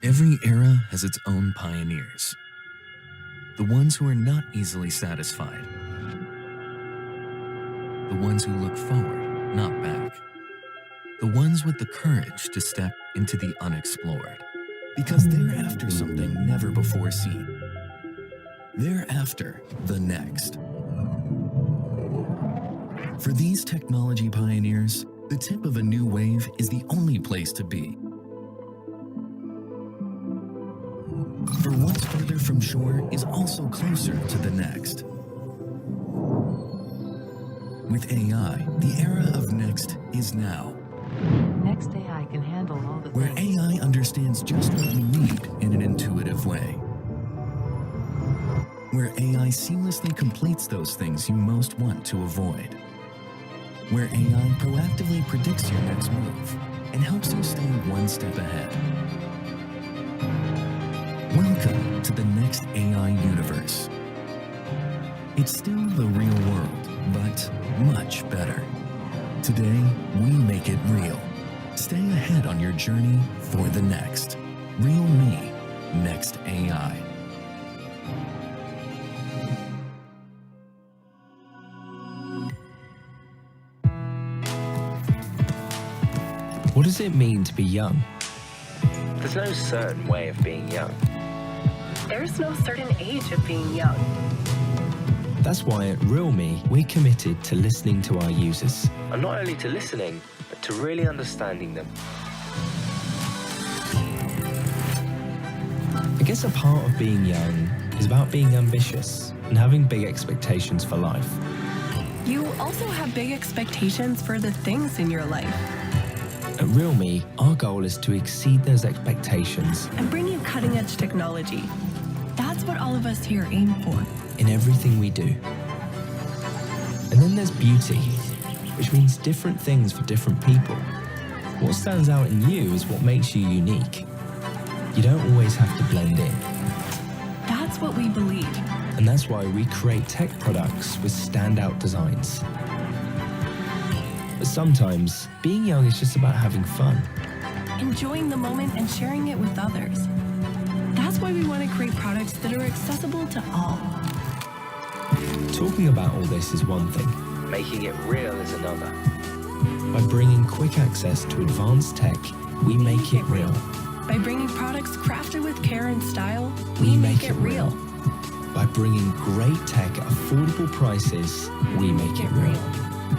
Every era has its own pioneers. The ones who are not easily satisfied. The ones who look forward, not back. The ones with the courage to step into the unexplored. Because they're after something never before seen. They're after the next. For these technology pioneers, the tip of a new wave is the only place to be. For what's further from shore is also closer to the next. With AI, the era of next is now. Next AI can handle all the Where things. AI understands just what you need in an intuitive way. Where AI seamlessly completes those things you most want to avoid. Where AI proactively predicts your next move and helps you stay one step ahead. Welcome to the next AI universe. It's still the real world, but much better. Today, we make it real. Stay ahead on your journey for the next. Realme, Next AI. What does it mean to be young? There's no certain way of being young. There's no certain age of being young. That's why at Realme, we're committed to listening to our users. And not only to listening, but to really understanding them. I guess a part of being young is about being ambitious and having big expectations for life. You also have big expectations for the things in your life. At Realme, our goal is to exceed those expectations And bring you cutting-edge technology. That's what all of us here aim for. in everything we do. And then there's beauty, which means different things for different people. What stands out in you is what makes you unique. You don't always have to blend in. That's what we believe. And that's why we create tech products with standout designs. But sometimes, being young is just about having fun. Enjoying the moment and sharing it with others. That's why we want to create products that are accessible to all. Talking about all this is one thing. Making it real is another. By bringing quick access to advanced tech, we make it real. By bringing products crafted with care and style, we make it real. By bringing great tech at affordable prices, we make it real.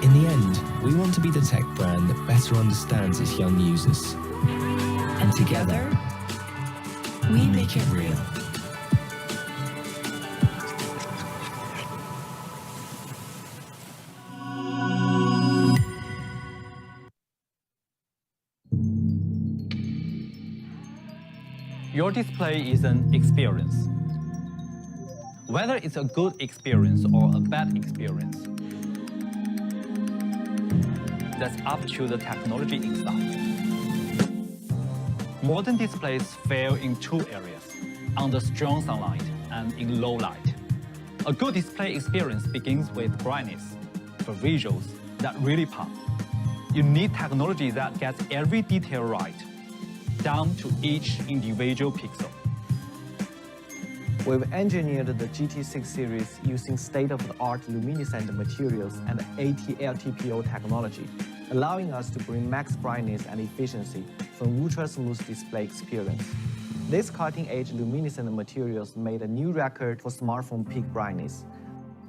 In the end, we want to be the tech brand that better understands its young users. And together, we make it real. Your display is an experience. Whether it's a good experience or a bad experience, that's up to the technology inside. Modern displays fail in two areas, under strong sunlight and in low light. A good display experience begins with brightness, for visuals that really pop. You need technology that gets every detail right, down to each individual pixel. We've engineered the GT6 series using state-of-the-art luminescent materials and AT-LTPO technology, allowing us to bring max brightness and efficiency for an ultra-smooth display experience. These cutting-edge luminescent materials made a new record for smartphone peak brightness.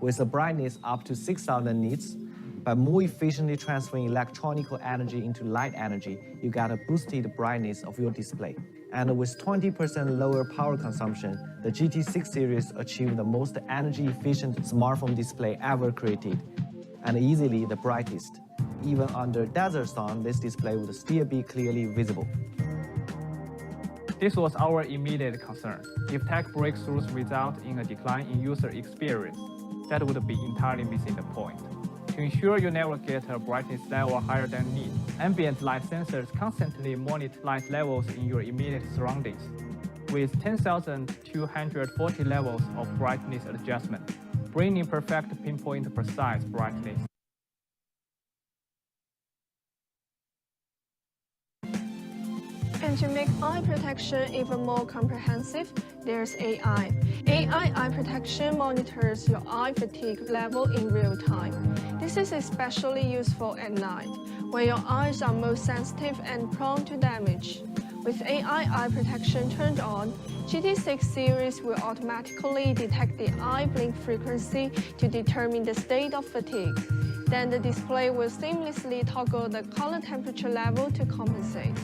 With a brightness up to 6,000 nits, by more efficiently transferring electronical energy into light energy, you get a boosted brightness of your display. And with 20% lower power consumption, the GT6 series achieved the most energy-efficient smartphone display ever created, and easily the brightest. Even under desert sun, this display would still be clearly visible. This was our immediate concern. If tech breakthroughs result in a decline in user experience, that would be entirely missing the point. To ensure you never get a brightness level higher than need, ambient light sensors constantly monitor light levels in your immediate surroundings, with 10,240 levels of brightness adjustment, bringing perfect pinpoint precise brightness. And to make eye protection even more comprehensive, there's AI. AI eye protection monitors your eye fatigue level in real time. This is especially useful at night, when your eyes are most sensitive and prone to damage. With AI eye protection turned on, GT6 series will automatically detect the eye blink frequency to determine the state of fatigue. Then the display will seamlessly toggle the color temperature level to compensate.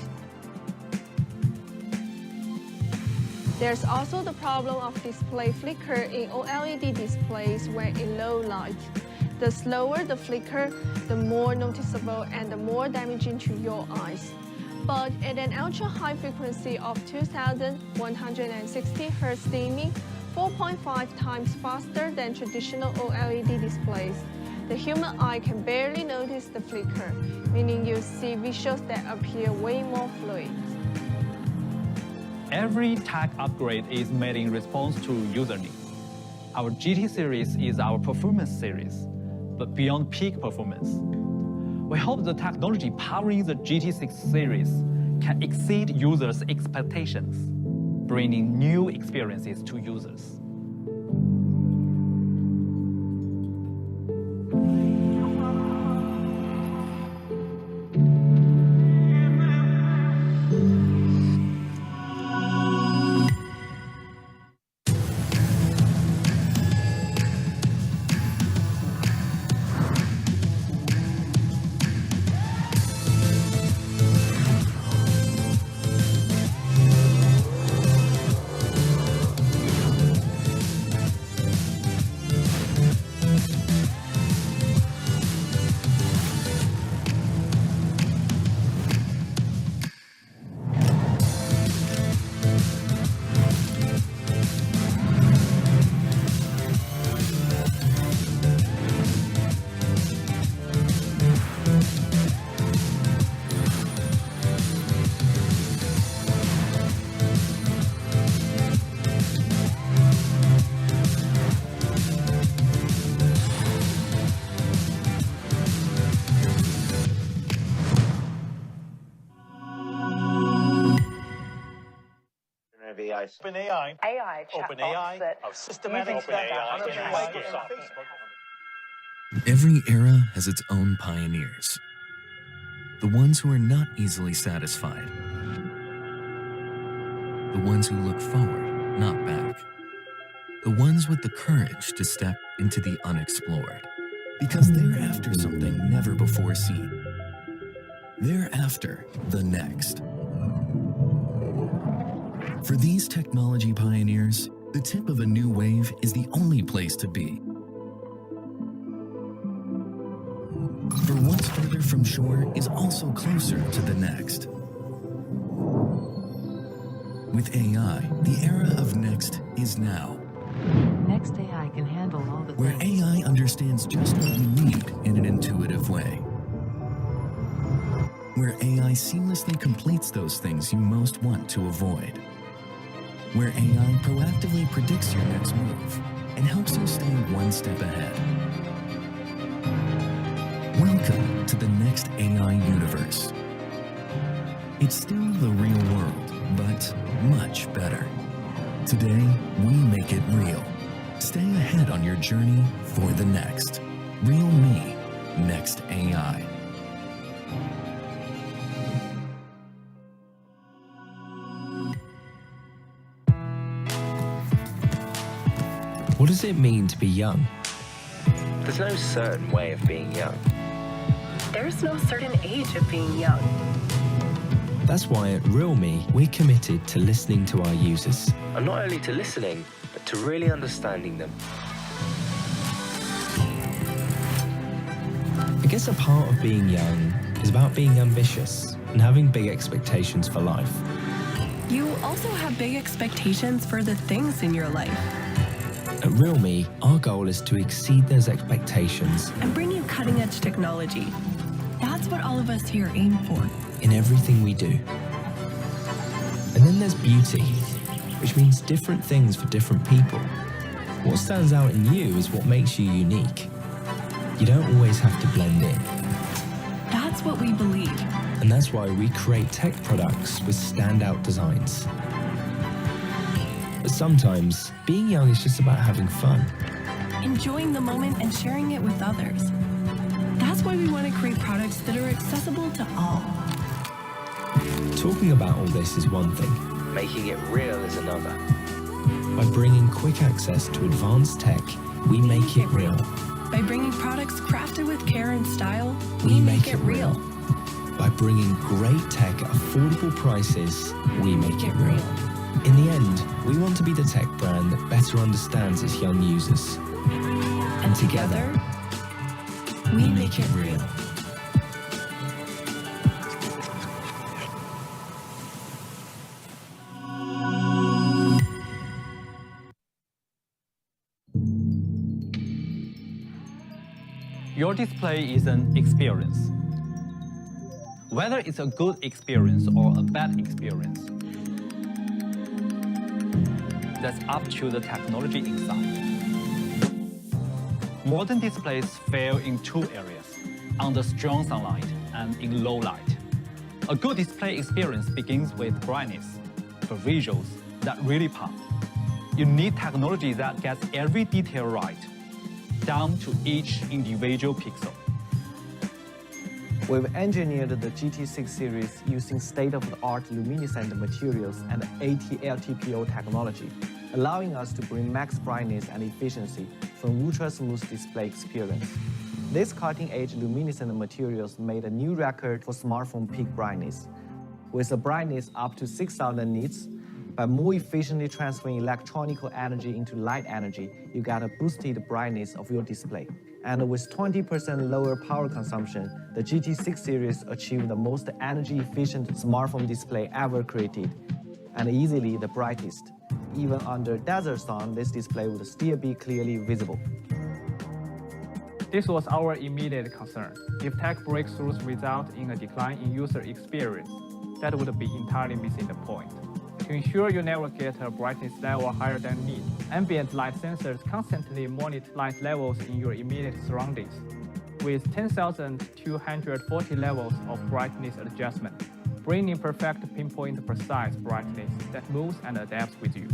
There's also the problem of display flicker in OLED displays when in low light. The slower the flicker, the more noticeable and the more damaging to your eyes. But at an ultra-high frequency of 2160 Hz dimming, 4.5 times faster than traditional OLED displays, the human eye can barely notice the flicker, meaning you see visuals that appear way more fluid. Every tech upgrade is made in response to user needs. Our GT series is our performance series, but beyond peak performance. We hope the technology powering the GT6 series can exceed users' expectations, bringing new experiences to users. OpenAI, of systematic Every era has its own pioneers. The ones who are not easily satisfied. The ones who look forward, not back. The ones with the courage to step into the unexplored. Because they're after something never before seen. They're after the next. For these technology pioneers, the tip of a new wave is the only place to be. For what's further from shore is also closer to the next. With AI, the era of next is now. Next AI can handle all the Where things. AI understands just what you need in an intuitive way. Where AI seamlessly completes those things you most want to avoid. Where AI proactively predicts your next move and helps you stay one step ahead. Welcome to the next AI universe. It's still the real world, but much better. Today, we make it real. Stay ahead on your journey for the next. Realme, Next AI. What does it mean to be young? There's no certain way of being young. There's no certain age of being young. That's why at Realme, we're committed to listening to our users. And not only to listening, but to really understanding them. I guess a part of being young is about being ambitious and having big expectations for life. You also have big expectations for the things in your life. At Realme, our goal is to exceed those expectations And bring you cutting-edge technology. That's what all of us here aim for. in everything we do. And then there's beauty, which means different things for different people. What stands out in you is what makes you unique. You don't always have to blend in. That's That's what we believe. And that's why we create tech products with standout designs. But sometimes, being young is just about having fun. Enjoying the moment and sharing it with others. That's why we want to create products that are accessible to all. Talking about all this is one thing. Making it real is another. By bringing quick access to advanced tech, we make it real. By bringing products crafted with care and style, We make it real. By bringing great tech at affordable prices, we make it real. In the end, we want to be the tech brand that better understands its young users. And together, we make it real. Your display is an experience. Whether it's a good experience or a bad experience, that's up to the technology inside. Modern displays fail in two areas, under strong sunlight and in low light. A good display experience begins with brightness, for visuals that really pop. You need technology that gets every detail right, down to each individual pixel. We've engineered the GT6 series using state-of-the-art luminescent materials and AT-LTPO technology, allowing us to bring max brightness and efficiency from ultra-smooth display experience. These cutting-edge luminescent materials made a new record for smartphone peak brightness. With a brightness up to 6,000 nits, by more efficiently transferring electronical energy into light energy, you get a boosted brightness of your display. And with 20% lower power consumption, the GT6 series achieved the most energy-efficient smartphone display ever created, and easily the brightest. Even under desert sun, this display would still be clearly visible. This was our immediate concern. If tech breakthroughs result in a decline in user experience, that would be entirely missing the point. To ensure you never get a brightness level higher than need, ambient light sensors constantly monitor light levels in your immediate surroundings, with 10,240 levels of brightness adjustment, bringing perfect pinpoint precise brightness that moves and adapts with you.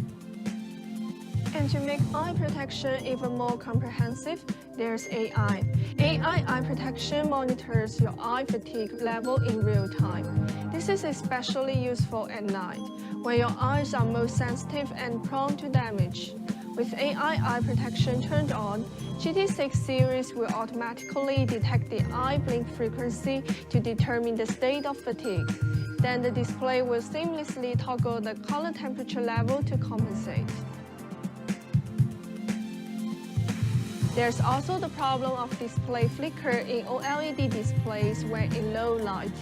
And to make eye protection even more comprehensive, there's AI. AI eye protection monitors your eye fatigue level in real time. This is especially useful at night, when your eyes are most sensitive and prone to damage. With AI eye protection turned on, GT6 series will automatically detect the eye blink frequency to determine the state of fatigue. Then the display will seamlessly toggle the color temperature level to compensate. There's also the problem of display flicker in OLED displays when in low light.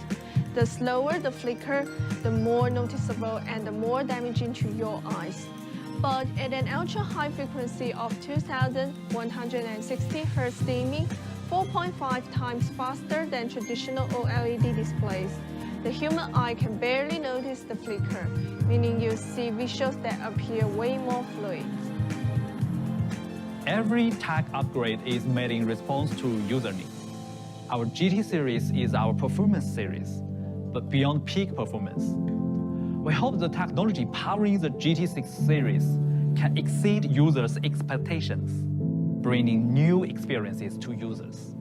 The slower the flicker, the more noticeable and the more damaging to your eyes. But at an ultra-high frequency of 2160 Hz dimming, 4.5 times faster than traditional OLED displays, the human eye can barely notice the flicker, meaning you see visuals that appear way more fluid. Every tech upgrade is made in response to user need. Our GT series is our performance series, but beyond peak performance. We hope the technology powering the GT6 series can exceed users' expectations, bringing new experiences to users.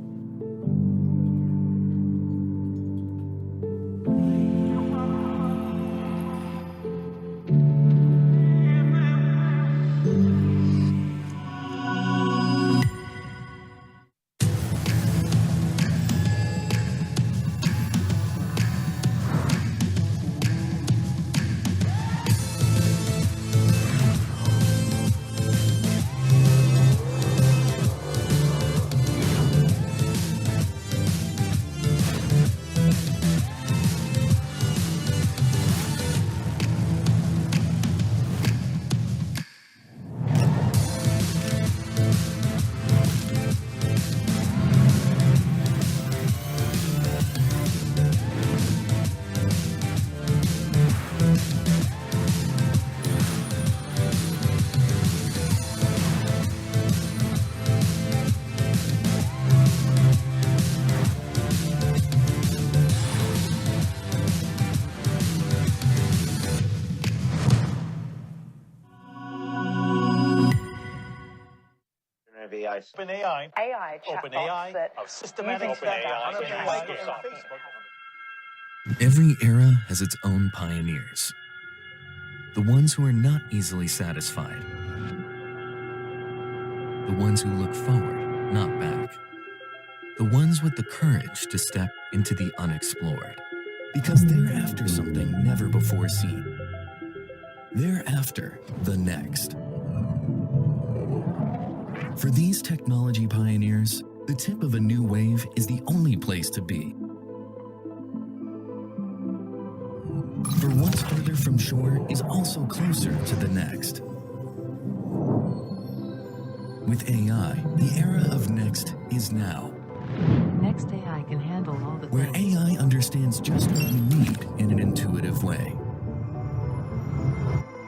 AI chatbots that of systematic using nightscape. Every era has its own pioneers. The ones who are not easily satisfied. The ones who look forward, not back. The ones with the courage to step into the unexplored. Because they're after something never before seen. They're after the next. For these technology pioneers, the tip of a new wave is the only place to be. For what's further from shore is also closer to the next. With AI, the era of next is now. Next AI can handle all the Where things. AI understands just what you need in an intuitive way.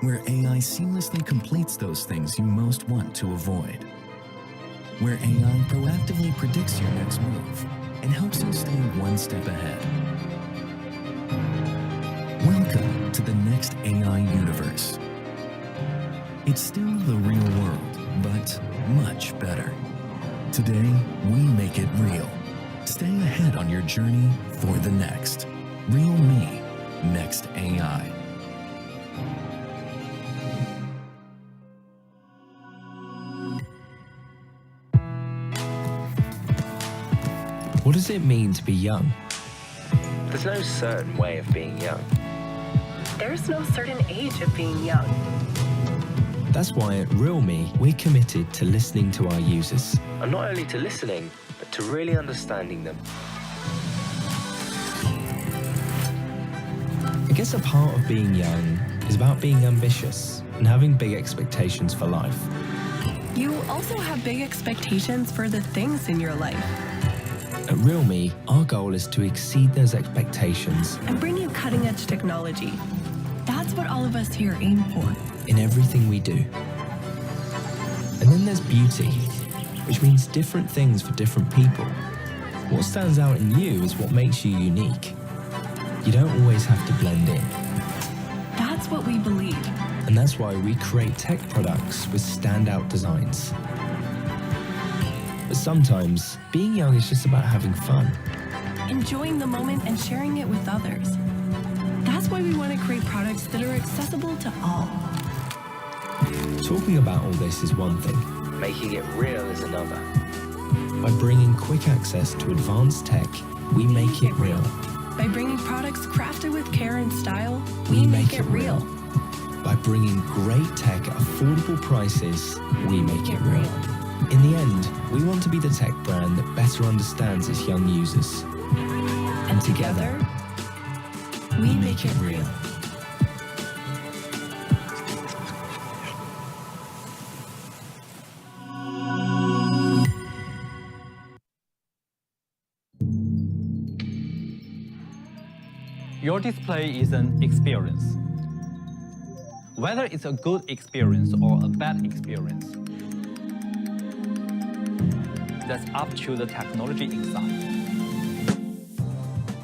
Where AI seamlessly completes those things you most want to avoid. Where AI proactively predicts your next move and helps you stay one step ahead. Welcome to the next AI universe. It's still the real world, but much better. Today, we make it real. Stay ahead on your journey for the next. Realme, Next AI. What does it mean to be young? There's no certain way of being young. There's no certain age of being young. That's why at Realme, we're committed to listening to our users. And not only to listening, but to really understanding them. I guess a part of being young is about being ambitious and having big expectations for life. You also have big expectations for the things in your life. At Realme, our goal is to exceed those expectations and bring you cutting-edge technology. That's what all of us here aim for. in everything we do. And then there's beauty, which means different things for different people. What stands out in you is what makes you unique. You don't always have to blend in. That's what we believe. And that's why we create tech products with standout designs. But sometimes, being young is just about having fun. Enjoying the moment and sharing it with others. That's why we want to create products that are accessible to all. Talking about all this is one thing. Making it real is another. By bringing quick access to advanced tech, we make it real. By bringing products crafted with care and style, we make it real. By bringing great tech at affordable prices, we make it real. In the end, we want to be the tech brand that better understands its young users. And together, we make it real. Your display is an experience. Whether it's a good experience or a bad experience, that's up to the technology inside.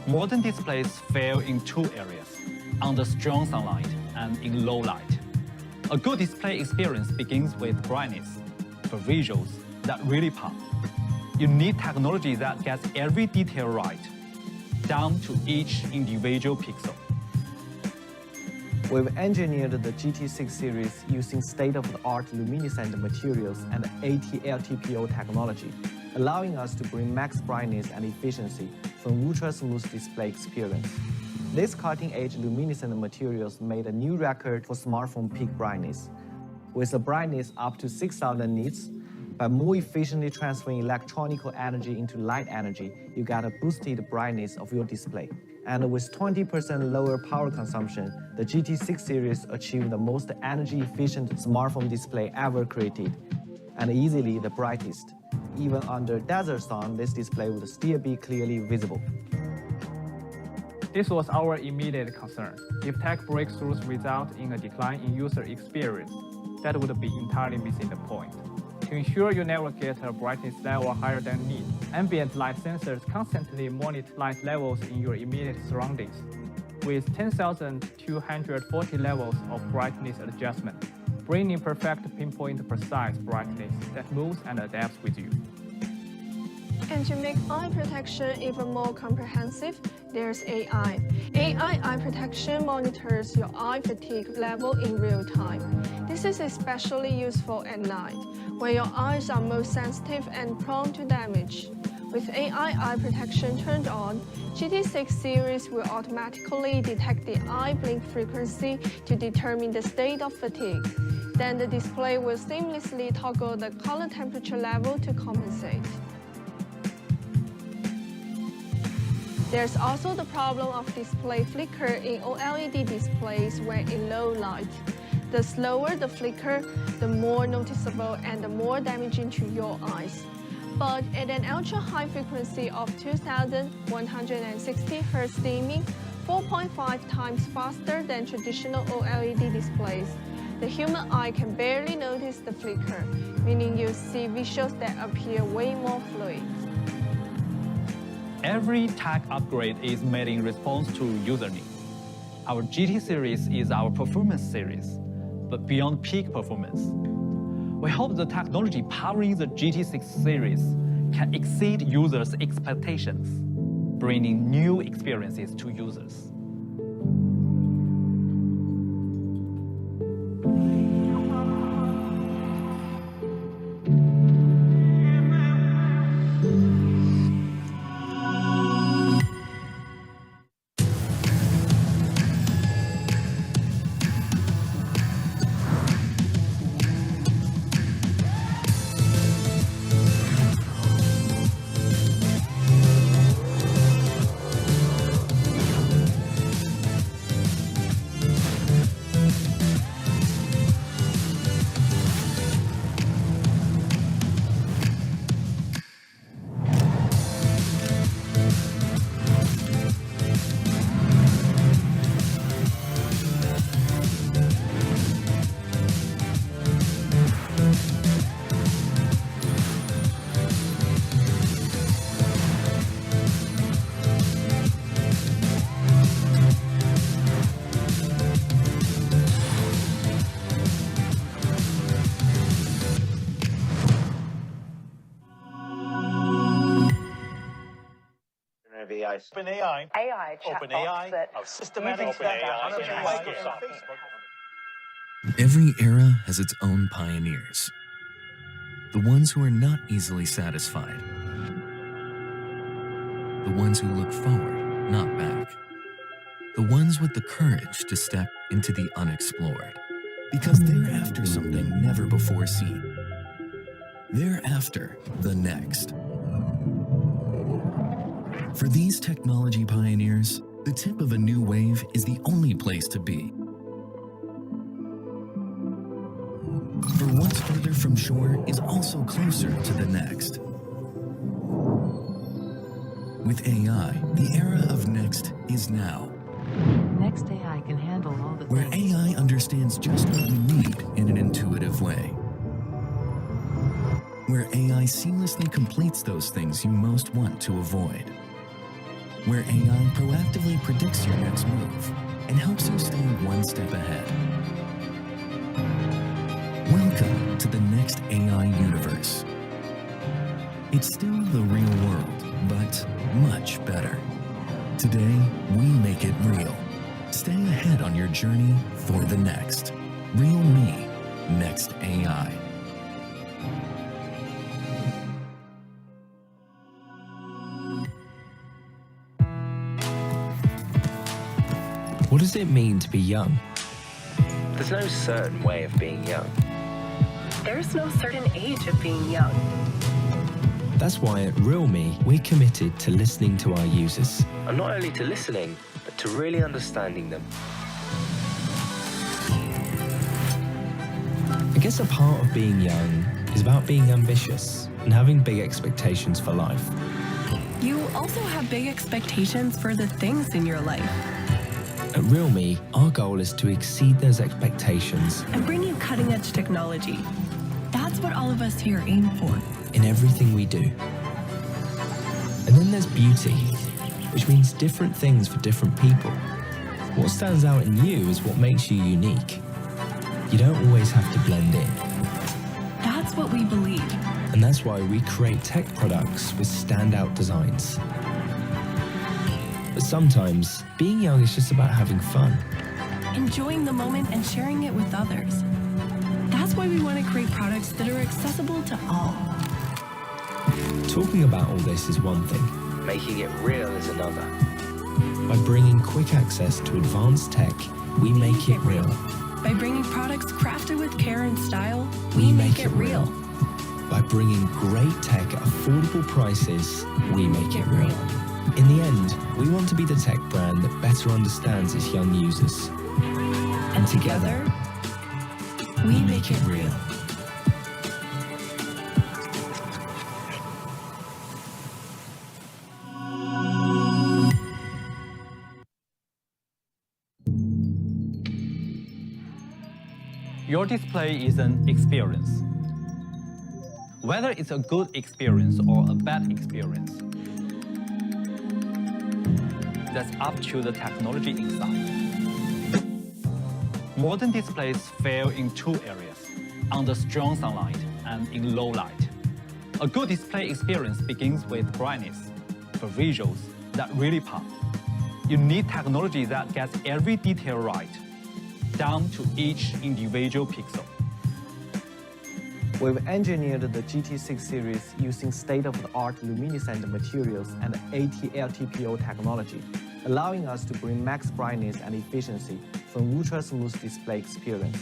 Modern displays fail in two areas, under strong sunlight and in low light. A good display experience begins with brightness, for visuals that really pop. You need technology that gets every detail right, down to each individual pixel. We've engineered the GT6 series using state-of-the-art luminescent materials and AT-LTPO technology, allowing us to bring max brightness and efficiency from ultra-smooth display experience. These cutting-edge luminescent materials made a new record for smartphone peak brightness. With a brightness up to 6,000 nits, by more efficiently transferring electronical energy into light energy, you get a boosted brightness of your display. And with 20% lower power consumption, the GT6 series achieved the most energy-efficient smartphone display ever created, and easily the brightest. Even under desert sun, this display would still be clearly visible. This was our immediate concern. If tech breakthroughs result in a decline in user experience, that would be entirely missing the point. To ensure you never get a brightness level higher than need, ambient light sensors constantly monitor light levels in your immediate surroundings. With 10,240 levels of brightness adjustment, bringing perfect pinpoint precise brightness that moves and adapts with you. And to make eye protection even more comprehensive, there's AI. AI eye protection monitors your eye fatigue level in real time. This is especially useful at night, when your eyes are most sensitive and prone to damage. With AI eye protection turned on, GT6 series will automatically detect the eye blink frequency to determine the state of fatigue. Then the display will seamlessly toggle the color temperature level to compensate. There's also the problem of display flicker in OLED displays when in low light. The slower the flicker, the more noticeable and the more damaging to your eyes. But at an ultra-high frequency of 2160 Hz dimming, 4.5 times faster than traditional OLED displays, the human eye can barely notice the flicker, meaning you see visuals that appear way more fluid. Every tech upgrade is made in response to user needs. Our GT series is our performance series, but beyond peak performance. We hope the technology powering the GT6 series can exceed users' expectations, bringing new experiences to users. OpenAI. AI OpenAI of systematic nightscape. Every era has its own pioneers. The ones who are not easily satisfied. The ones who look forward, not back. The ones with the courage to step into the unexplored. Because they're after something never before seen. They're after the next. For these technology pioneers, the tip of a new wave is the only place to be. For what's further from shore is also closer to the next. With AI, the era of next is now. Next AI can handle all the Where things. AI understands just what you need in an intuitive way. Where AI seamlessly completes those things you most want to avoid. Where AI proactively predicts your next move and helps you stay one step ahead. Welcome to the next AI universe. It's still the real world, but much better. Today, we make it real. Stay ahead on your journey for the next. Realme, Next AI. What does it mean to be young? There's no certain way of being young. There's no certain age of being young. That's why at Realme, we're committed to listening to our users. And not only to listening, but to really understanding them. I guess a part of being young is about being ambitious and having big expectations for life. You also have big expectations for the things in your life. At Realme, our goal is to exceed those expectations and bring you cutting-edge technology. That's what all of us here aim for. in everything we do. And then there's beauty, which means different things for different people. What stands out in you is what makes you unique. You don't always have to blend in. That's what we believe. And that's why we create tech products with standout designs. But sometimes, being young is just about having fun. Enjoying the moment and sharing it with others. That's why we want to create products that are accessible to all. Talking about all this is one thing. Making it real is another. By bringing quick access to advanced tech, we make it real. By bringing products crafted with care and style, we make it real. By bringing great tech at affordable prices, we make it real. In the end, we want to be the tech brand that better understands its young users. And together, we make it real. Your display is an experience. Whether it's a good experience or a bad experience, that's up to the technology inside. Modern displays fail in two areas, under strong sunlight and in low light. A good display experience begins with brightness, for visuals that really pop. You need technology that gets every detail right, down to each individual pixel. We've engineered the GT6 series using state-of-the-art luminescent materials and AT-LTPO technology, allowing us to bring max brightness and efficiency from ultra-smooth display experience.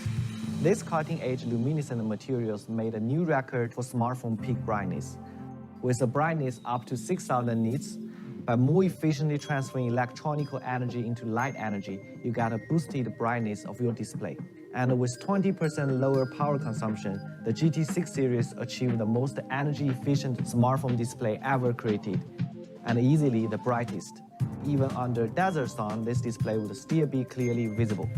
These cutting-edge luminescent materials made a new record for smartphone peak brightness. With a brightness up to 6,000 nits, by more efficiently transferring electronical energy into light energy, you get a boosted brightness of your display. And with 20% lower power consumption, the GT6 series achieved the most energy-efficient smartphone display ever created, and easily the brightest. Even under desert sun, this display would still be clearly visible.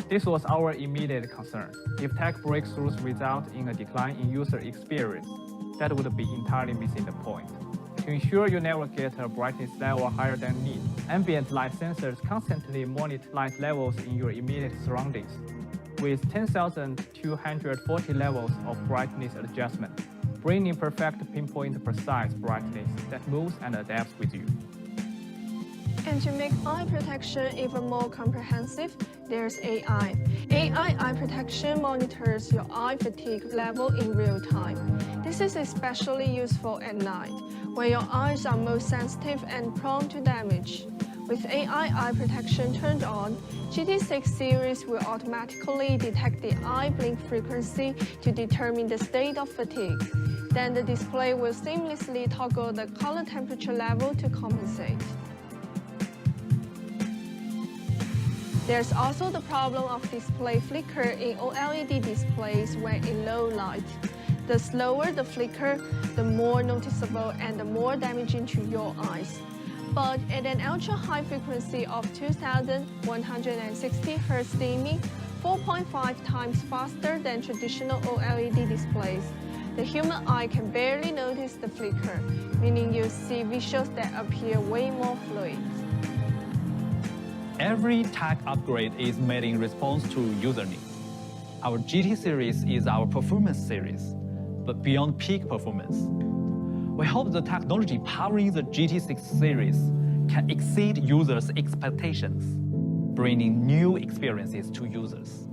This was our immediate concern. If tech breakthroughs result in a decline in user experience, that would be entirely missing the point. To ensure you never get a brightness level higher than need, ambient light sensors constantly monitor light levels in your immediate surroundings, with 10,240 levels of brightness adjustment, bringing perfect pinpoint precise brightness that moves and adapts with you. And to make eye protection even more comprehensive, there's AI. AI eye protection monitors your eye fatigue level in real time. This is especially useful at night, when your eyes are most sensitive and prone to damage. With AI eye protection turned on, GT6 series will automatically detect the eye blink frequency to determine the state of fatigue. Then the display will seamlessly toggle the color temperature level to compensate. There's also the problem of display flicker in OLED displays when in low light. The slower the flicker, the more noticeable and the more damaging to your eyes. But at an ultra-high frequency of 2160 Hz dimming, 4.5 times faster than traditional OLED displays, the human eye can barely notice the flicker, meaning you see visuals that appear way more fluid. Every tech upgrade is made in response to user needs. Our GT series is our performance series, but beyond peak performance. We hope the technology powering the GT6 series can exceed users' expectations, bringing new experiences to users.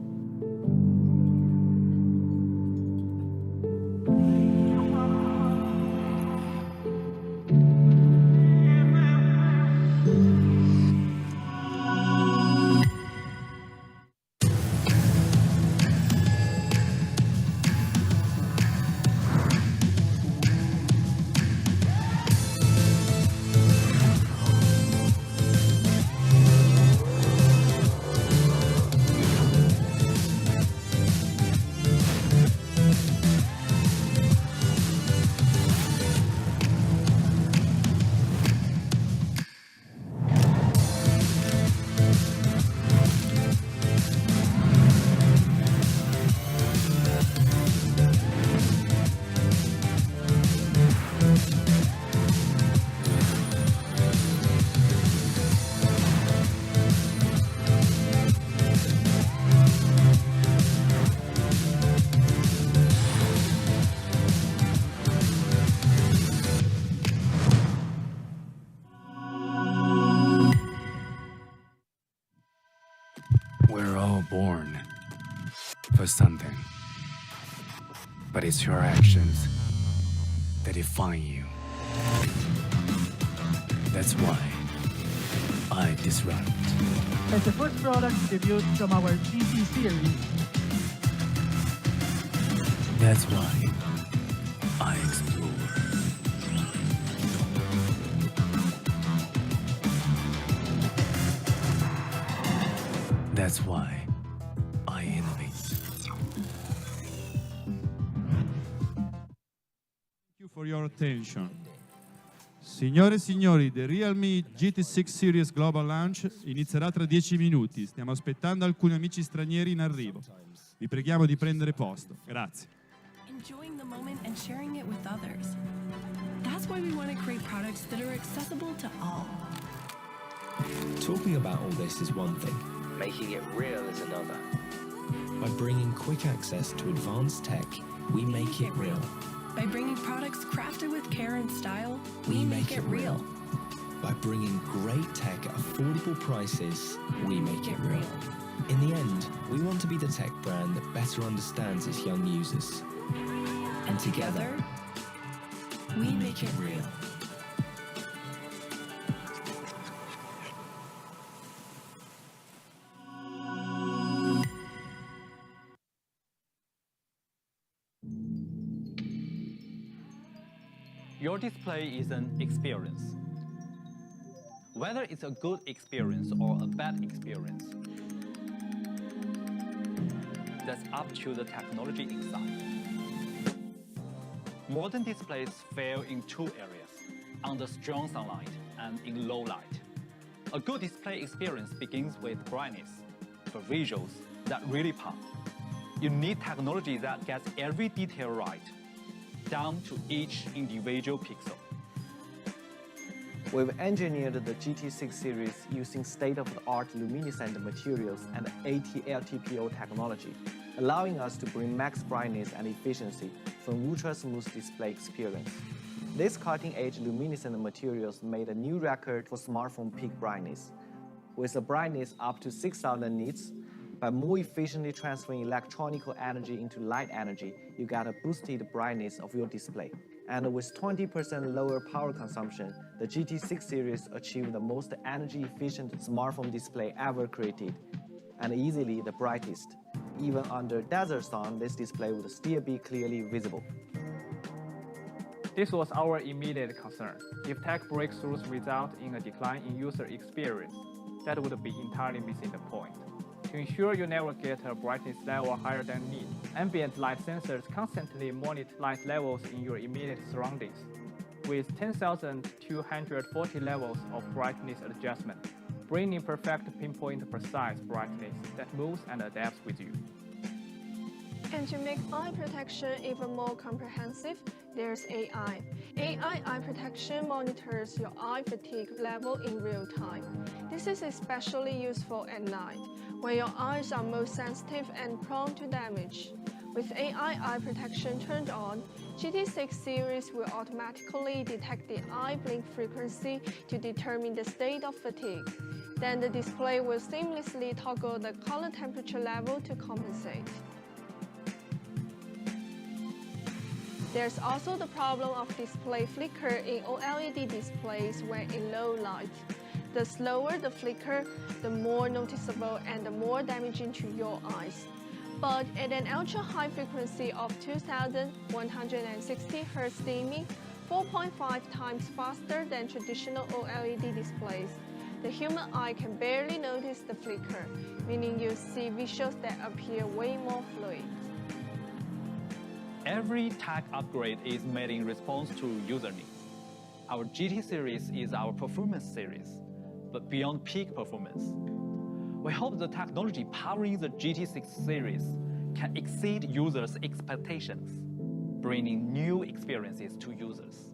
but it's your actions that define you. That's why I disrupt. As the first product debuted from our GT series, that's why I explore. That's why I innovate. Thank you for your attention. Signore e signori, the Realme GT6 Series Global Launch inizierà tra 10 minuti. Stiamo aspettando alcuni amici stranieri in arrivo. Vi preghiamo di prendere posto. Grazie. Enjoying the moment and sharing it with others. That's why we want to create products that are accessible to all. Talking about all this is one thing. Making it real is another. By bringing quick access to advanced tech, we make it real. By bringing products crafted with care and style, we make it real. By bringing great tech at affordable prices, we make it real. In the end, we want to be the tech brand that better understands its young users. And together, we make it real. Your display is an experience. Whether it's a good experience or a bad experience, that's up to the technology inside. Modern displays fail in two areas, under strong sunlight and in low light. A good display experience begins with brightness, for visuals that really pop. You need technology that gets every detail right, down to each individual pixel. We've engineered the GT6 series using state-of-the-art luminescent materials and AT-LTPO technology, allowing us to bring max brightness and efficiency from ultra-smooth display experience. These cutting-edge luminescent materials made a new record for smartphone peak brightness. With a brightness up to 6,000 nits, by more efficiently transferring electronical energy into light energy, you get a boosted brightness of your display. And with 20% lower power consumption, the GT6 series achieved the most energy-efficient smartphone display ever created, and easily the brightest. Even under desert sun, this display would still be clearly visible. This was our immediate concern. If tech breakthroughs result in a decline in user experience, that would be entirely missing the point. To ensure you never get a brightness level higher than need, ambient light sensors constantly monitor light levels in your immediate surroundings, with 10,240 levels of brightness adjustment, bringing perfect pinpoint precise brightness that moves and adapts with you. And to make eye protection even more comprehensive, there's AI. AI eye protection monitors your eye fatigue level in real time. This is especially useful at night, when your eyes are most sensitive and prone to damage. With AI eye protection turned on, GT6 series will automatically detect the eye blink frequency to determine the state of fatigue. Then the display will seamlessly toggle the color temperature level to compensate. There's also the problem of display flicker in OLED displays when in low light. The slower the flicker, the more noticeable and the more damaging to your eyes. But at an ultra-high frequency of 2160 Hz dimming, 4.5 times faster than traditional OLED displays, the human eye can barely notice the flicker, meaning you see visuals that appear way more fluid. Every tech upgrade is made in response to user needs. Our GT series is our performance series, but beyond peak performance. We hope the technology powering the GT6 series can exceed users' expectations, bringing new experiences to users.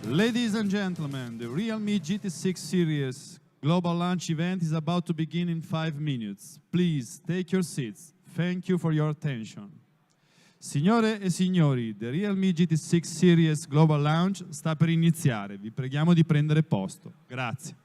Ladies and gentlemen, the Realme GT6 series global launch event is about to begin in 5 minutes. Please take your seats. Thank you for your attention. Signore e signori, the Realme GT6 series global launch sta per iniziare. Vi preghiamo di prendere posto. Grazie.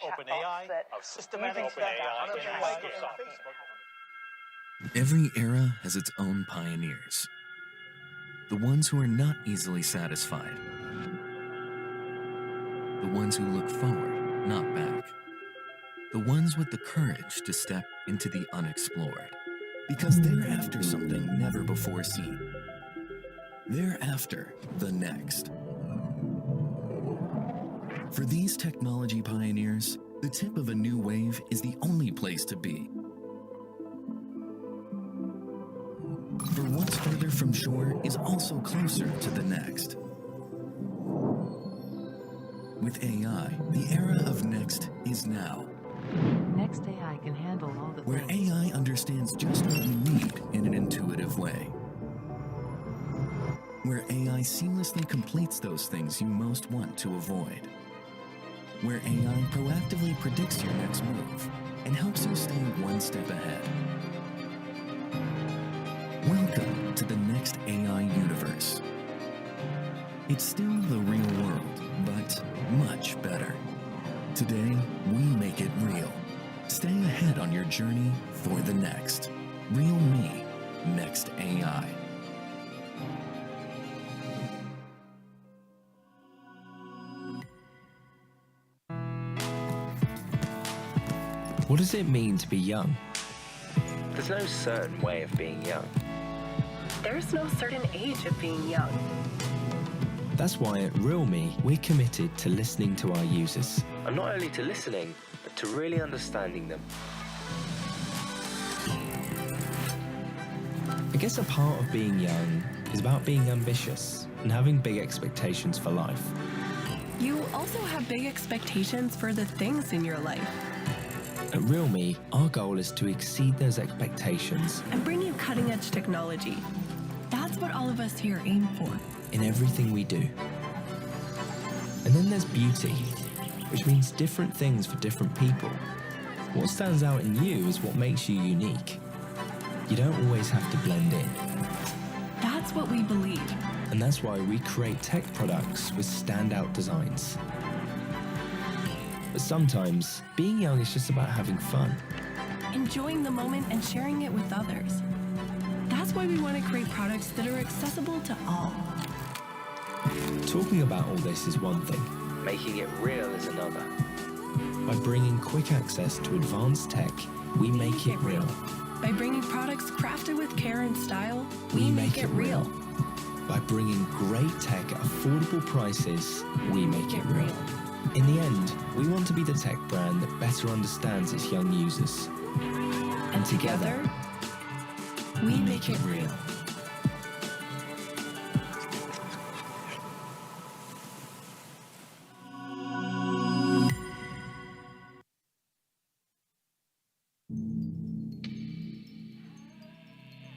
OpenAI of systematic Every era has its own pioneers. The ones who are not easily satisfied. The ones who look forward, not back. The ones with the courage to step into the unexplored. Because they're after something never before seen. They're after the next. For these technology pioneers, the tip of a new wave is the only place to be. For what's further from shore is also closer to the next. With AI, the era of next is now. Next AI can handle all the Where things. AI understands just what you need in an intuitive way. Where AI seamlessly completes those things you most want to avoid. Where AI proactively predicts your next move and helps you stay one step ahead. Welcome to the next AI universe. It's still the real world, but much better. Today, we make it real. Stay ahead on your journey for the next. Realme Next AI. What does it mean to be young? There's no certain way of being young. There's no certain age of being young. That's why at Realme, we're committed to listening to our users. And not only to listening, but to really understanding them. I guess a part of being young is about being ambitious and having big expectations for life. You also have big expectations for the things in your life. At Realme, our goal is to exceed those expectations and bring you cutting-edge technology. That's what all of us here aim for. in everything we do. And then there's beauty, which means different things for different people. What stands out in you is what makes you unique. You don't always have to blend in. That's what we believe. And that's why we create tech products with standout designs. But sometimes, being young is just about having fun. Enjoying the moment and sharing it with others. That's why we want to create products that are accessible to all. Talking about all this is one thing. Making it real is another. By bringing quick access to advanced tech, we make it real. By bringing products crafted with care and style, we make it real. By bringing great tech at affordable prices, we make it real. In the end, we want to be the tech brand that better understands its young users. And together, we make it real.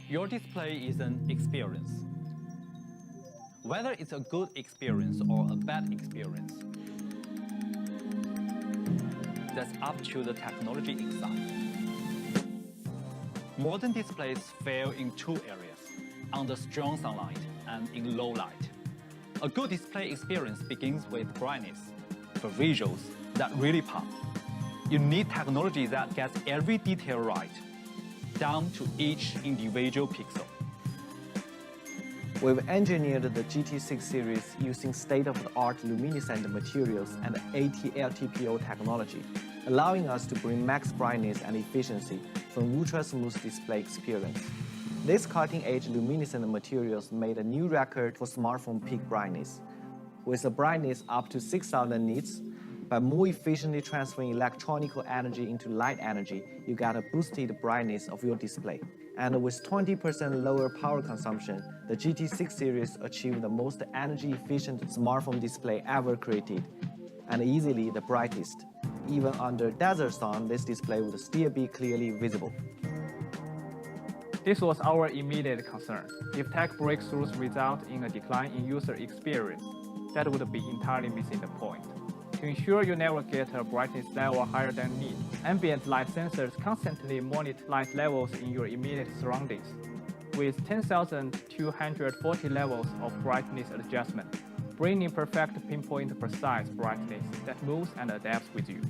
Your display is an experience. Whether it's a good experience or a bad experience, that's up to the technology inside. Modern displays fail in two areas, under strong sunlight and in low light. A good display experience begins with brightness, for visuals that really pop. You need technology that gets every detail right, down to each individual pixel. We've engineered the GT6 series using state-of-the-art luminescent materials and AT-LTPO technology, allowing us to bring max brightness and efficiency from ultra-smooth display experience. These cutting-edge luminescent materials made a new record for smartphone peak brightness. With a brightness up to 6,000 nits, by more efficiently transferring electronic energy into light energy, you get a boosted brightness of your display. And with 20% lower power consumption, the GT6 series achieved the most energy-efficient smartphone display ever created. and easily the brightest. Even under desert sun, this display would still be clearly visible. This was our immediate concern. If tech breakthroughs result in a decline in user experience, that would be entirely missing the point. To ensure you never get a brightness level higher than need, ambient light sensors constantly monitor light levels in your immediate surroundings, with 10,240 levels of brightness adjustment, bringing perfect pinpoint precise brightness that moves and adapts with you.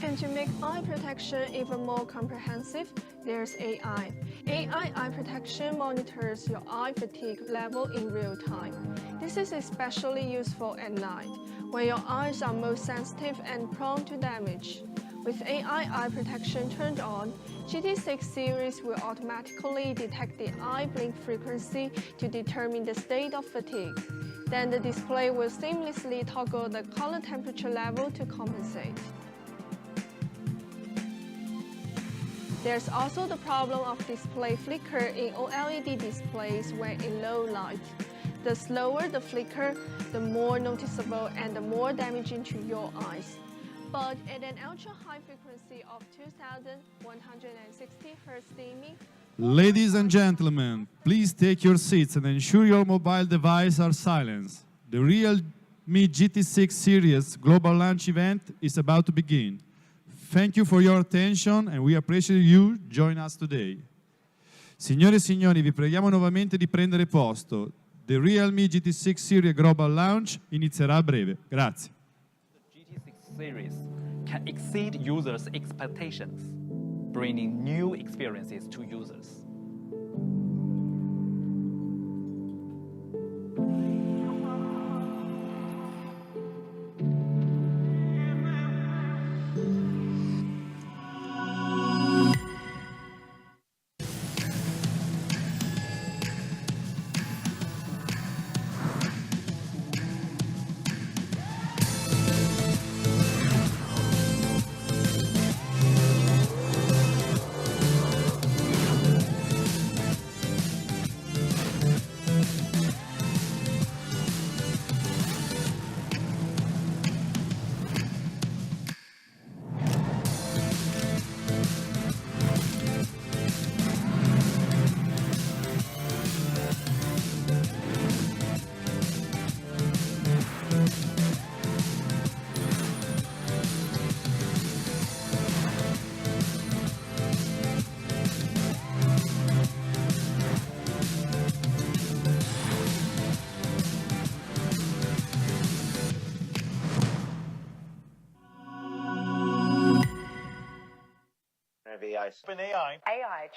And to make eye protection even more comprehensive, there's AI. AI eye protection monitors your eye fatigue level in real time. This is especially useful at night, when your eyes are most sensitive and prone to damage. With AI eye protection turned on, GT6 series will automatically detect the eye blink frequency to determine the state of fatigue. Then the display will seamlessly toggle the color temperature level to compensate. There's also the problem of display flicker in OLED displays when in low light. The slower the flicker, the more noticeable and the more damaging to your eyes. But at an ultra-high frequency of 2160 Hz dimming, Ladies and gentlemen, please take your seats and ensure your mobile devices are silenced. The Realme GT6 series global launch event is about to begin. Thank you for your attention and we appreciate you join us today. Signore e signori, vi preghiamo nuovamente di prendere posto. The Realme GT6 series global launch inizierà a breve. Grazie. The GT6 series can exceed users' expectations, bringing new experiences to users.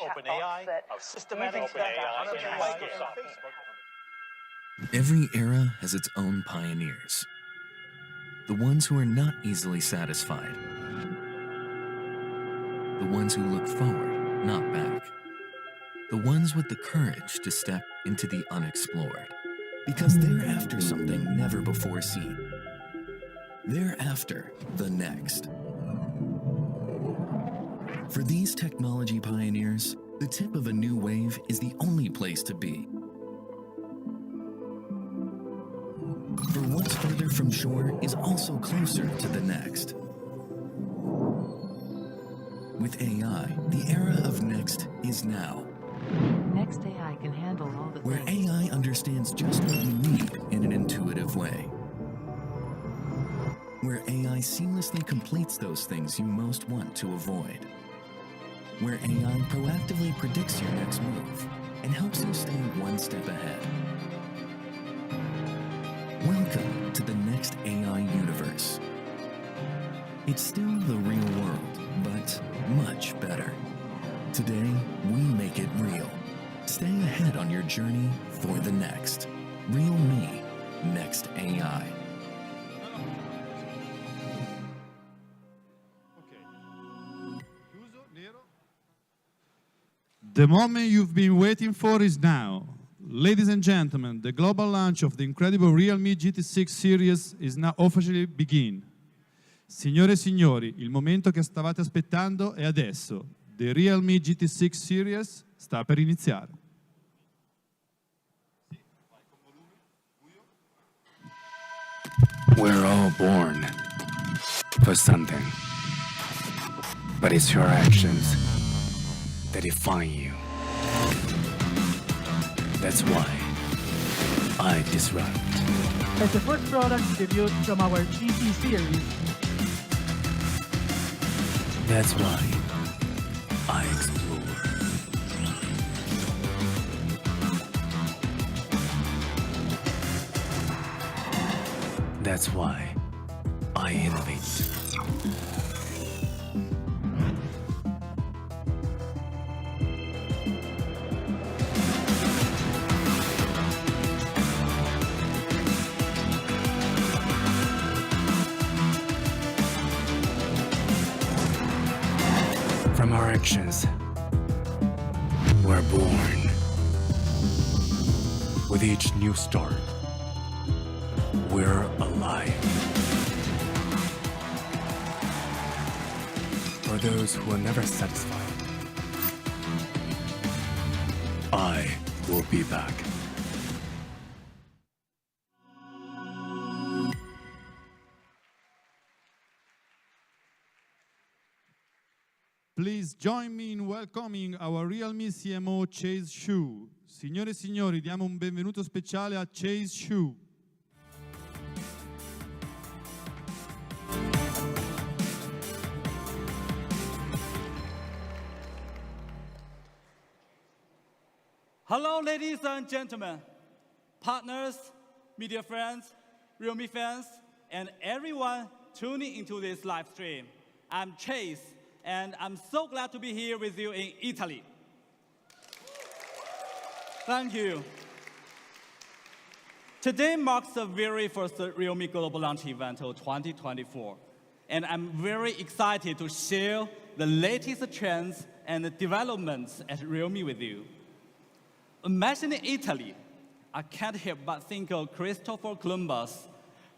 OpenAI, of systematic Every era has its own pioneers. The ones who are not easily satisfied. The ones who look forward, not back. The ones with the courage to step into the unexplored. Because they're after something never before seen. They're after the next. For these technology pioneers, the tip of a new wave is the only place to be. For what's further from shore is also closer to the next. With AI, the era of next is now. Next AI can handle all the Where things. AI understands just what you need in an intuitive way. Where AI seamlessly completes those things you most want to avoid. Where AI proactively predicts your next move and helps you stay one step ahead. Welcome to the next AI universe. It's still the real world, but much better. Today, we make it real. Stay ahead on your journey for the next. Realme, Next AI. The moment you've been waiting for is now. Ladies and gentlemen, the global launch of the incredible Realme GT6 series is now officially begin. Signore e signori, il momento che stavate aspettando è adesso. The Realme GT6 series sta per iniziare. We're all born for something. But it's your actions that define you. That's why I disrupt. As the first product debuted from our GT series, That's why I explore. That's why I innovate. From our actions, we're born. With each new start, we're alive. For those who are never satisfied, I will be back. Please join me in welcoming our Realme CMO Chase Xu. Signore e signori, diamo un benvenuto speciale a Chase Xu. Hello, ladies and gentlemen, partners, media friends, Realme fans, and everyone tuning into this live stream. I'm Chase, and I'm so glad to be here with you in Italy. Thank you. Today marks the very first Realme Global Launch event of 2024, and I'm very excited to share the latest trends and developments at Realme with you. Imagining Italy, I can't help but think of Christopher Columbus,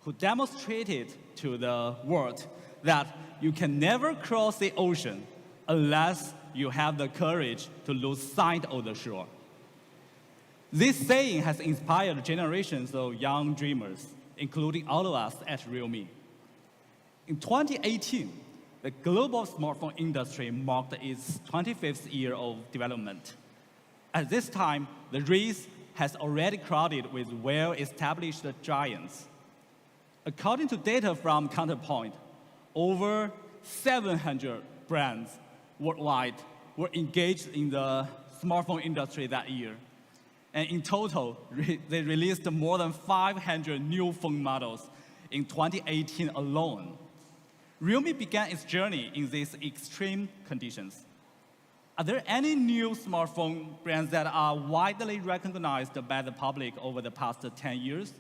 who demonstrated to the world that you can never cross the ocean unless you have the courage to lose sight of the shore. This saying has inspired generations of young dreamers, including all of us at Realme. In 2018, the global smartphone industry marked its 25th year of development. At this time, the race has already crowded with well-established giants. According to data from Counterpoint, over 700 brands worldwide were engaged in the smartphone industry that year. And in total, they released more than 500 new phone models in 2018 alone. Realme began its journey in these extreme conditions. Are there any new smartphone brands that are widely recognized by the public over the past 10 years?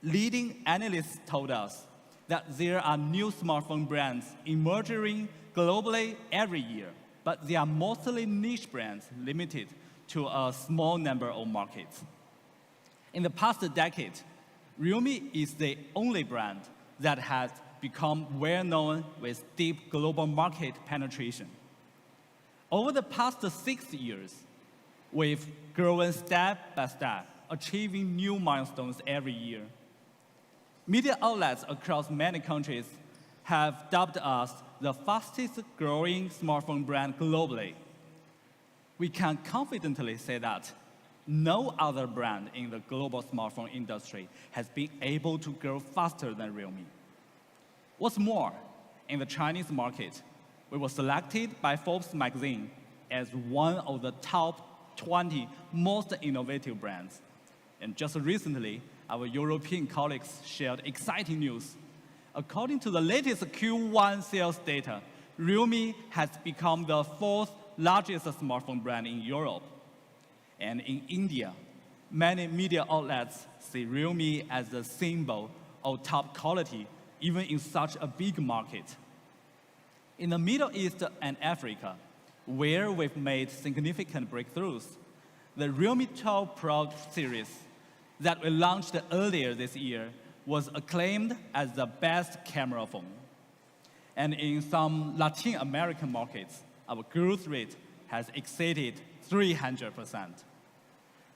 Leading analysts told us that there are new smartphone brands emerging globally every year, but they are mostly niche brands limited to a small number of markets. In the past decade, Realme is the only brand that has become well-known with deep global market penetration. Over the past 6 years, we've grown step by step, achieving new milestones every year. Media outlets across many countries have dubbed us the fastest growing smartphone brand globally. We can confidently say that no other brand in the global smartphone industry has been able to grow faster than Realme. What's more, in the Chinese market, we were selected by Forbes magazine as one of the top 20 most innovative brands. And just recently, our European colleagues shared exciting news. According to the latest Q1 sales data, Realme has become the fourth largest smartphone brand in Europe. And in India, many media outlets see Realme as the symbol of top quality, even in such a big market. In the Middle East and Africa, where we've made significant breakthroughs, the Realme 12 Pro series that we launched earlier this year was acclaimed as the best camera phone. And in some Latin American markets, our growth rate has exceeded 300%.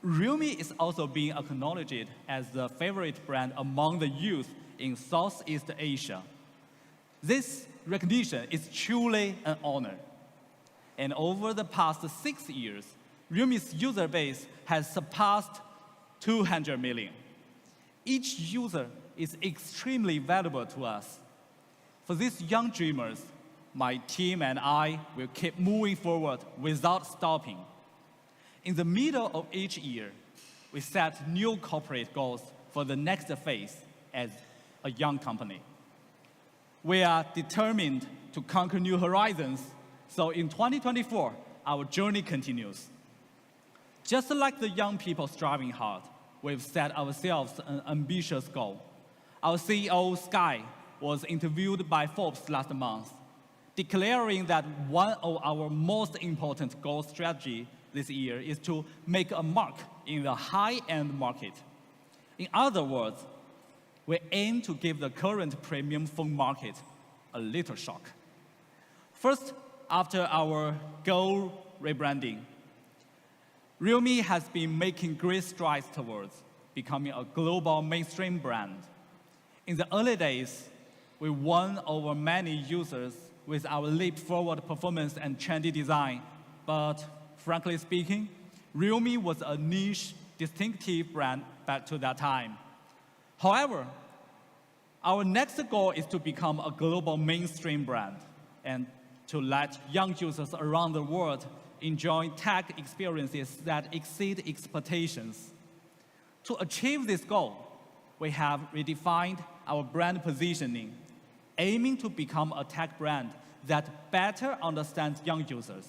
Realme is also being acknowledged as the favorite brand among the youth in Southeast Asia. This recognition is truly an honor. And over the past 6 years, Realme's user base has surpassed 200 million. Each user is extremely valuable to us. For these young dreamers, my team and I will keep moving forward without stopping. In the middle of each year, we set new corporate goals for the next phase as a young company. We are determined to conquer new horizons, so in 2024, our journey continues. Just like the young people striving hard, we've set ourselves an ambitious goal. Our CEO, Sky, was interviewed by Forbes last month, declaring that one of our most important goal strategy this year is to make a mark in the high-end market. In other words, we aim to give the current premium phone market a little shock. First, after our goal rebranding, Realme has been making great strides towards becoming a global mainstream brand. In the early days, we won over many users with our leap-forward performance and trendy design, but frankly speaking, Realme was a niche, distinctive brand back to that time. However, our next goal is to become a global mainstream brand and to let young users around the world enjoy tech experiences that exceed expectations. To achieve this goal, we have redefined our brand positioning, aiming to become a tech brand that better understands young users.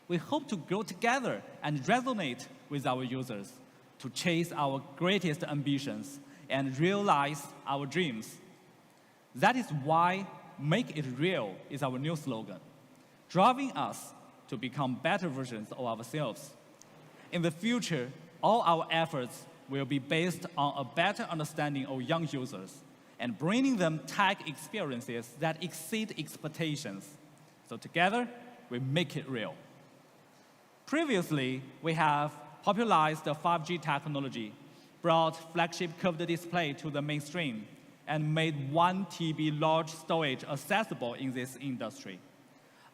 We hope to grow together and resonate with our users to chase our greatest ambitions and realize our dreams. That is why Make It Real is our new slogan, driving us to become better versions of ourselves. In the future, all our efforts will be based on a better understanding of young users and bringing them tech experiences that exceed expectations. So together, we make it real. Previously, we have popularized the 5G technology, brought flagship curved display to the mainstream, and made 1 TB large storage accessible in this industry.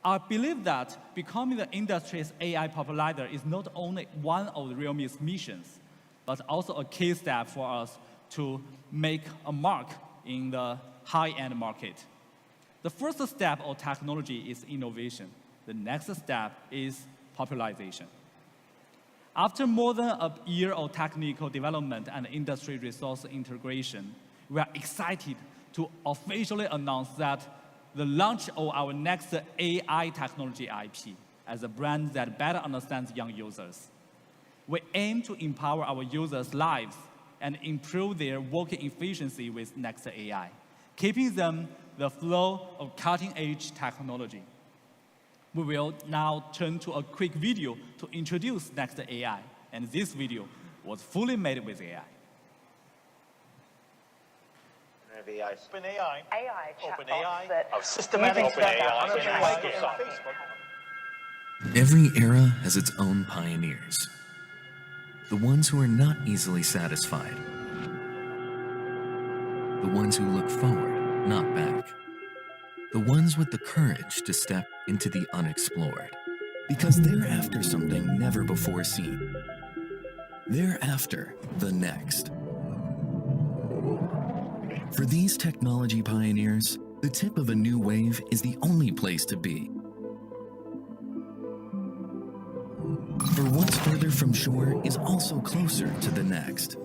I believe that becoming the industry's AI popularizer is not only one of Realme's missions, but also a key step for us to make a mark in the high-end market. The first step of technology is innovation. The next step is popularization. After more than a year of technical development and industry resource integration, we are excited to officially announce that the launch of our next AI technology IP as a brand that better understands young users. We aim to empower our users' lives and improve their working efficiency with Next AI, keeping them the flow of cutting-edge technology. We will now turn to a quick video to introduce Next AI, and this video was fully made with AI. OpenAI of systematic data. Every era has its own pioneers. The ones who are not easily satisfied. The ones who look forward, not back. The ones with the courage to step into the unexplored. Because they're after something never before seen. They're after the next. For these technology pioneers, the tip of a new wave is the only place to be. For what's further from shore is also closer to the next.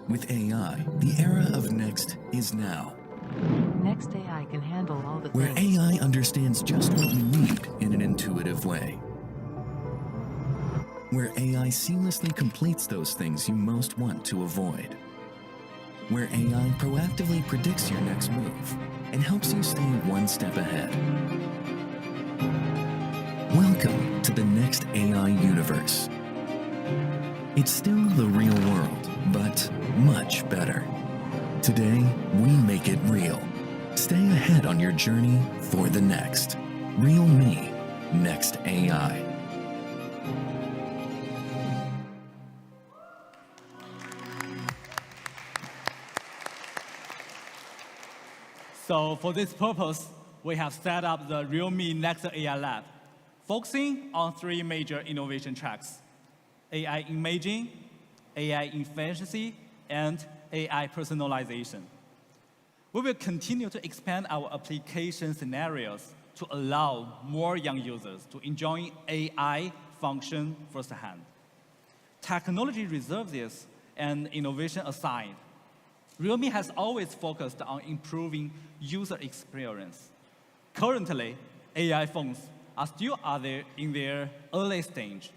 With AI, the era of next is now. Next AI can handle all the Where things. AI understands just what you need in an intuitive way. Where AI seamlessly completes those things you most want to avoid. Where AI proactively predicts your next move and helps you stay one step ahead. Welcome to the next AI universe. It's still the real world, but much better. Today, we make it real. Stay ahead on your journey for the next. Realme Next AI. So for this purpose, we have set up the Realme Next AI Lab, focusing on 3 major innovation tracks: AI imaging, AI efficiency, and AI personalization. We will continue to expand our application scenarios to allow more young users to enjoy AI function firsthand. Technology reserves and innovation aside, Realme has always focused on improving user experience. Currently, AI phones are still in their early stage,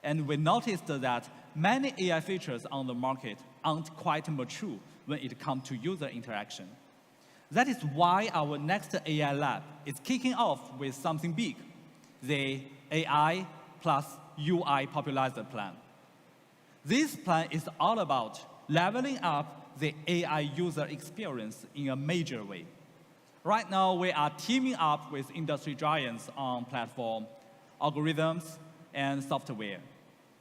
and we noticed that many AI features on the market aren't quite mature when it comes to user interaction. That is why our next AI lab is kicking off with something big, the AI plus UI popularizer plan. This plan is all about leveling up the AI user experience in a major way. Right now, we are teaming up with industry giants on platform, algorithms, and software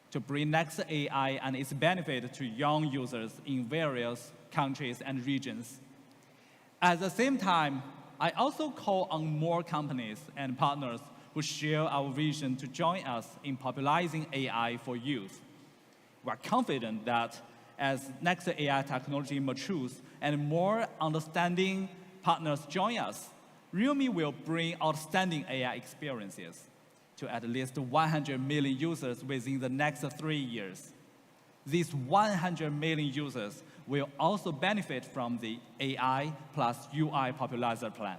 to bring next AI and its benefit to young users in various countries and regions. At the same time, I also call on more companies and partners who share our vision to join us in popularizing AI for youth. We are confident that as next AI technology matures and more understanding partners join us, Realme will bring outstanding AI experiences to at least 100 million users within the next 3 years. These 100 million users will also benefit from the AI plus UI popularizer plan.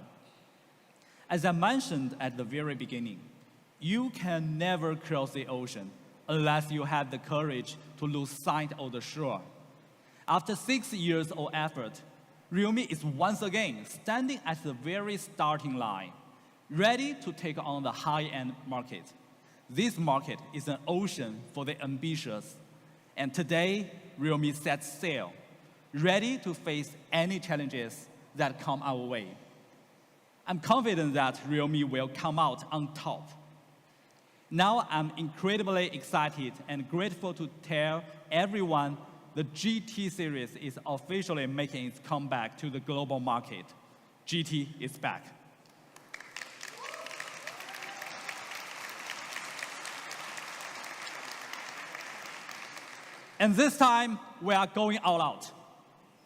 As I mentioned at the very beginning, you can never cross the ocean unless you have the courage to lose sight of the shore. After 6 years of effort, Realme is once again standing at the very starting line, ready to take on the high-end market. This market is an ocean for the ambitious, and today, Realme sets sail, ready to face any challenges that come our way. I'm confident that Realme will come out on top. Now I'm incredibly excited and grateful to tell everyone the GT series is officially making its comeback to the global market. GT is back. And this time, we are going all out.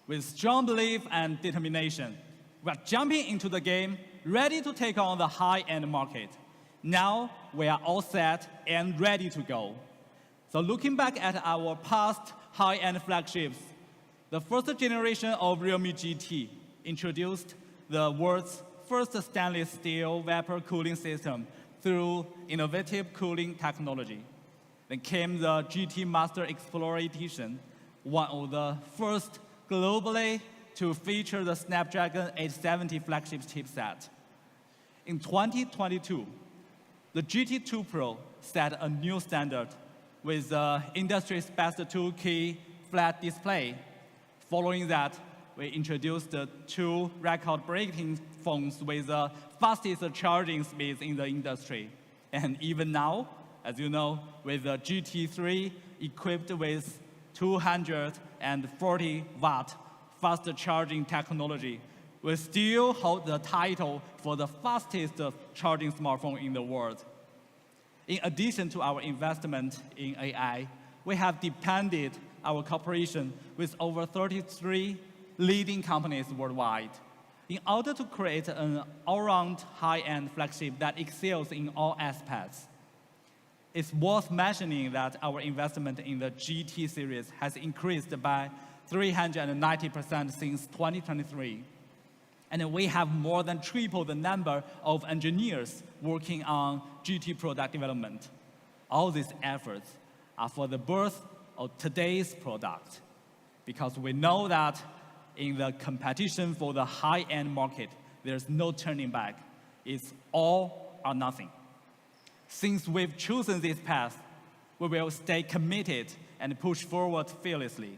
With strong belief and determination, we are jumping into the game, ready to take on the high-end market. Now, we are all set and ready to go. So looking back at our past high-end flagships, the first generation of Realme GT introduced the world's first stainless steel vapor cooling system through innovative cooling technology. Then came the GT Master Explorer Edition, one of the first globally to feature the Snapdragon 870 flagship chipset. In 2022, the GT2 Pro set a new standard with the industry's best 2K flat display. Following that, we introduced the 2 record-breaking phones with the fastest charging speeds in the industry. And even now, as you know, with the GT3 equipped with 240-watt fast charging technology, we still hold the title for the fastest charging smartphone in the world. In addition to our investment in AI, we have deepened our cooperation with over 33 leading companies worldwide in order to create an all-round high-end flagship that excels in all aspects. It's worth mentioning that our investment in the GT series has increased by 390% since 2023. And we have more than tripled the number of engineers working on GT product development. All these efforts are for the birth of today's product, because we know that in the competition for the high-end market, there's no turning back. It's all or nothing. Since we've chosen this path, we will stay committed and push forward fearlessly.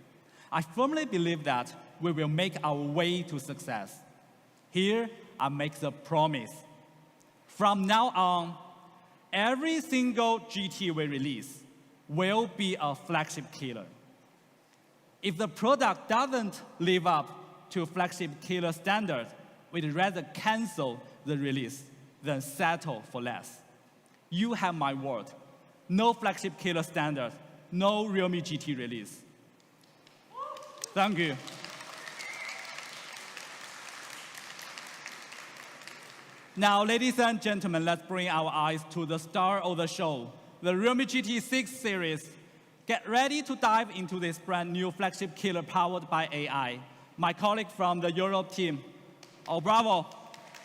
I firmly believe that we will make our way to success. Here, I make the promise. From now on, every single GT we release will be a flagship killer. If the product doesn't live up to flagship killer standard, we'd rather cancel the release than settle for less. You have my word. No flagship killer standard, no Realme GT release. Thank you. Now, ladies and gentlemen, let's bring our eyes to the star of the show, the Realme GT 6 series. Get ready to dive into this brand new flagship killer powered by AI. My colleague from the Europe team, Bravo,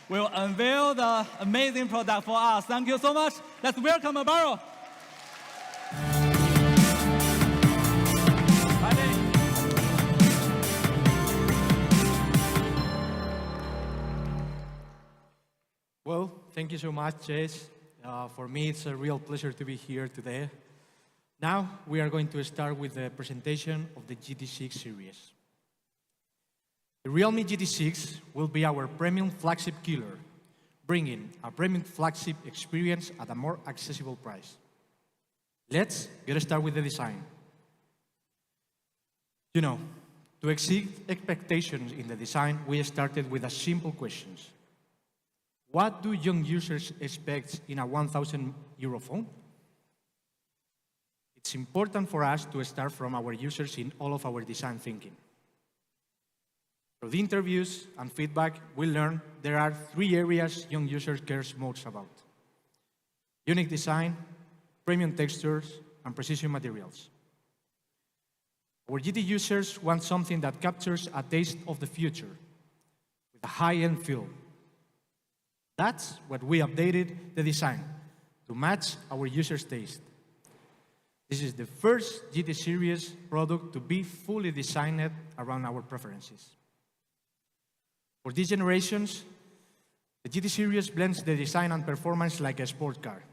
will unveil the amazing product for us. Thank you so much. Let's welcome Alvaro. Well, thank you so much, Chase. For me, it's a real pleasure to be here today. Now, we are going to start with the presentation of the GT6 series. The Realme GT6 will be our premium flagship killer, bringing a premium flagship experience at a more accessible price. Let's get started with the design. You know, to exceed expectations in the design, we started with a simple question. What do young users expect in a 1,000 euro phone? It's important for us to start from our users in all of our design thinking. Through the interviews and feedback, we learned there are 3 areas young users care most about: unique design, premium textures, and precision materials. Our GT users want something that captures a taste of the future with a high-end feel. That's what we updated the design to match our users' taste. This is the first GT series product to be fully designed around our preferences. For these generations, the GT series blends the design and performance like a sports car.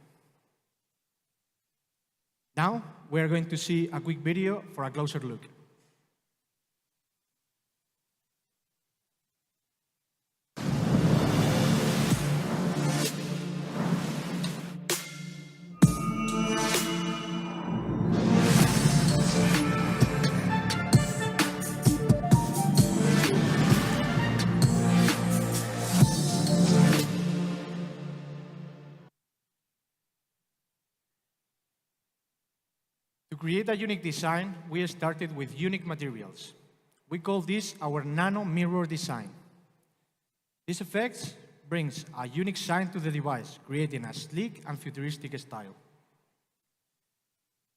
Now, we are going to see a quick video for a closer look. To create a unique design, we started with unique materials. We call this our nano mirror design. This effect brings a unique shine to the device, creating a sleek and futuristic style.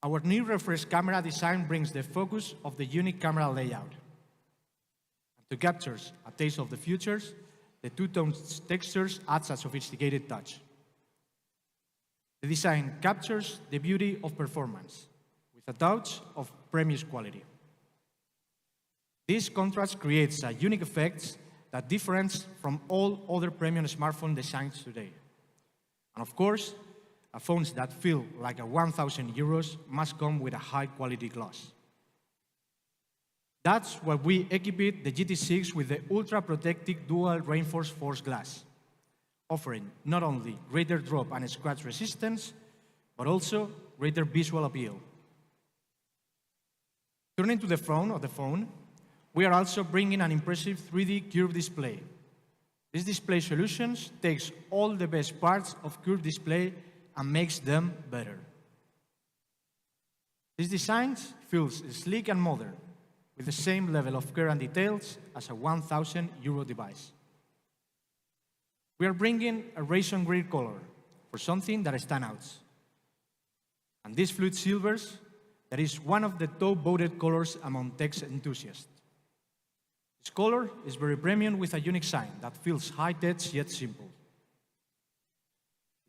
Our new refresh camera design brings the focus of the unique camera layout. And to capture a taste of the futures, the two-tone textures adds a sophisticated touch. The design captures the beauty of performance with a touch of premium quality. This contrast creates a unique effect that differs from all other premium smartphone designs today. And of course, phones that feel like a 1,000 euros must come with a high-quality glass. That's why we equipped the GT6 with the ultra-protective dual reinforced force glass, offering not only greater drop and scratch resistance, but also greater visual appeal. Turning to the front of the phone, we are also bringing an impressive 3D curved display. This display solutions takes all the best parts of curved display and makes them better. This design feels sleek and modern, with the same level of care and details as a 1,000 euro device. We are bringing a raisin green color for something that stands out. And this fluid silvers, that is one of the top voted colors among tech enthusiasts. This color is very premium with a unique shine that feels high-tech yet simple.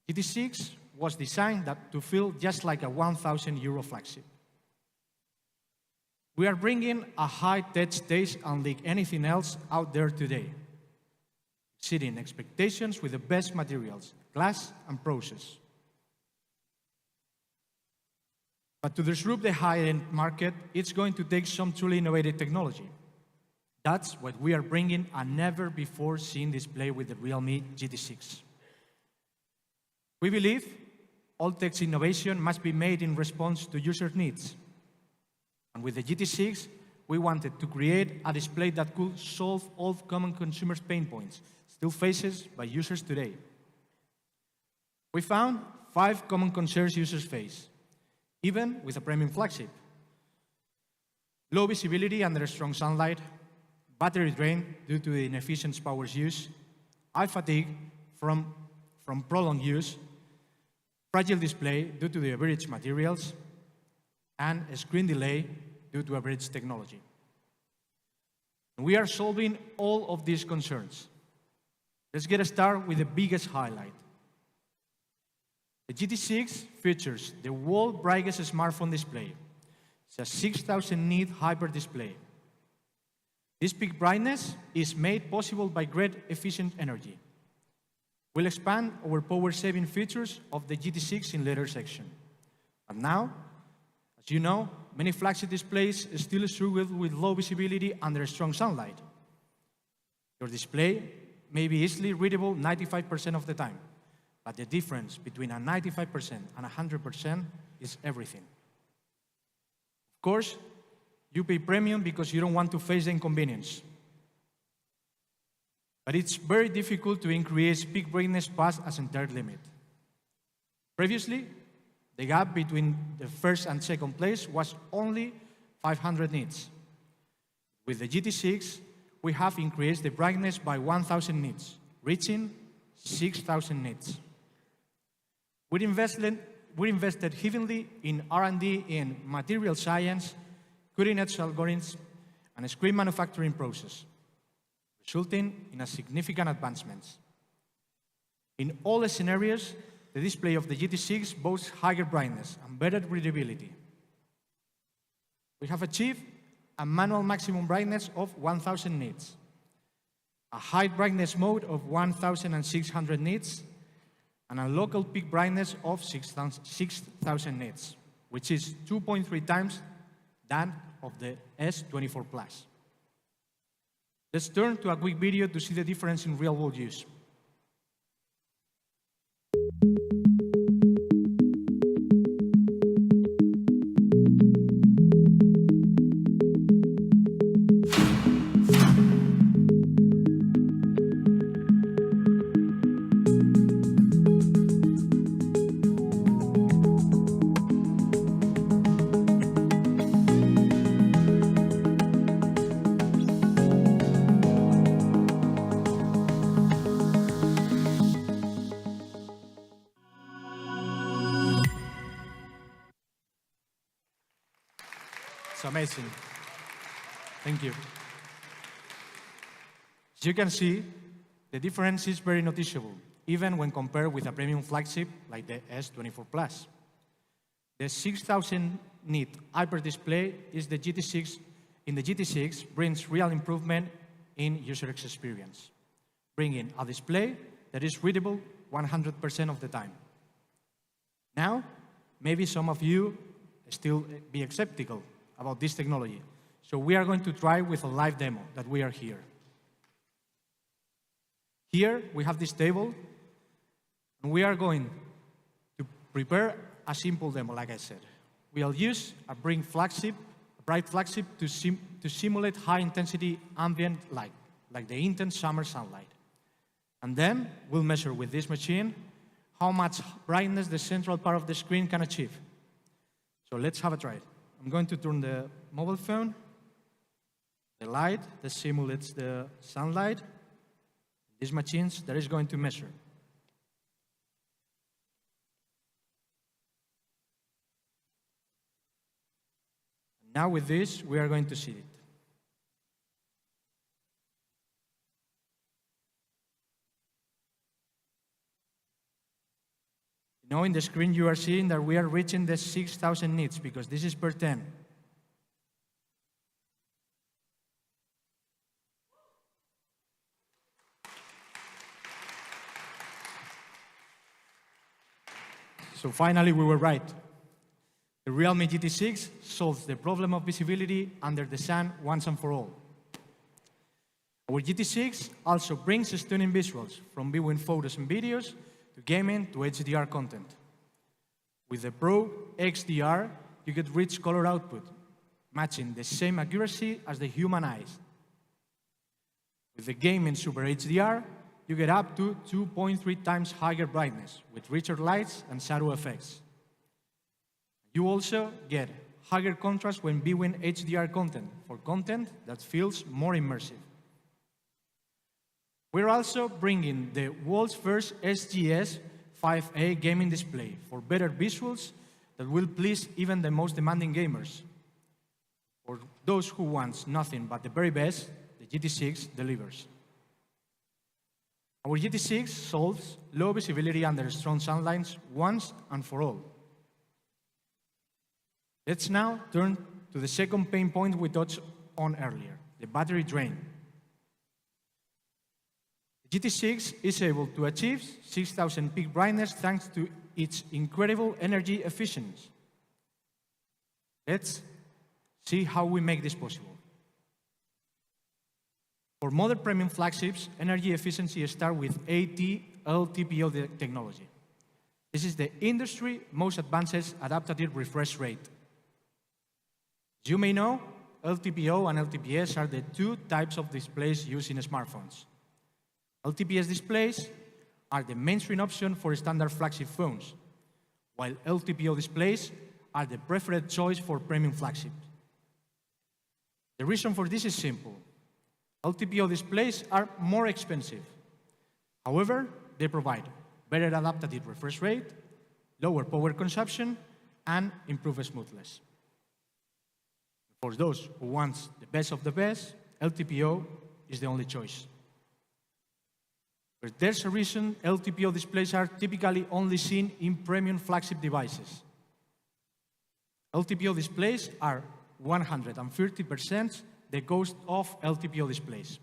The GT6 was designed to feel just like a 1,000 euro flagship. We are bringing a high-tech taste unlike anything else out there today, exceeding expectations with the best materials, glass, and process. But to disrupt the high-end market, it's going to take some truly innovative technology. That's what we are bringing a never-before-seen display with the Realme GT6. We believe all tech innovation must be made in response to user needs. And with the GT6, we wanted to create a display that could solve all common consumer pain points, still faced by users today. We found 5 common concerns users face, even with a premium flagship. Low visibility under strong sunlight, battery drain due to the inefficient power use, eye fatigue from prolonged use, fragile display due to the average materials, and a screen delay due to average technology. We are solving all of these concerns. Let's get started with the biggest highlight. The GT6 features the world's brightest smartphone display. It's a 6,000 nit hyper display. This peak brightness is made possible by great efficient energy. We'll expand our power-saving features of the GT6 in later section. But now, as you know, many flagship displays still struggle with low visibility under strong sunlight. Your display may be easily readable 95% of the time, but the difference between a 95% and 100% is everything. Of course, you pay premium because you don't want to face the inconvenience. But it's very difficult to increase peak brightness past a centered limit. Previously, the gap between the first and second place was only 500 nits. With the GT6, we have increased the brightness by 1,000 nits, reaching 6,000 nits. We invested heavily in R&D in material science, cutting-edge algorithms, and a screen manufacturing process, resulting in a significant advancements. In all the scenarios, the display of the GT6 boasts higher brightness and better readability. We have achieved a manual maximum brightness of 1,000 nits, a high brightness mode of 1,600 nits, and a local peak brightness of 6,000 nits, which is 2.3 times that of the S24 Plus. Let's turn to a quick video to see the difference in real-world use. It's amazing. Thank you. As you can see, the difference is very noticeable, even when compared with a premium flagship like the S24 Plus. The 6,000 nit hyper display is the GT6 in the GT6 brings real improvement in user experience, bringing a display that is readable 100% of the time. Now, maybe some of you still be skeptical about this technology. So we are going to try with a live demo that we are here. Here we have this table, and we are going to prepare a simple demo, like I said. We'll use a bright flagship to simulate high-intensity ambient light, like the intense summer sunlight. And then we'll measure with this machine how much brightness the central part of the screen can achieve. So let's have a try. I'm going to turn the mobile phone, the light that simulates the sunlight. These machines that is going to measure. Now with this, we are going to see it. Now in the screen you are seeing that we are reaching the 6,000 nits because this is per 10. So finally we were right. The Realme GT6 solves the problem of visibility under the sun once and for all. Our GT6 also brings stunning visuals from viewing photos and videos to gaming to HDR content. With the Pro XDR, you get rich color output, matching the same accuracy as the human eyes. With the gaming Super HDR, you get up to 2.3 times higher brightness with richer lights and shadow effects. You also get higher contrast when viewing HDR content for content that feels more immersive. We're also bringing the world's first SGS 5A gaming display for better visuals that will please even the most demanding gamers. For those who want nothing but the very best, the GT6 delivers. Our GT6 solves low visibility under strong sunlight once and for all. Let's now turn to the second pain point we touched on earlier, the battery drain. The GT6 is able to achieve 6,000 peak brightness thanks to its incredible energy efficiency. Let's see how we make this possible. For modern premium flagships, energy efficiency starts with AT-LTPO technology. This is the industry's most advanced adaptive refresh rate. As you may know, LTPO and LTPS are the two types of displays used in smartphones. LTPS displays are the mainstream option for standard flagship phones, while LTPO displays are the preferred choice for premium flagships. The reason for this is simple. LTPO displays are more expensive. However, they provide better adaptive refresh rate, lower power consumption, and improved smoothness. For those who want the best of the best, LTPO is the only choice. But there's a reason LTPO displays are typically only seen in premium flagship devices. LTPO displays are 130% the cost of LTPO displays,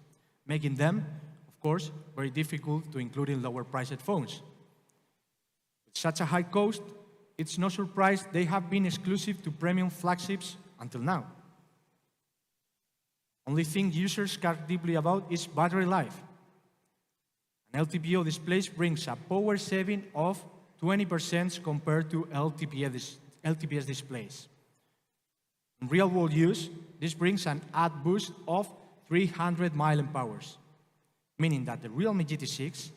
making them, of course, very difficult to include in lower-priced phones. With such a high cost, it's no surprise they have been exclusive to premium flagships until now. Only thing users care deeply about is battery life. An LTPO display brings a power saving of 20% compared to LTPS displays. In real-world use, this brings an added boost of 300 mAh, meaning that the Realme GT6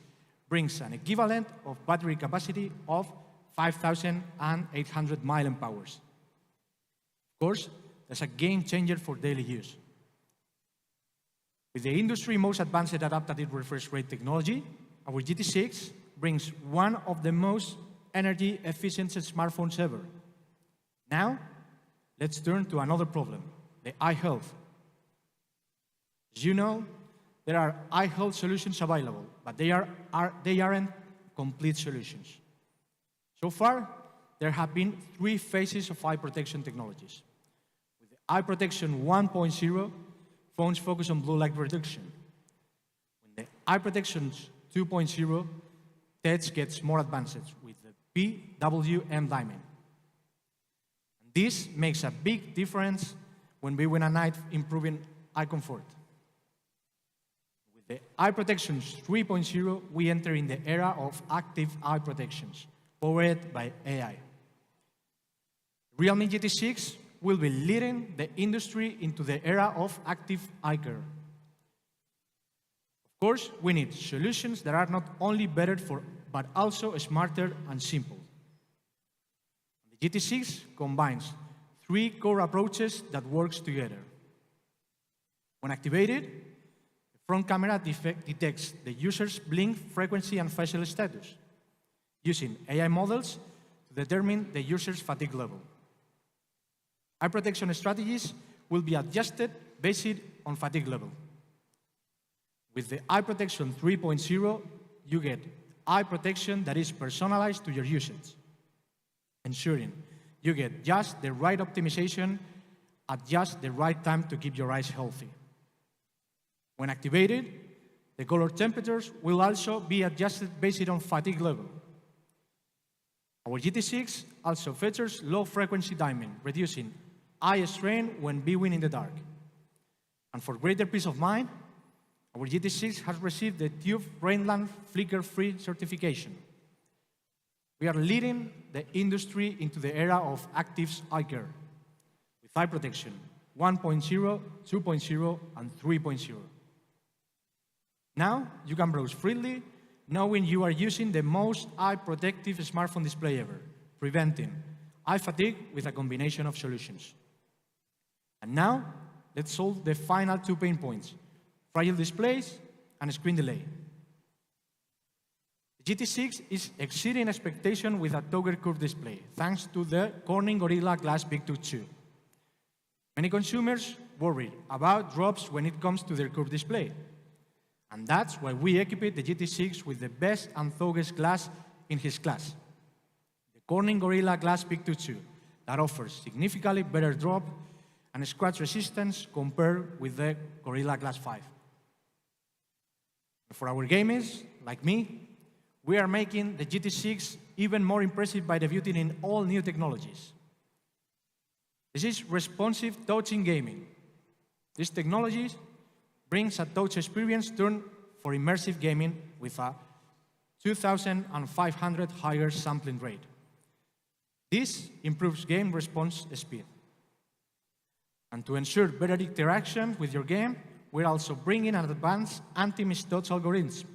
brings an equivalent of battery capacity of 5,800 mAh. Of course, that's a game changer for daily use. With the industry's most advanced adaptive refresh rate technology, our GT6 brings one of the most energy-efficient smartphones ever. Now, let's turn to another problem, the eye health. As you know, there are eye health solutions available, but they aren't complete solutions. So far, there have been 3 phases of eye protection technologies. With the eye protection 1.0, phones focus on blue light reduction. When the eye protection 2.0, tech gets more advanced with the PWM diamond. This makes a big difference when viewing at night, improving eye comfort. With the eye protection 3.0, we enter in the era of active eye protections, powered by AI. Realme GT6 will be leading the industry into the era of active eye care. Of course, we need solutions that are not only better but also smarter and simple. The GT6 combines 3 core approaches that work together. When activated, the front camera detects the user's blink frequency and facial status, using AI models to determine the user's fatigue level. Eye protection strategies will be adjusted based on fatigue level. With the eye protection 3.0, you get eye protection that is personalized to your usage, ensuring you get just the right optimization at just the right time to keep your eyes healthy. When activated, the color temperatures will also be adjusted based on fatigue level. Our GT6 also features low-frequency dimming, reducing eye strain when viewing in the dark. And for greater peace of mind, our GT6 has received the TÜV Rheinland flicker-free certification. We are leading the industry into the era of active eye care, with eye protection 1.0, 2.0, and 3.0. Now, you can browse freely, knowing you are using the most eye-protective smartphone display ever, preventing eye fatigue with a combination of solutions. And now, let's solve the final 2 pain points: fragile displays and screen delay. The GT6 is exceeding expectation with a toggle curve display, thanks to the Corning Gorilla Glass Big 2. Many consumers worry about drops when it comes to their curved display. And that's why we equipped the GT6 with the best and thickest glass in his class, the Corning Gorilla Glass Big 2, that offers significantly better drop and scratch resistance compared with the Gorilla Glass 5. For our gamers, like me, we are making the GT6 even more impressive by debuting in all new technologies. This is responsive touch in gaming. This technology brings a touch experience turned for immersive gaming with a 2,500 higher sampling rate. This improves game response speed. And to ensure better interaction with your game, we're also bringing an advanced anti-mistouch algorithm.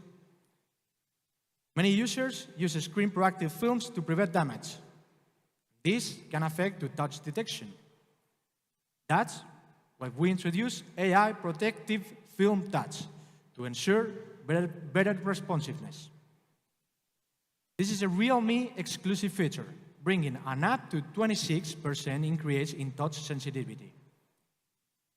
Many users use screen proactive films to prevent damage. This can affect to touch detection. That's why we introduce AI protective film touch to ensure better responsiveness. This is a Realme exclusive feature, bringing an up to 26% increase in touch sensitivity.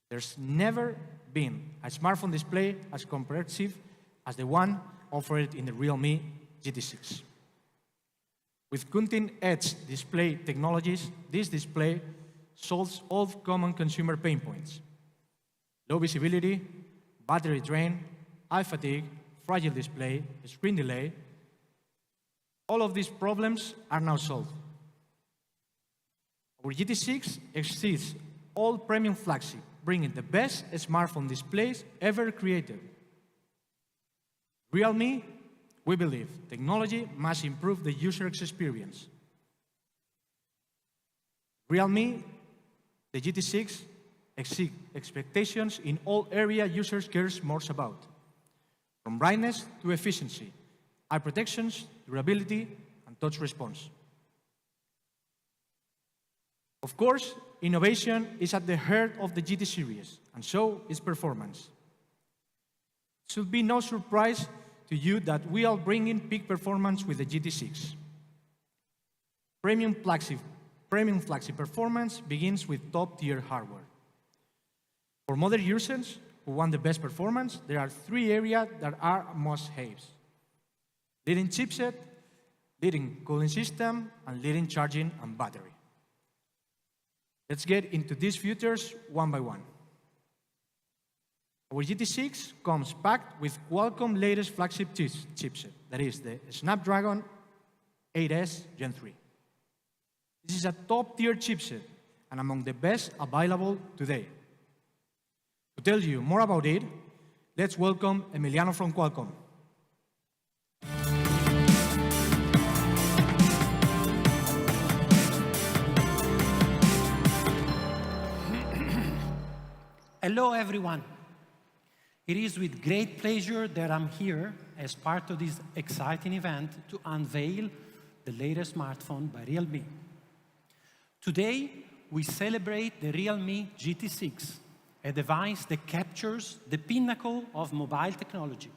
There's never been a smartphone display as comprehensive as the one offered in the Realme GT6. With cutting-edge display technologies, this display solves all common consumer pain points: low visibility, battery drain, eye fatigue, fragile display, screen delay. All of these problems are now solved. Our GT6 exceeds all premium flagship, bringing the best smartphone displays ever created. Realme, we believe technology must improve the user experience. Realme, the GT6 exceeds expectations in all areas users care most about, from brightness to efficiency, eye protections, durability, and touch response. Of course, innovation is at the heart of the GT series, and so is performance. It should be no surprise to you that we are bringing peak performance with the GT6. Premium flagship performance begins with top-tier hardware. For modern users who want the best performance, there are 3 areas that are must-haves: leading chipset, leading cooling system, and leading charging and battery. Let's get into these features one by one. Our GT6 comes packed with Qualcomm latest flagship chipset, that is the Snapdragon 8S Gen 3. This is a top-tier chipset and among the best available today. To tell you more about it, let's welcome Emiliano from Qualcomm. Hello, everyone. It is with great pleasure that I'm here as part of this exciting event to unveil the latest smartphone by Realme. Today, we celebrate the Realme GT6, a device that captures the pinnacle of mobile technology.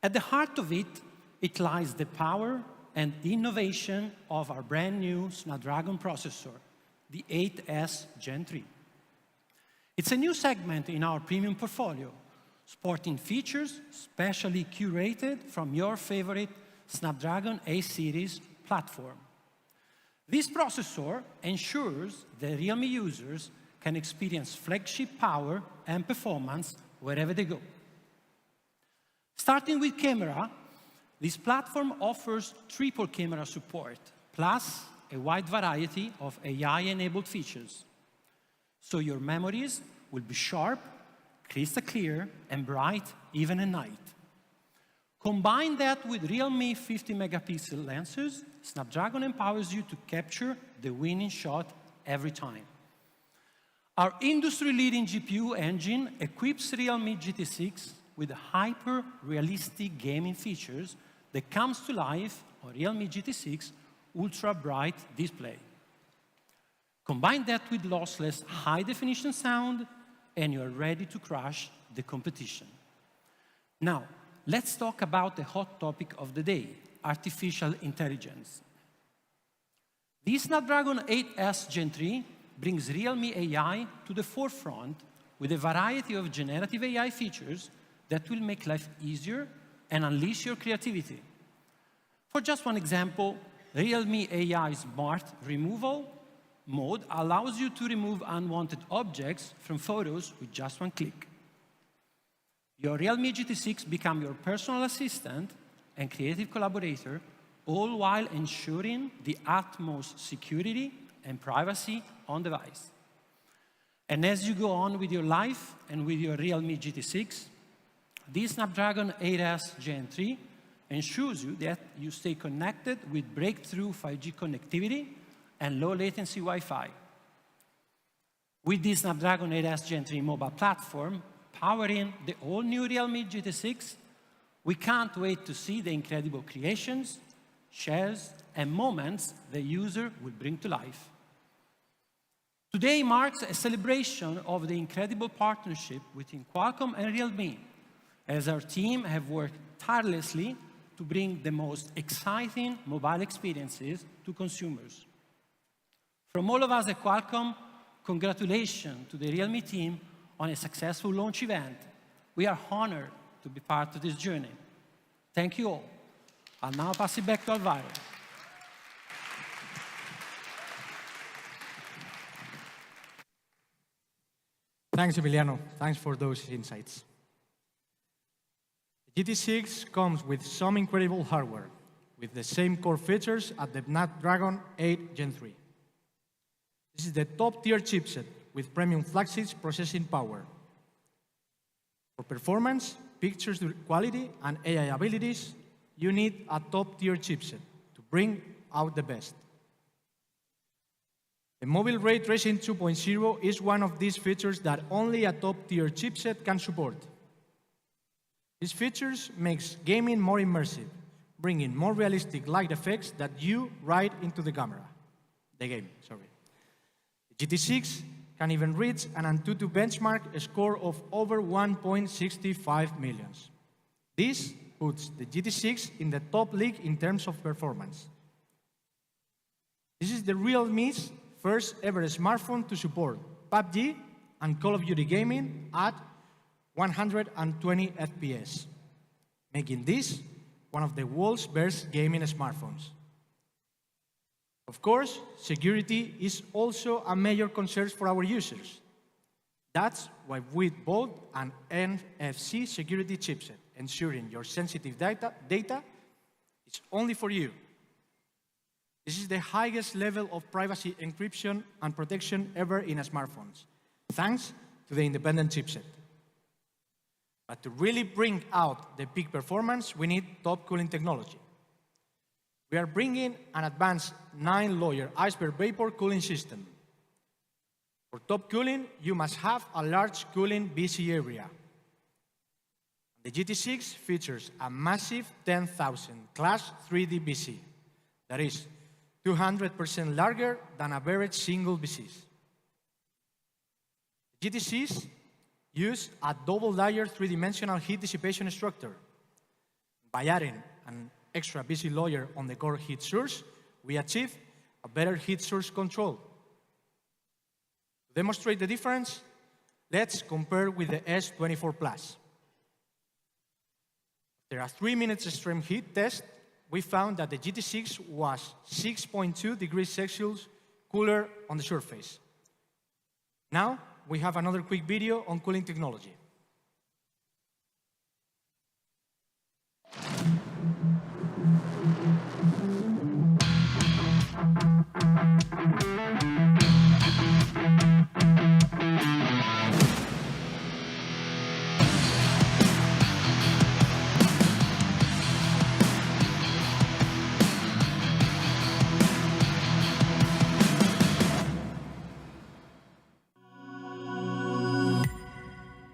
At the heart of it, it lies the power and innovation of our brand new Snapdragon processor, the 8S Gen 3. It's a new segment in our premium portfolio, sporting features specially curated from your favorite Snapdragon 8 series platform. This processor ensures that Realme users can experience flagship power and performance wherever they go. Starting with camera, this platform offers triple camera support, plus a wide variety of AI-enabled features. So your memories will be sharp, crystal clear, and bright even at night. Combine that with Realme 50-megapixel lenses, Snapdragon empowers you to capture the winning shot every time. Our industry-leading GPU engine equips Realme GT6 with hyper-realistic gaming features that comes to life on Realme GT6 ultra-bright display. Combine that with lossless high-definition sound, and you're ready to crush the competition. Now, let's talk about the hot topic of the day, artificial intelligence. The Snapdragon 8S Gen 3 brings Realme AI to the forefront with a variety of generative AI features that will make life easier and unleash your creativity. For just one example, Realme AI Smart Removal mode allows you to remove unwanted objects from photos with just one click. Your Realme GT6 becomes your personal assistant and creative collaborator, all while ensuring the utmost security and privacy on device. And as you go on with your life and with your Realme GT6, this Snapdragon 8S Gen 3 ensures you that you stay connected with breakthrough 5G connectivity and low latency Wi-Fi. With this Snapdragon 8S Gen 3 mobile platform powering the all-new Realme GT6, we can't wait to see the incredible creations, shares, and moments the user will bring to life. Today marks a celebration of the incredible partnership between Qualcomm and Realme, as our team have worked tirelessly to bring the most exciting mobile experiences to consumers. From all of us at Qualcomm, congratulations to the Realme team on a successful launch event. We are honored to be part of this journey. Thank you all. I'll now pass it back to Alvaro. Thanks, Emiliano. Thanks for those insights. The GT6 comes with some incredible hardware, with the same core features as the Snapdragon 8 Gen 3. This is the top-tier chipset with premium Flagship processing power. For performance, pictures quality, and AI abilities, you need a top-tier chipset to bring out the best. The Mobile Ray Tracing 2.0 is one of these features that only a top-tier chipset can support. These features makes gaming more immersive, bringing more realistic light effects that you write into the game. The GT6 can even reach an Antutu benchmark score of over 1.65 million. This puts the GT6 in the top league in terms of performance. This is the Realme's first ever smartphone to support PUBG and Call of Duty gaming at 120 FPS, making this one of the world's best gaming smartphones. Of course, security is also a major concern for our users. That's why we bought an NFC security chipset, ensuring your sensitive data is only for you. This is the highest level of privacy encryption and protection ever in smartphones, thanks to the independent chipset. But to really bring out the peak performance, we need top cooling technology. We are bringing an advanced 9-layer iceberg vapor cooling system. For top cooling, you must have a large cooling BC area. The GT6 features a massive 10,000 class 3D BC that is 200% larger than average single BCs. GT6 use a double-layer three-dimensional heat dissipation structure. By adding an extra BC layer on the core heat source, we achieve a better heat source control. To demonstrate the difference, let's compare with the S24 Plus. After a 3-minute extreme heat test, we found that the GT6 was 6.2 degrees Celsius cooler on the surface. Now, we have another quick video on cooling technology.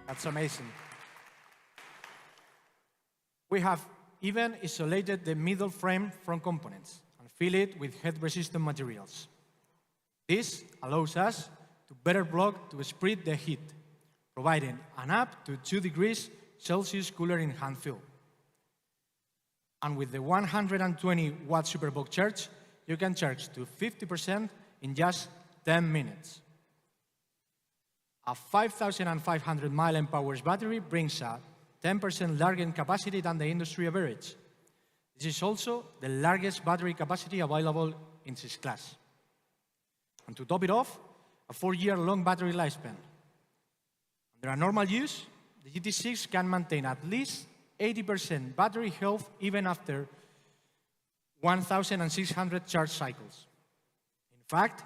That's amazing. We have even isolated the middle frame from components and fill it with heat-resistant materials. This allows us to better block to spread the heat, providing an up to 2 degrees Celsius cooler in hand fill. And with the 120-watt Superbox charge, you can charge to 50% in just 10 minutes. A 5,500 mAh battery brings a 10% larger capacity than the industry average. This is also the largest battery capacity available in its class. And to top it off, a 4-year-long battery lifespan. Under a normal use, the GT6 can maintain at least 80% battery health even after 1,600 charge cycles. In fact,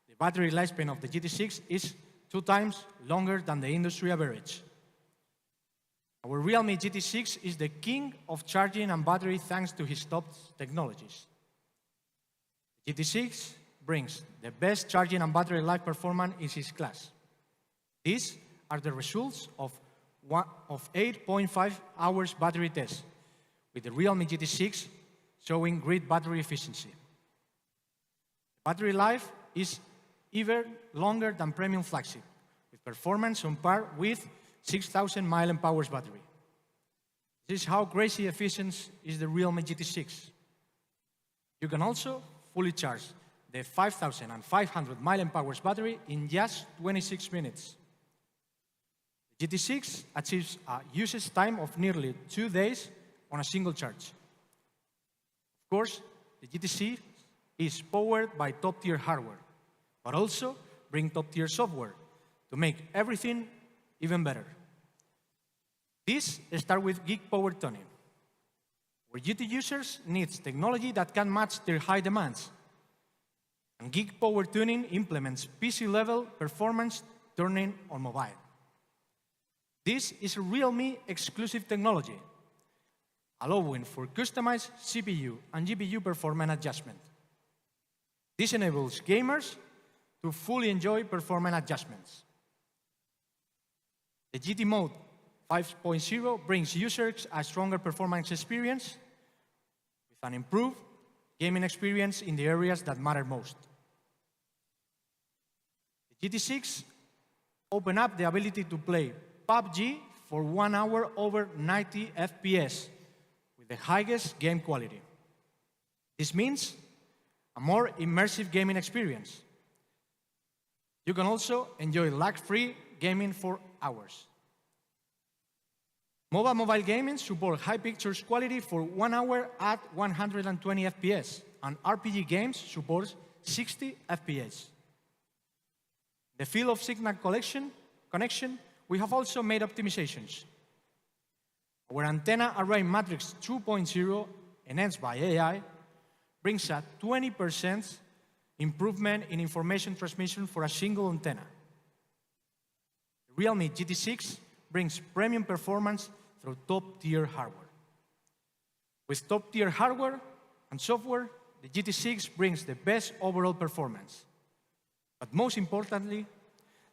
the battery lifespan of the GT6 is 2 times longer than the industry average. Our Realme GT6 is the king of charging and battery thanks to his top technologies. The GT6 brings the best charging and battery life performance in its class. These are the results of 8.5 hours battery test, with the Realme GT6 showing great battery efficiency. Battery life is even longer than premium Flagship, with performance on par with 6,000 mAh battery. This is how crazy efficient is the Realme GT6. You can also fully charge the 5,500 mAh battery in just 26 minutes. The GT6 achieves a usage time of nearly 2 days on a single charge. Of course, the GT6 is powered by top-tier hardware, but also brings top-tier software to make everything even better. This starts with Geek Power Tuning, where GT users need technology that can match their high demands. And Geek Power Tuning implements PC-level performance tuning on mobile. This is a Realme exclusive technology, allowing for customized CPU and GPU performance adjustment. This enables gamers to fully enjoy performance adjustments. The GT Mode 5.0 brings users a stronger performance experience with an improved gaming experience in the areas that matter most. The GT6 opens up the ability to play PUBG for 1 hour over 90 FPS with the highest game quality. This means a more immersive gaming experience. You can also enjoy lag-free gaming for hours. Mobile gaming supports high pictures quality for 1 hour at 120 FPS, and RPG games support 60 FPS. The field of signal connection, we have also made optimizations. Our antenna array matrix 2.0, enhanced by AI, brings a 20% improvement in information transmission for a single antenna. The Realme GT6 brings premium performance through top-tier hardware. With top-tier hardware and software, the GT6 brings the best overall performance. But most importantly,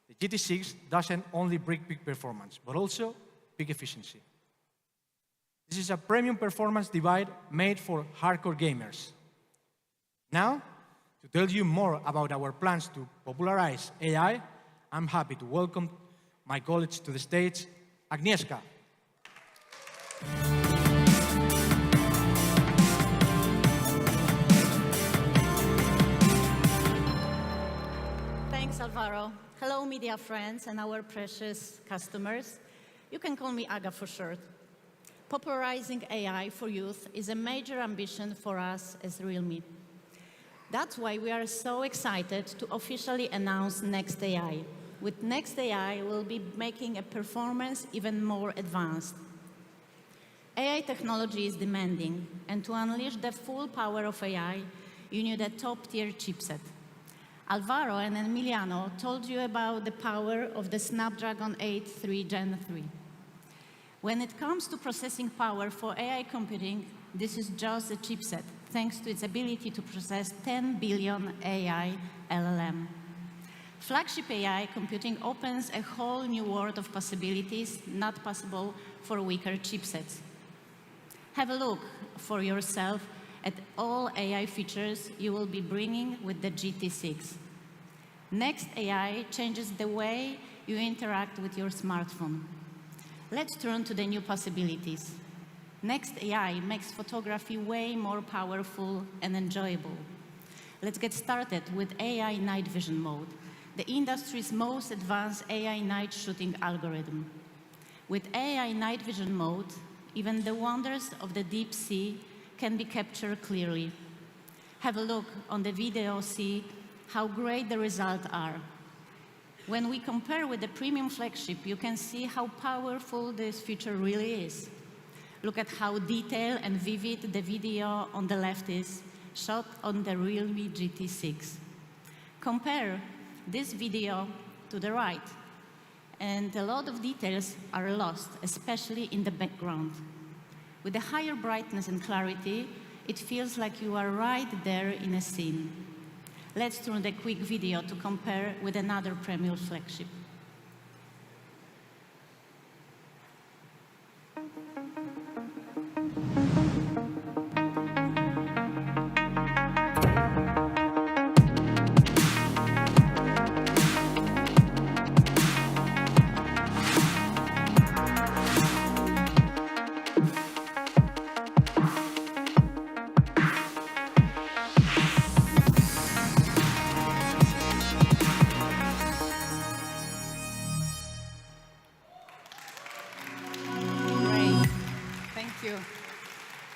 the GT6 doesn't only bring peak performance, but also peak efficiency. This is a premium performance device made for hardcore gamers. Now, to tell you more about our plans to popularize AI, I'm happy to welcome my colleague to the stage, Agnieszka. Thanks, Alvaro. Hello, media friends and our precious customers. You can call me Aga for short. Popularizing AI for youth is a major ambition for us as Realme. That's why we are so excited to officially announce Next AI. With Next AI, we'll be making a performance even more advanced. AI technology is demanding, and to unleash the full power of AI, you need a top-tier chipset. Alvaro and Emiliano told you about the power of the Snapdragon 8 Gen 3. When it comes to processing power for AI computing, this is just a chipset, thanks to its ability to process 10 billion AI LLM. Flagship AI computing opens a whole new world of possibilities not possible for weaker chipsets. Have a look for yourself at all AI features you will be bringing with the GT6. Next AI changes the way you interact with your smartphone. Let's turn to the new possibilities. Next AI makes photography way more powerful and enjoyable. Let's get started with AI night vision mode, the industry's most advanced AI night shooting algorithm. With AI night vision mode, even the wonders of the deep sea can be captured clearly. Have a look on the video, see how great the results are. When we compare with the premium flagship, you can see how powerful this feature really is. Look at how detailed and vivid the video on the left is, shot on the Realme GT6. Compare this video to the right, and a lot of details are lost, especially in the background. With the higher brightness and clarity, it feels like you are right there in a scene. Let's turn the quick video to compare with another premium flagship.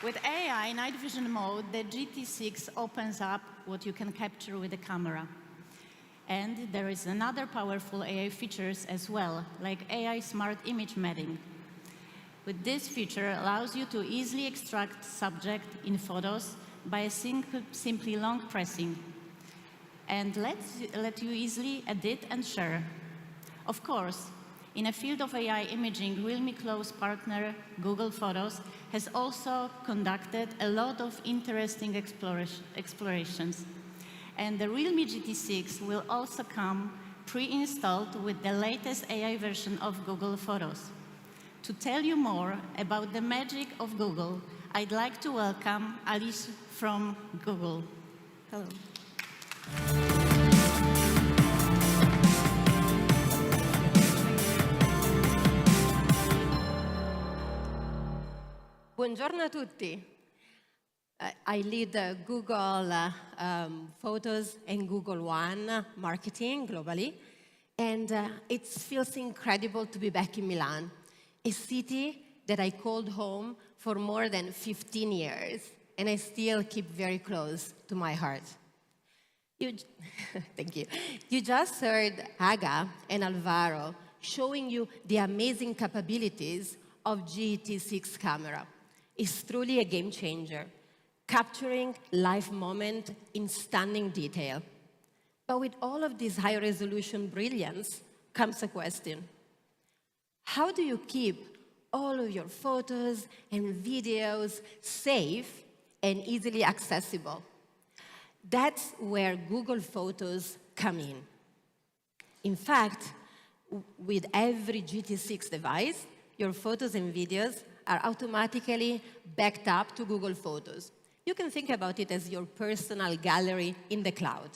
With AI night vision mode, the GT6 opens up what you can capture with the camera. And there is another powerful AI features as well, like AI smart image mapping. With this feature, allows you to easily extract subject in photos by simply long pressing, and let you easily edit and share. Of course, in a field of AI imaging, Realme close partner Google Photos has also conducted a lot of interesting explorations. And the Realme GT6 will also come pre-installed with the latest AI version of Google Photos. To tell you more about the magic of Google, I'd like to welcome Alice from Google. Hello. Buongiorno a tutti. I lead Google Photos and Google One marketing globally, and it feels incredible to be back in Milan, a city that I called home for more than 15 years, and I still keep very close to my heart. Thank you. You just heard Aga and Alvaro showing you the amazing capabilities of GT6 camera. It's truly a game changer, capturing live moment in stunning detail. But with all of this high-resolution brilliance comes a question. How do you keep all of your photos and videos safe and easily accessible? That's where Google Photos come in. In fact, with every GT6 device, your photos and videos are automatically backed up to Google Photos. You can think about it as your personal gallery in the cloud.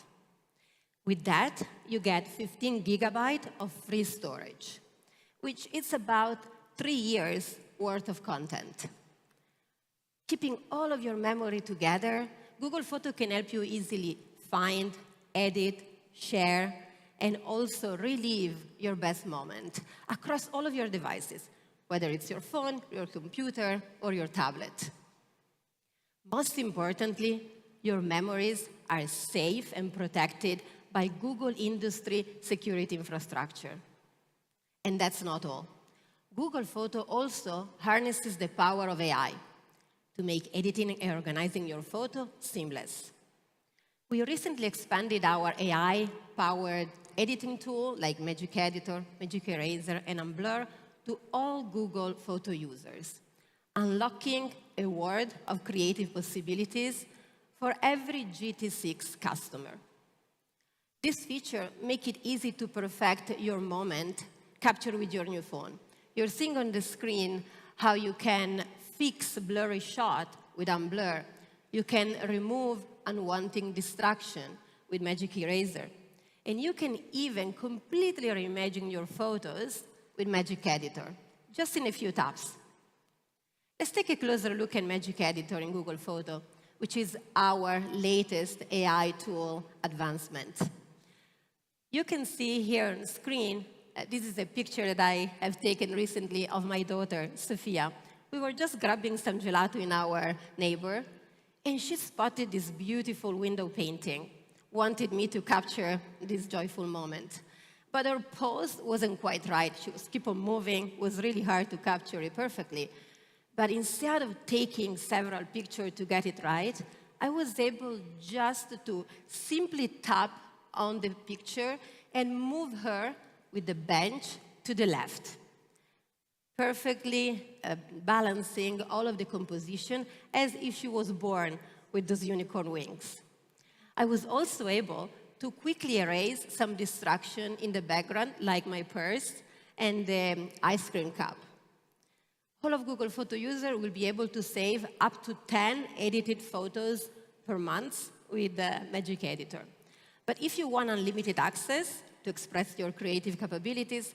With that, you get 15 gigabytes of free storage, which is about 3 years worth of content. Keeping all of your memory together, Google Photos can help you easily find, edit, share, and also relive your best moment across all of your devices, whether it's your phone, your computer, or your tablet. Most importantly, your memories are safe and protected by Google industry security infrastructure. And that's not all. Google Photos also harnesses the power of AI to make editing and organizing your photo seamless. We recently expanded our AI-powered editing tool like Magic Editor, Magic Eraser, and Unblur to all Google Photo users, unlocking a world of creative possibilities for every GT6 customer. This feature makes it easy to perfect your moment captured with your new phone. You're seeing on the screen how you can fix a blurry shot with unblur. You can remove unwanted distraction with Magic Eraser. And you can even completely reimagine your photos with Magic Editor, just in a few taps. Let's take a closer look at Magic Editor in Google Photo, which is our latest AI tool advancement. You can see here on the screen, this is a picture that I have taken recently of my daughter, Sophia. We were just grabbing some gelato in our neighbor, and she spotted this beautiful window painting, wanted me to capture this joyful moment. But her pose wasn't quite right. She was keep on moving. It was really hard to capture it perfectly. But instead of taking several pictures to get it right, I was able just to simply tap on the picture and move her with the bench to the left, perfectly balancing all of the composition as if she was born with those unicorn wings. I was also able to quickly erase some distraction in the background, like my purse and the ice cream cup. All of Google Photo users will be able to save up to 10 edited photos per month with the Magic Editor. But if you want unlimited access to express your creative capabilities,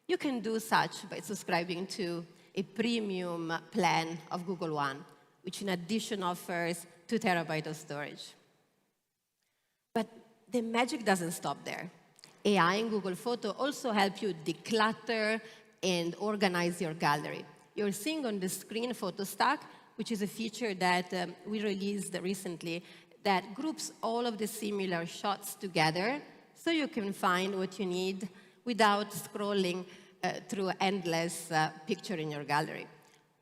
you can do such by subscribing to a premium plan of Google One, which in addition offers 2 terabytes of storage. But the magic doesn't stop there. AI in Google Photo also help you declutter and organize your gallery. You're seeing on the screen Photo Stack, which is a feature that we released recently that groups all of the similar shots together so you can find what you need without scrolling through endless picture in your gallery.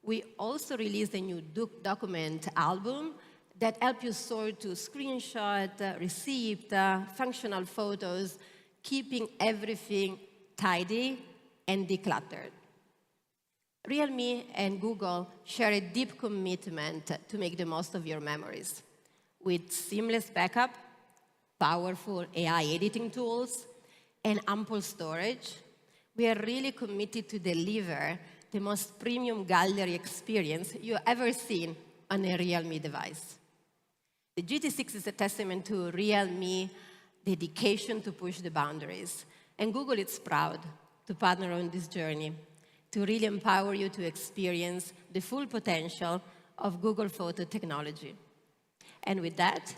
We also released a new document album that helps you sort to screenshot, receipt, functional photos, keeping everything tidy and decluttered. Realme and Google share a deep commitment to make the most of your memories. With seamless backup, powerful AI editing tools, and ample storage, we are really committed to deliver the most premium gallery experience you've ever seen on a Realme device. The GT6 is a testament to Realme dedication to push the boundaries, and Google is proud to partner on this journey to really empower you to experience the full potential of Google Photo technology. And with that,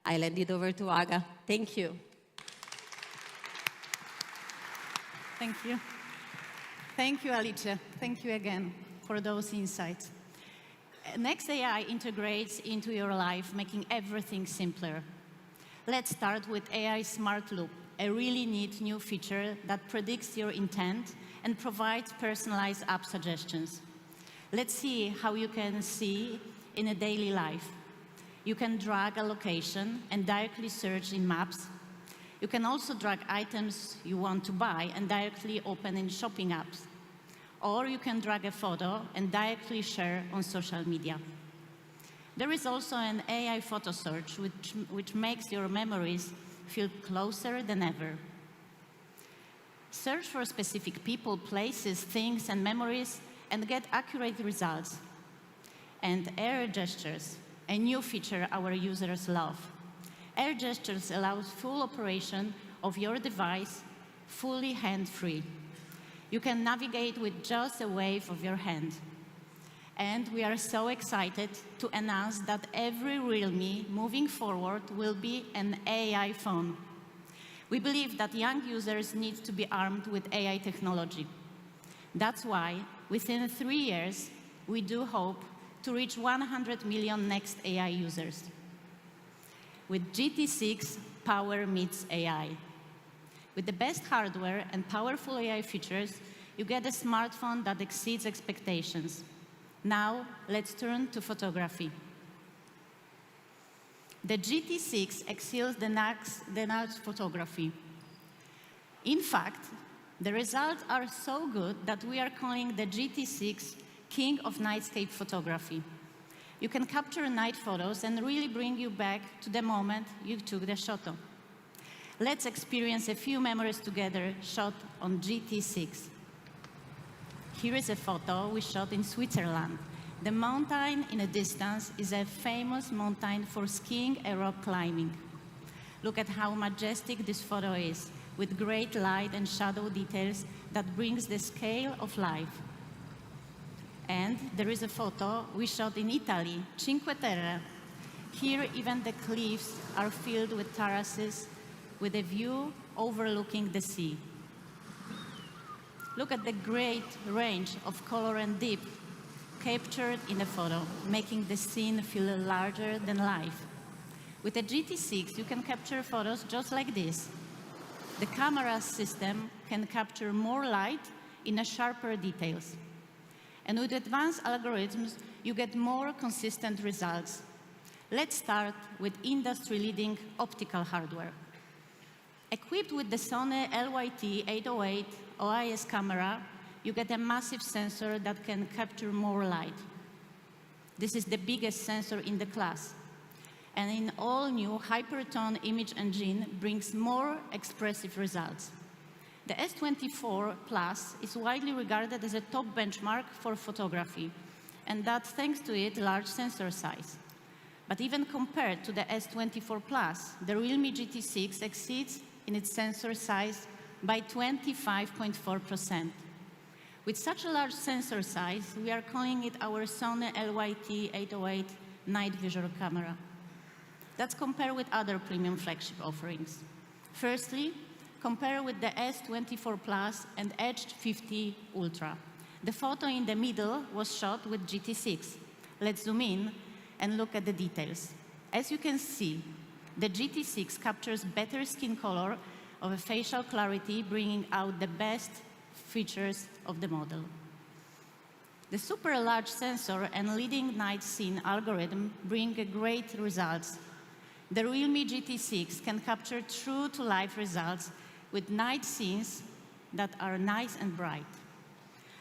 I'll hand it over to Aga. Thank you. Thank you. Thank you, Alicia. Thank you again for those insights. Next AI integrates into your life, making everything simpler. Let's start with AI Smart Loop, a really neat new feature that predicts your intent and provides personalized app suggestions. Let's see how you can see in a daily life. You can drag a location and directly search in Maps. You can also drag items you want to buy and directly open in shopping apps. Or you can drag a photo and directly share on social media. There is also an AI photo search, which makes your memories feel closer than ever. Search for specific people, places, things, and memories, and get accurate results. And air gestures, a new feature our users love. Air gestures allows full operation of your device, fully hand-free. You can navigate with just a wave of your hand. And we are so excited to announce that every Realme moving forward will be an AI phone. We believe that young users need to be armed with AI technology. That's why, within 3 years, we do hope to reach 100 million next AI users. With GT6, power meets AI. With the best hardware and powerful AI features, you get a smartphone that exceeds expectations. Now, let's turn to photography. The GT6 excels the next photography. In fact, the results are so good that we are calling the GT6 King of Nightscape photography. You can capture night photos and really bring you back to the moment you took the shot. Let's experience a few memories together shot on GT6. Here is a photo we shot in Switzerland, The mountain in the distance is a famous mountain for skiing and rock climbing. Look at how majestic this photo is, with great light and shadow details that brings the scale of life. And there is a photo we shot in Italy, Cinque Terre. Here, even the cliffs are filled with terraces, with a view overlooking the sea. Look at the great range of color and depth captured in the photo, making the scene feel larger than life. With a GT6, you can capture photos just like this. The camera system can capture more light in a sharper details. And with advanced algorithms, you get more consistent results. Let's start with industry-leading optical hardware. Equipped with the Sony LYT808 OIS camera, you get a massive sensor that can capture more light. This is the biggest sensor in the class. And in all-new Hypertone image engine brings more expressive results. The S24 Plus is widely regarded as a top benchmark for photography, and that's thanks to its large sensor size. But even compared to the S24 Plus, the Realme GT6 exceeds in its sensor size by 25.4%. With such a large sensor size, we are calling it our Sony LYT808 night visual camera. Let's compare with other premium flagship offerings. Firstly, compare with the S24 Plus and Edge 50 Ultra. The photo in the middle was shot with GT6. Let's zoom in and look at the details. As you can see, the GT6 captures better skin color of a facial clarity, bringing out the best features of the model. The super large sensor and leading night scene algorithm bring great results. The Realme GT6 can capture true-to-life results with night scenes that are nice and bright.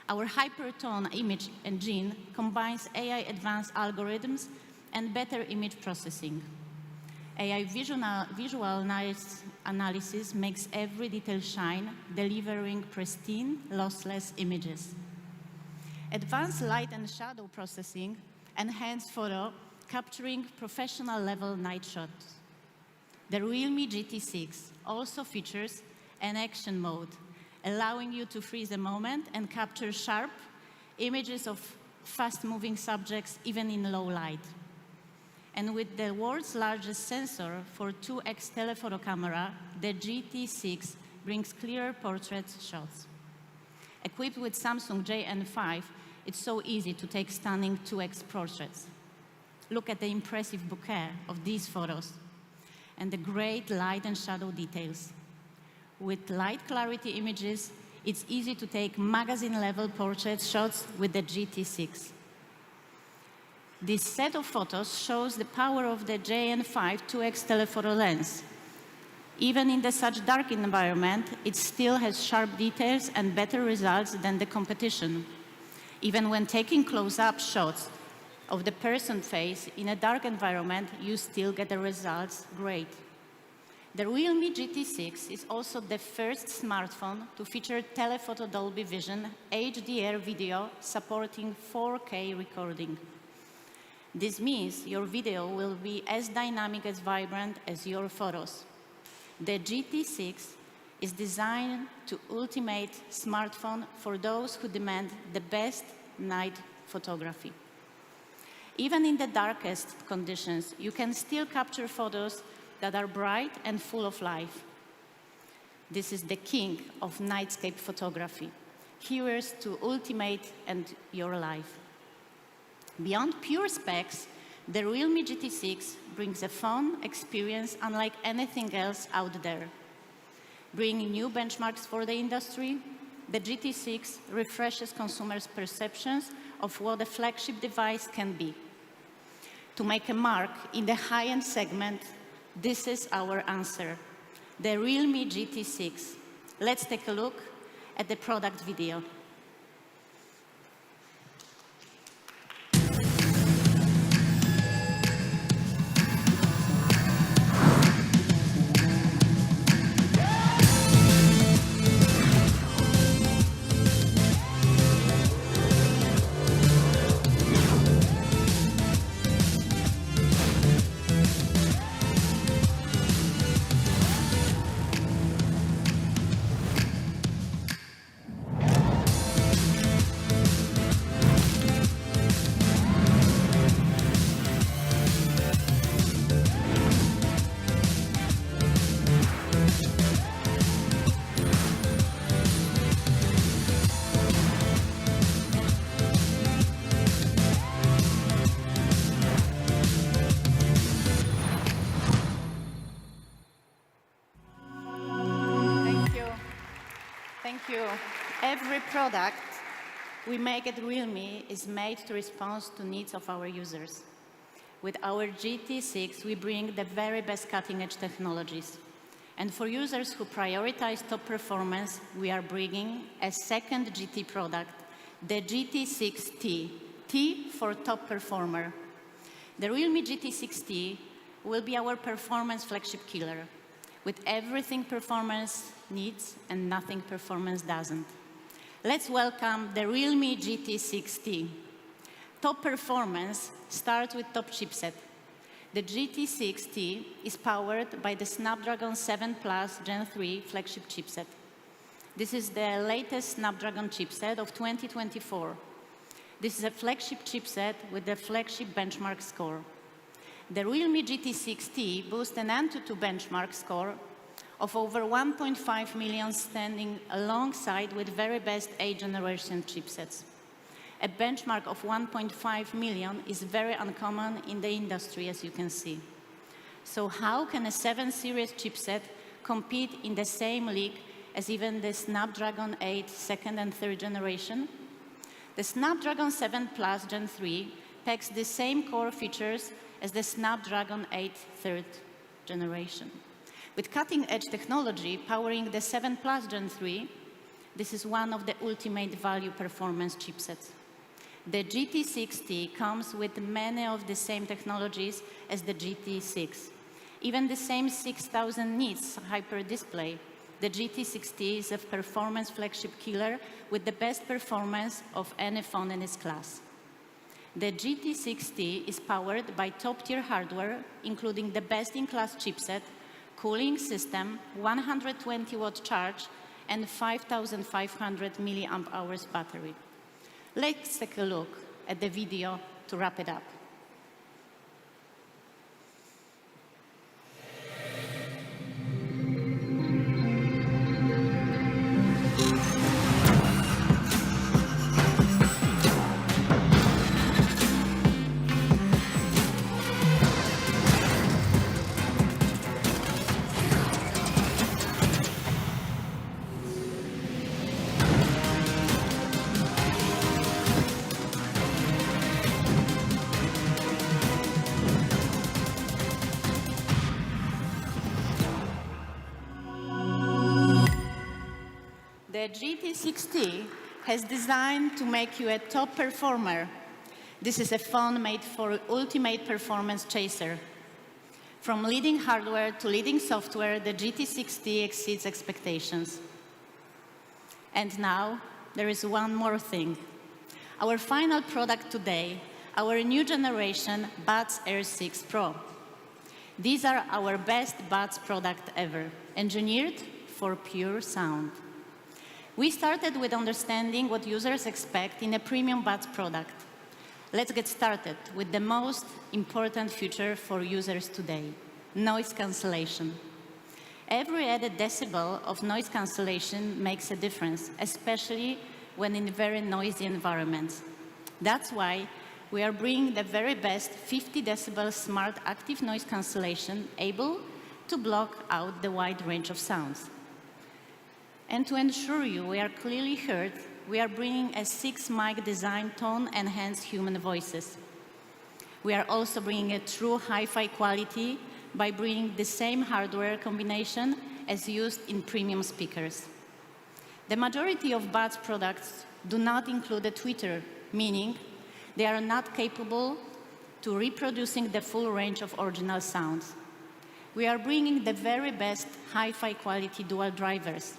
Our Hypertone image engine combines AI advanced algorithms and better image processing. AI visual noise analysis makes every detail shine, delivering pristine, lossless images. Advanced light and shadow processing enhance photo, capturing professional-level night shots. The Realme GT6 also features an action mode, allowing you to freeze a moment and capture sharp images of fast-moving subjects, even in low light. And with the world's largest sensor for 2x telephoto camera, the GT6 brings clearer portrait shots. Equipped with Samsung JN5, it's so easy to take stunning 2x portraits. Look at the impressive bouquet of these photos and the great light and shadow details. With light clarity images, it's easy to take magazine-level portrait shots with the GT6. This set of photos shows the power of the JN5 2x telephoto lens. Even in such dark environment, it still has sharp details and better results than the competition. Even when taking close-up shots of the person's face in a dark environment, you still get the results great. The Realme GT6 is also the first smartphone to feature telephoto Dolby Vision HDR video supporting 4K recording. This means your video will be as dynamic as vibrant as your photos. The GT6 is designed to ultimate smartphone for those who demand the best night photography. Even in the darkest conditions, you can still capture photos that are bright and full of life. This is the king of nightscape photography. Here's to ultimate and your life. Beyond pure specs, the Realme GT6 brings a fun experience unlike anything else out there. Bringing new benchmarks for the industry, the GT6 refreshes consumers' perceptions of what a flagship device can be. To make a mark in the high-end segment, this is our answer, the Realme GT6. Let's take a look at the product video. Every product we make at Realme is made to respond to needs of our users. With our GT6, we bring the very best cutting-edge technologies. And for users who prioritize top performance, we are bringing a second GT product, the GT6T, T for top performer. The Realme GT6T will be our performance flagship killer, with everything performance needs and nothing performance doesn't. Let's welcome the Realme GT6T. Top performance starts with top chipset. The GT6T is powered by the Snapdragon 7 Plus Gen 3 flagship chipset. This is the latest Snapdragon chipset of 2024. This is a flagship chipset with the flagship benchmark score. The Realme GT6T boasts an Antutu benchmark score of over 1.5 million, standing alongside with very best 8th generation chipsets. A benchmark of 1.5 million is very uncommon in the industry, as you can see. So how can a 7 series chipset compete in the same league as even the Snapdragon 8 2nd and 3rd generation? The Snapdragon 7 Plus Gen 3 packs the same core features as the Snapdragon 8 3rd generation. With cutting-edge technology powering the 7 Plus Gen 3, this is one of the ultimate value performance chipsets. The GT6T comes with many of the same technologies as the GT6. Even the same 6000 nits hyper display, the GT6T is a performance flagship killer with the best performance of any phone in its class. The GT6T is powered by top-tier hardware, including the best-in-class chipset, cooling system, 120-watt charge, and 5,500 milliamp hours battery. Let's take a look at the video to wrap it up. The GT6T has designed to make you a top performer. This is a phone made for ultimate performance chaser. From leading hardware to leading software, the GT6T exceeds expectations. And now, there is one more thing. Our final product today, our new generation Buds Air 6 Pro. These are our best Buds product ever, engineered for pure sound. We started with understanding what users expect in a premium Buds product. Let's get started with the most important feature for users today, noise cancellation. Every added decibel of noise cancellation makes a difference, especially when in very noisy environments. That's why we are bringing the very best 50 decibel smart active noise cancellation able to block out the wide range of sounds. And to ensure we are clearly heard, we are bringing a 6-mic design tone-enhanced human voices. We are also bringing a true hi-fi quality by bringing the same hardware combination as used in premium speakers. The majority of Buds products do not include a tweeter, meaning they are not capable to reproducing the full range of original sounds. We are bringing the very best hi-fi quality dual drivers.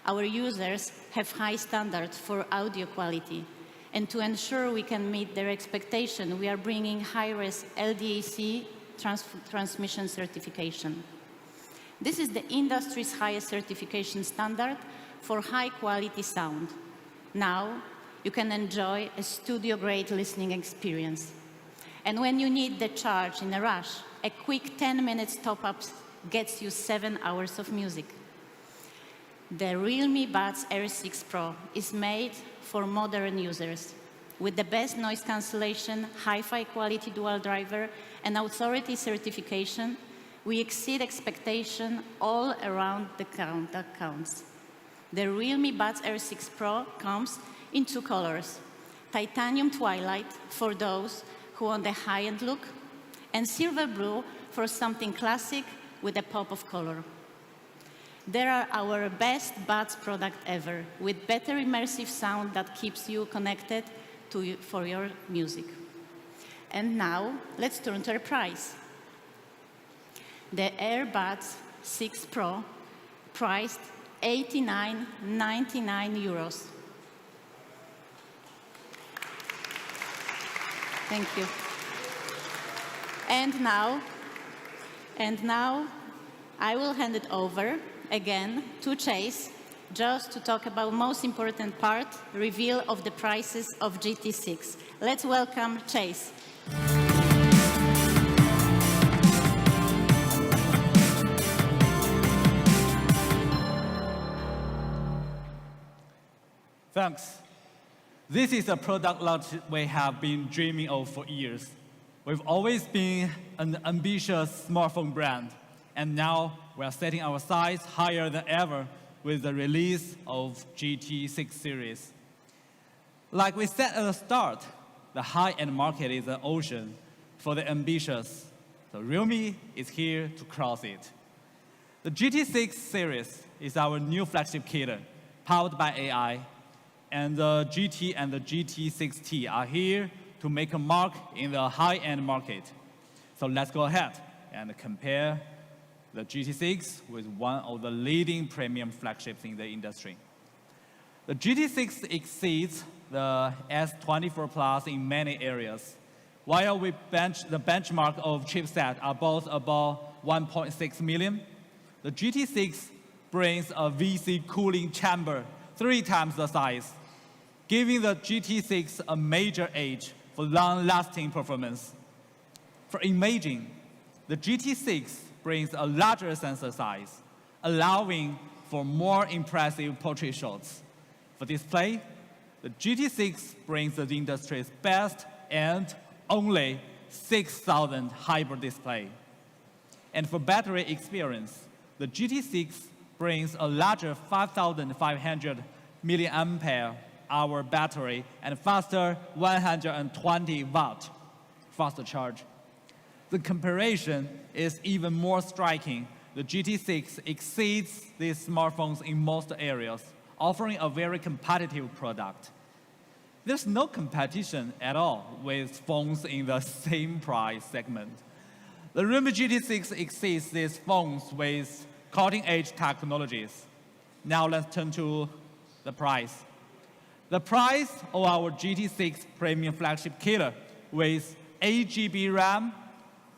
Our users have high standards for audio quality, and to ensure we can meet their expectation, we are bringing high-res LDAC transmission certification. This is the industry's highest certification standard for high-quality sound. Now, you can enjoy a studio-grade listening experience. And when you need the charge in a rush, a quick 10 minutes top-up gets you 7 hours of music. The Realme Buds Air 6 Pro is made for modern users. With the best noise cancellation, hi-fi quality dual driver, and authority certification, we exceed expectation all around the count that counts. The Realme Buds Air 6 Pro comes in two colors: Titanium Twilight for those who want the high-end look, and Silver Blue for something classic with a pop of color. They are our best buds product ever, with better immersive sound that keeps you connected for your music. And now, let's turn to our price. The AirBuds 6 Pro, priced €89.99. Thank you. And now, I will hand it over again to Chase, just to talk about most important part, reveal of the prices of GT6. Let's welcome Chase. Thanks. This is a product launch we have been dreaming of for years. We've always been an ambitious smartphone brand, and now we are setting our sights higher than ever with the release of GT6 series. Like we said at the start, the high-end market is an ocean for the ambitious. So Realme is here to cross it. The GT6 series is our new flagship killer, powered by AI, and the GT and the GT6T are here to make a mark in the high-end market. So let's go ahead and compare the GT6 with one of the leading premium flagships in the industry. The GT6 exceeds the S24 Plus in many areas. While the benchmark of chipset are both above 1.6 million, the GT6 brings a VC cooling chamber 3 times the size, giving the GT6 a major edge for long-lasting performance. For imaging, the GT6 brings a larger sensor size, allowing for more impressive portrait shots. For display, the GT6 brings the industry's best and only 6,000 hybrid display. And for battery experience, the GT6 brings a larger 5,500 milliampere hour battery and faster 120 watt faster charge. The comparison is even more striking. The GT6 exceeds these smartphones in most areas, offering a very competitive product. There's no competition at all with phones in the same price segment. The Realme GT6 exceeds these phones with cutting-edge technologies. Now let's turn to the price. The price of our GT6 premium flagship killer with 8 GB RAM,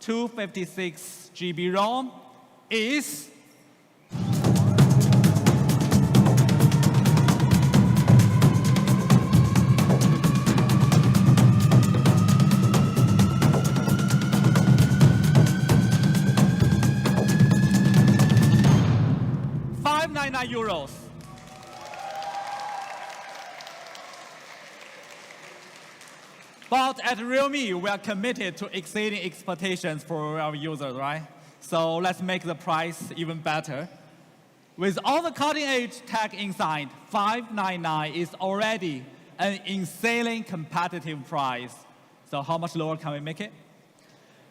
256 GB ROM is €599. But at Realme, we are committed to exceeding expectations for our users, right? So let's make the price even better. With all the cutting-edge tech inside, $599 is already an insanely competitive price. So how much lower can we make it?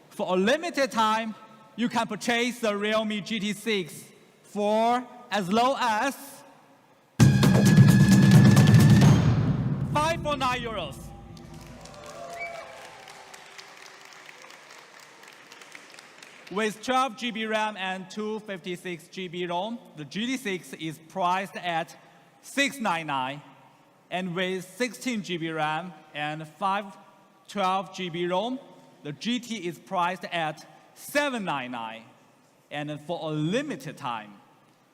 For a limited time, you can purchase the Realme GT6 for as low as €549. With 12 GB RAM and 256 GB ROM, the GT6 is priced at $699, and with 16 GB RAM and 512 GB ROM, the GT is priced at $799. And for a limited time,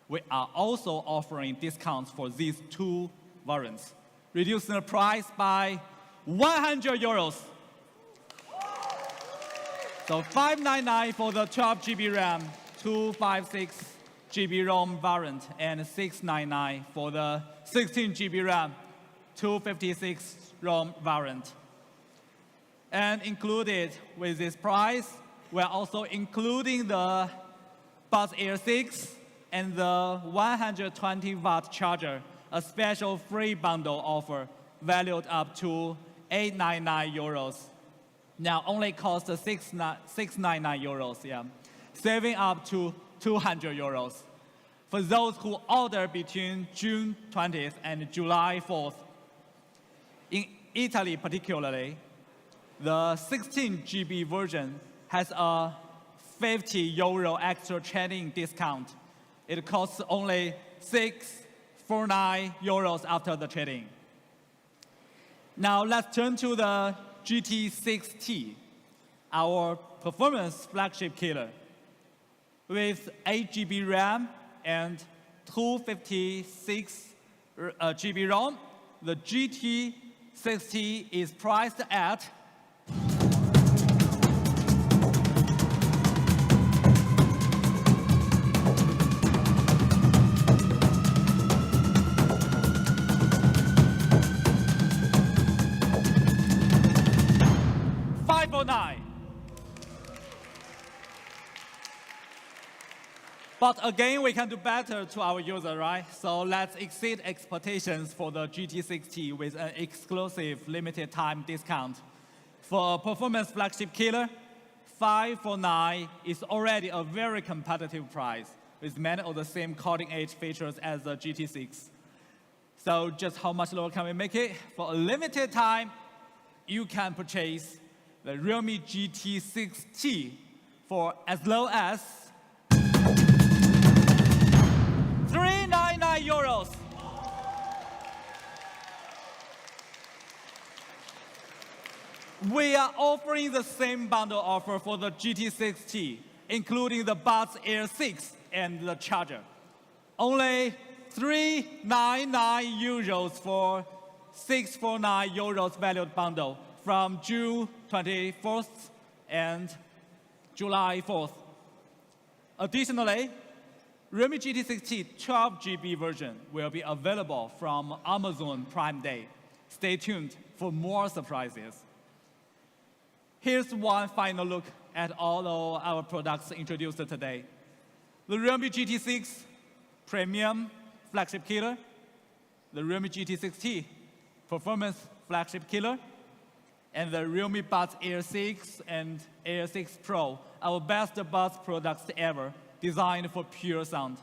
we are also offering discounts for these two variants, reducing the price by €100. So $599 for the 12 GB RAM, 256 GB ROM variant, and $699 for the 16 GB RAM, 256 ROM variant. And included with this price, we're also including the Buds Air 6 and the 120-watt charger, a special free bundle offer valued up to 899 euros. Now only costs 699 euros, yeah, saving up to 200 euros. For those who order between June 20th and July 4th. In Italy particularly, the 16 GB version has a 50 euro extra trade-in discount. It costs only 649 euros after the trade-in. Now let's turn to the GT6T, our performance flagship killer. With 8 GB RAM and 256 GB ROM, the GT6T is priced at $549. But again, we can do better to our user, right? So let's exceed expectations for the GT6T with an exclusive limited time discount. For a performance flagship killer, $549 is already a very competitive price with many of the same cutting-edge features as the GT6. So just how much lower can we make it? For a limited time, you can purchase the Realme GT6T for as low as 399 euros. We are offering the same bundle offer for the GT6T, including the Buds Air 6 and the charger. Only 399 euros for 649 euros valued bundle from June 24th and July 4th. Additionally, Realme GT6T 12 GB version will be available from Amazon Prime Day. Stay tuned for more surprises. Here's one final look at all of our products introduced today. The Realme GT6 Premium Flagship Killer, the Realme GT6T Performance Flagship Killer, and the Realme Buds Air 6 and Air 6 Pro, our best buds products ever, designed for pure sound.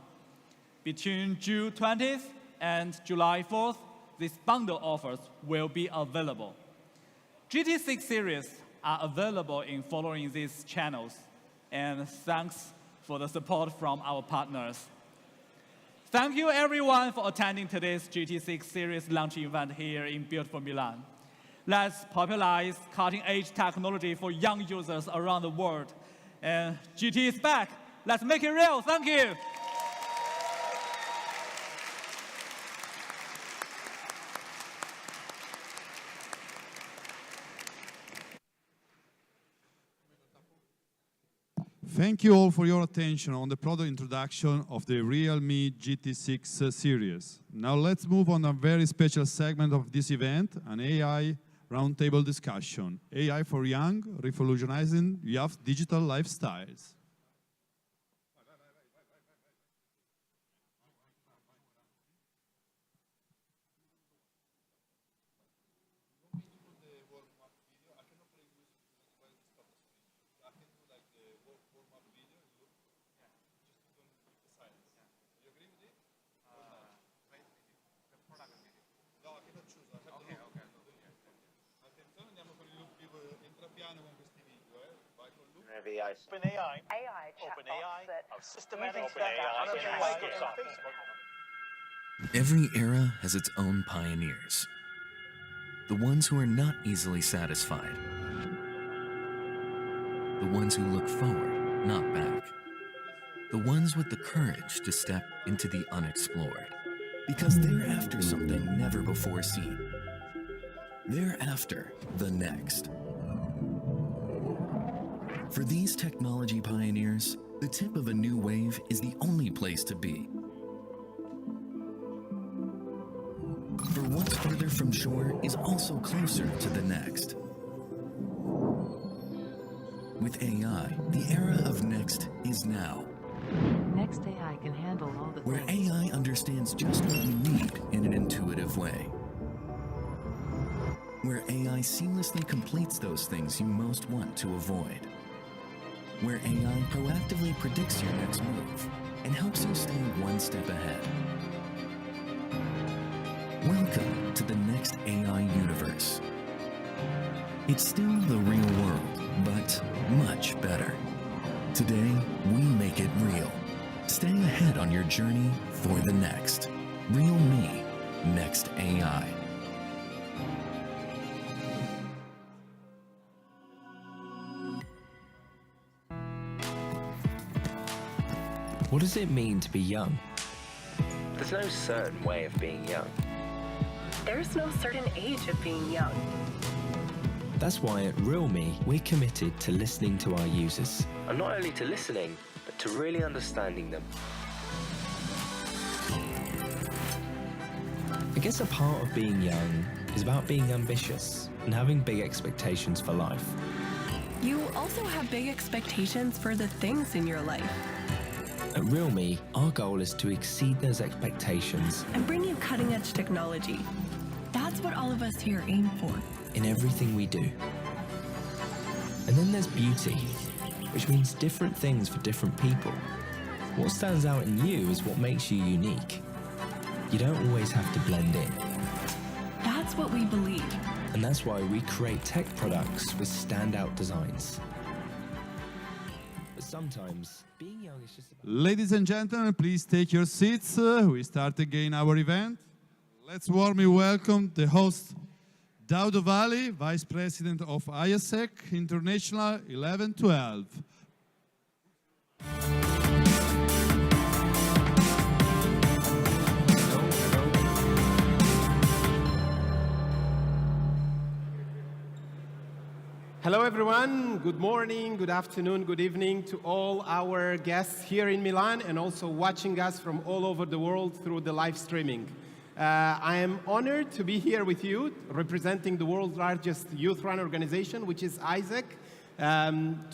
Between June 20th and July 4th, these bundle offers will be available. GT6 series are available in following these channels, and thanks for the support from our partners. Thank you everyone for attending today's GT6 series launch event here in beautiful Milan. Let's popularize cutting-edge technology for young users around the world. And GT is back. Let's make it real. Thank you. Thank you all for your attention on the product introduction of the Realme GT6 series. Now let's move on a very special segment of this event, an AI roundtable discussion. AI for young, revolutionizing youth digital lifestyles. OpenAI of systematic data Microsoft. Every era has its own pioneers. The ones who are not easily satisfied. The ones who look forward, not back. The ones with the courage to step into the unexplored. Because they're after something never before seen. They're after the next. For these technology pioneers, the tip of a new wave is the only place to be. For what's further from shore is also closer to the next. With AI, the era of next is now. Next Next AI can handle all the Where things. AI understands just what you need in an intuitive way. Where AI seamlessly completes those things you most want to avoid. Where AI proactively predicts your next move and helps you stay one step ahead. Welcome to the next AI universe. It's still the real world, but much better. Today, we make it real. Stay ahead on your journey for the next. Realme, Next AI. What does it mean to be young? There's no certain way of being young. There's no certain age of being young. That's why at Realme, we're committed to listening to our users. And not only to listening, but to really understanding them. I guess a part of being young is about being ambitious and having big expectations for life. You also have big expectations for the things in your life. At Realme, our goal is to exceed those expectations And bring you cutting-edge technology. That's what all of us here aim for. in everything we do. And then there's beauty, which means different things for different people. What stands out in you is what makes you unique. You don't always have to blend in. That's what we believe. And that's why we create tech products with standout designs. But sometimes, being young is just about... Ladies and gentlemen, please take your seats. We start again our event. Let's warmly welcome the host, Daudo Valley, Vice President of IASEC International 1112. Hello everyone, good morning, good afternoon, good evening to all our guests here in Milan and also watching us from all over the world through the live streaming. I am honored to be here with you, representing the world's largest youth run organization, which is IASEC,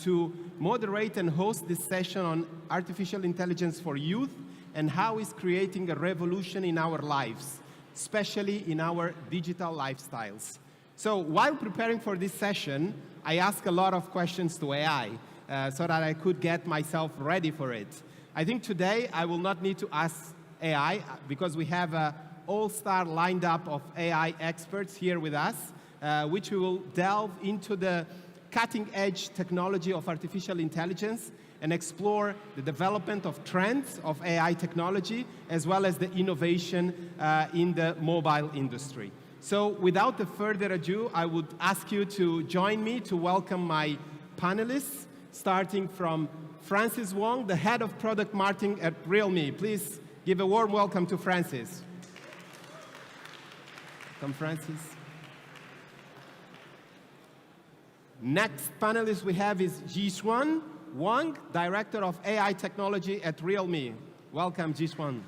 to moderate and host this session on artificial intelligence for youth and how it's creating a revolution in our lives, especially in our digital lifestyles. So while preparing for this session, I asked a lot of questions to AI so that I could get myself ready for it. I think today I will not need to ask AI because we have an all-star lined up of AI experts here with us, which we will delve into the cutting-edge technology of artificial intelligence and explore the development of trends of AI technology as well as the innovation in the mobile industry. So without further ado, I would ask you to join me to welcome my panelists, starting from Francis Wong, the Head of Product Marketing at Realme. Please give a warm welcome to Francis. Welcome, Francis. Next panelist we have is Jishuan Wang, Director of AI Technology at Realme. Welcome, Jishuan.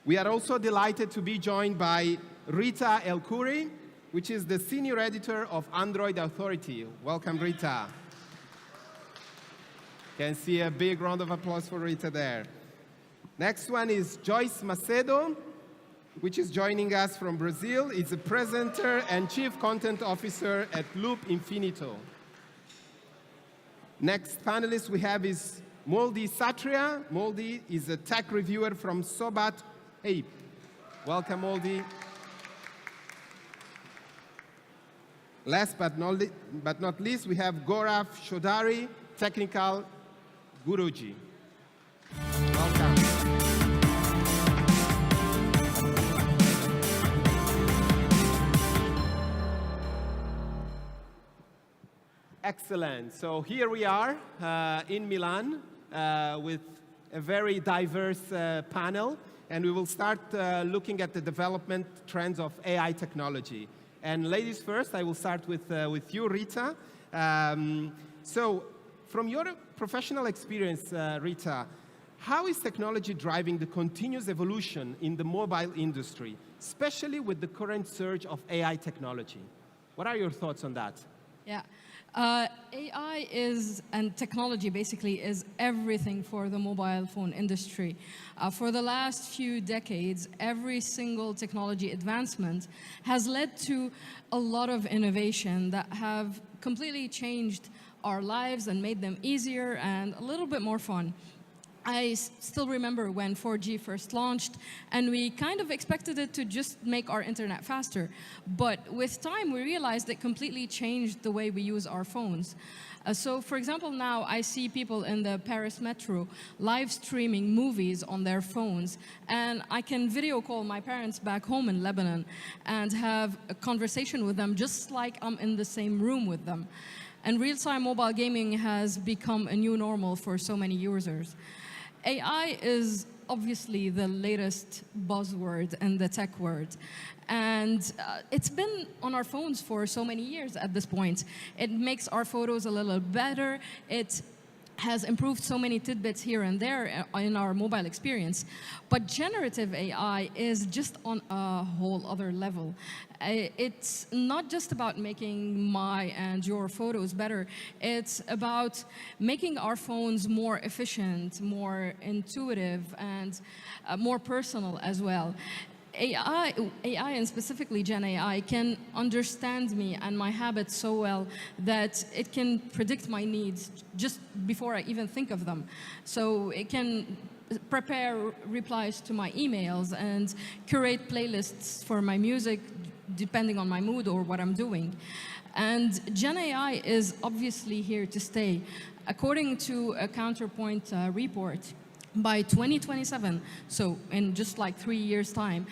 We are also delighted to be joined by Rita El-Khoury, which is the Senior Editor of Android Authority. Welcome, Rita. Can see a big round of applause for Rita there. Next one is Joyce Macedo, which is joining us from Brazil. Is a presenter and Chief Content Officer at Loop Infinito. Next panelist we have is Moldy Satria. Moldy is a tech reviewer from Sobat. Hey, welcome, Moldy. Last but not least, we have Gaurav Chaudhary, Technical Guruji. Welcome. Excellent. So here we are in Milan with a very diverse panel. And we will start looking at the development trends of AI technology. And ladies first, I will start with you, Rita. So from your professional experience, Rita, how is technology driving the continuous evolution in the mobile industry, especially with the current surge of AI technology? What are your thoughts on that? Yeah. AI is, and technology basically, is everything for the mobile phone industry. For the last few decades, every single technology advancement has led to a lot of innovation that have completely changed our lives and made them easier and a little bit more fun. I still remember when 4G first launched, and we kind of expected it to just make our internet faster. But with time, we realized it completely changed the way we use our phones. So, for example, now I see people in the Paris metro live streaming movies on their phones, and I can video call my parents back home in Lebanon and have a conversation with them just like I'm in the same room with them. And real-time mobile gaming has become a new normal for so many users. AI is obviously the latest buzzword in the tech world. And it's been on our phones for so many years at this point. It makes our photos a little better. It has improved so many tidbits here and there in our mobile experience. But generative AI is just on a whole other level. It's not just about making my and your photos better. It's about making our phones more efficient, more intuitive, and more personal as well. AI, and specifically Gen AI, can understand me and my habits so well that it can predict my needs just before I even think of them. So it can prepare replies to my emails and curate playlists for my music depending on my mood or what I'm doing. And Gen AI is obviously here to stay. According to a Counterpoint report, by 2027, so in just like 3 years' time,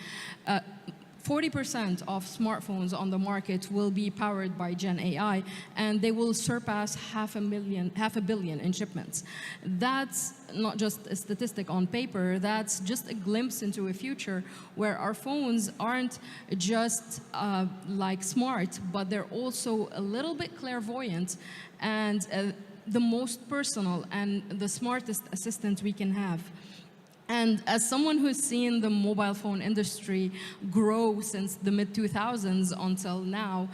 40% of smartphones on the market will be powered by Gen AI, and they will surpass half a billion in shipments. That's not just a statistic on paper, that's just a glimpse into a future where our phones aren't just like smart, but they're also a little bit clairvoyant and the most personal and the smartest assistant we can have. And as someone who's seen the mobile phone industry grow since the mid-2000s until now,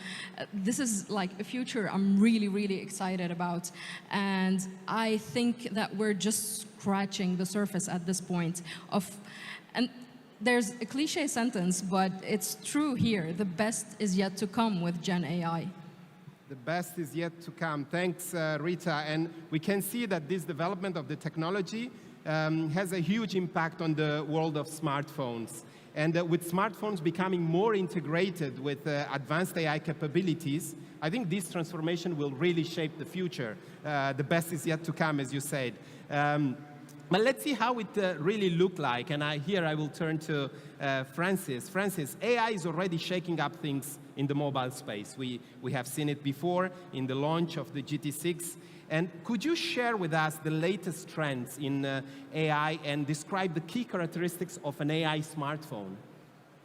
this is like a future I'm really, really excited about. And I think that we're just scratching the surface at this point and there's a cliche sentence, but it's true here. The best is yet to come with Gen AI. The best is yet to come. Thanks, Rita. And we can see that this development of the technology has a huge impact on the world of smartphones. And with smartphones becoming more integrated with advanced AI capabilities, I think this transformation will really shape the future. The best is yet to come, as you said. But let's see how it really looked like. And here I will turn to Francis. Francis, AI is already shaking up things in the mobile space. We have seen it before in the launch of the GT6. And could you share with us the latest trends in AI and describe the key characteristics of an AI smartphone?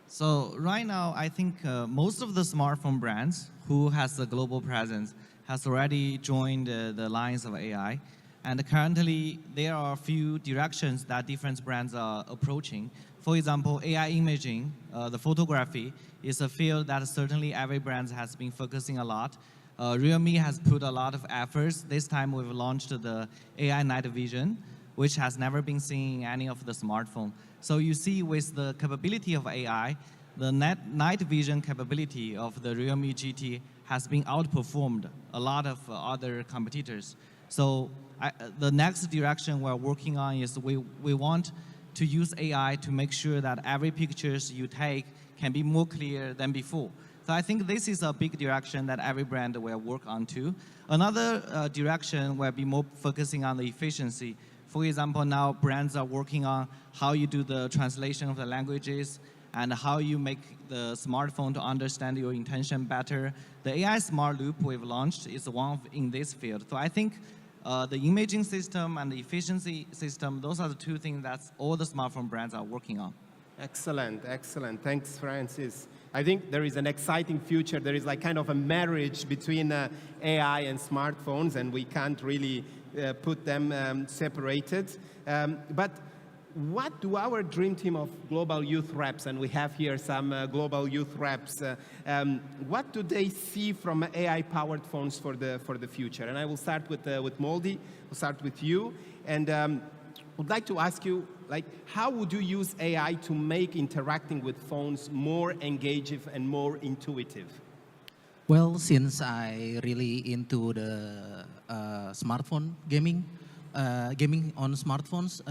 So right now, I think most of the smartphone brands who has a global presence has already joined the lines of AI. And currently, there are a few directions that different brands are approaching. For example, AI imaging, the photography, is a field that certainly every brand has been focusing a lot. Realme has put a lot of efforts. This time we've launched the AI night vision, which has never been seen in any of the smartphone. So you see with the capability of AI, the night vision capability of the Realme GT has been outperformed a lot of other competitors. So the next direction we're working on is we want to use AI to make sure that every pictures you take can be more clear than before. So I think this is a big direction that every brand will work on too. Another direction will be more focusing on the efficiency. For example, now brands are working on how you do the translation of the languages and how you make the smartphone to understand your intention better. The AI Smart Loop we've launched is one in this field. So I think the imaging system and the efficiency system, those are the two things that all the smartphone brands are working on. Excellent, excellent. Thanks, Francis. I think there is an exciting future. There is like kind of a marriage between AI and smartphones, and we can't really put them separated. But what do our dream team of global youth reps, and we have here some global youth reps, what do they see from AI-powered phones for the future? And I will start with Moldy. We'll start with you, and would like to ask you, like, how would you use AI to make interacting with phones more engaging and more intuitive? Well, since I really into the smartphone gaming on smartphones,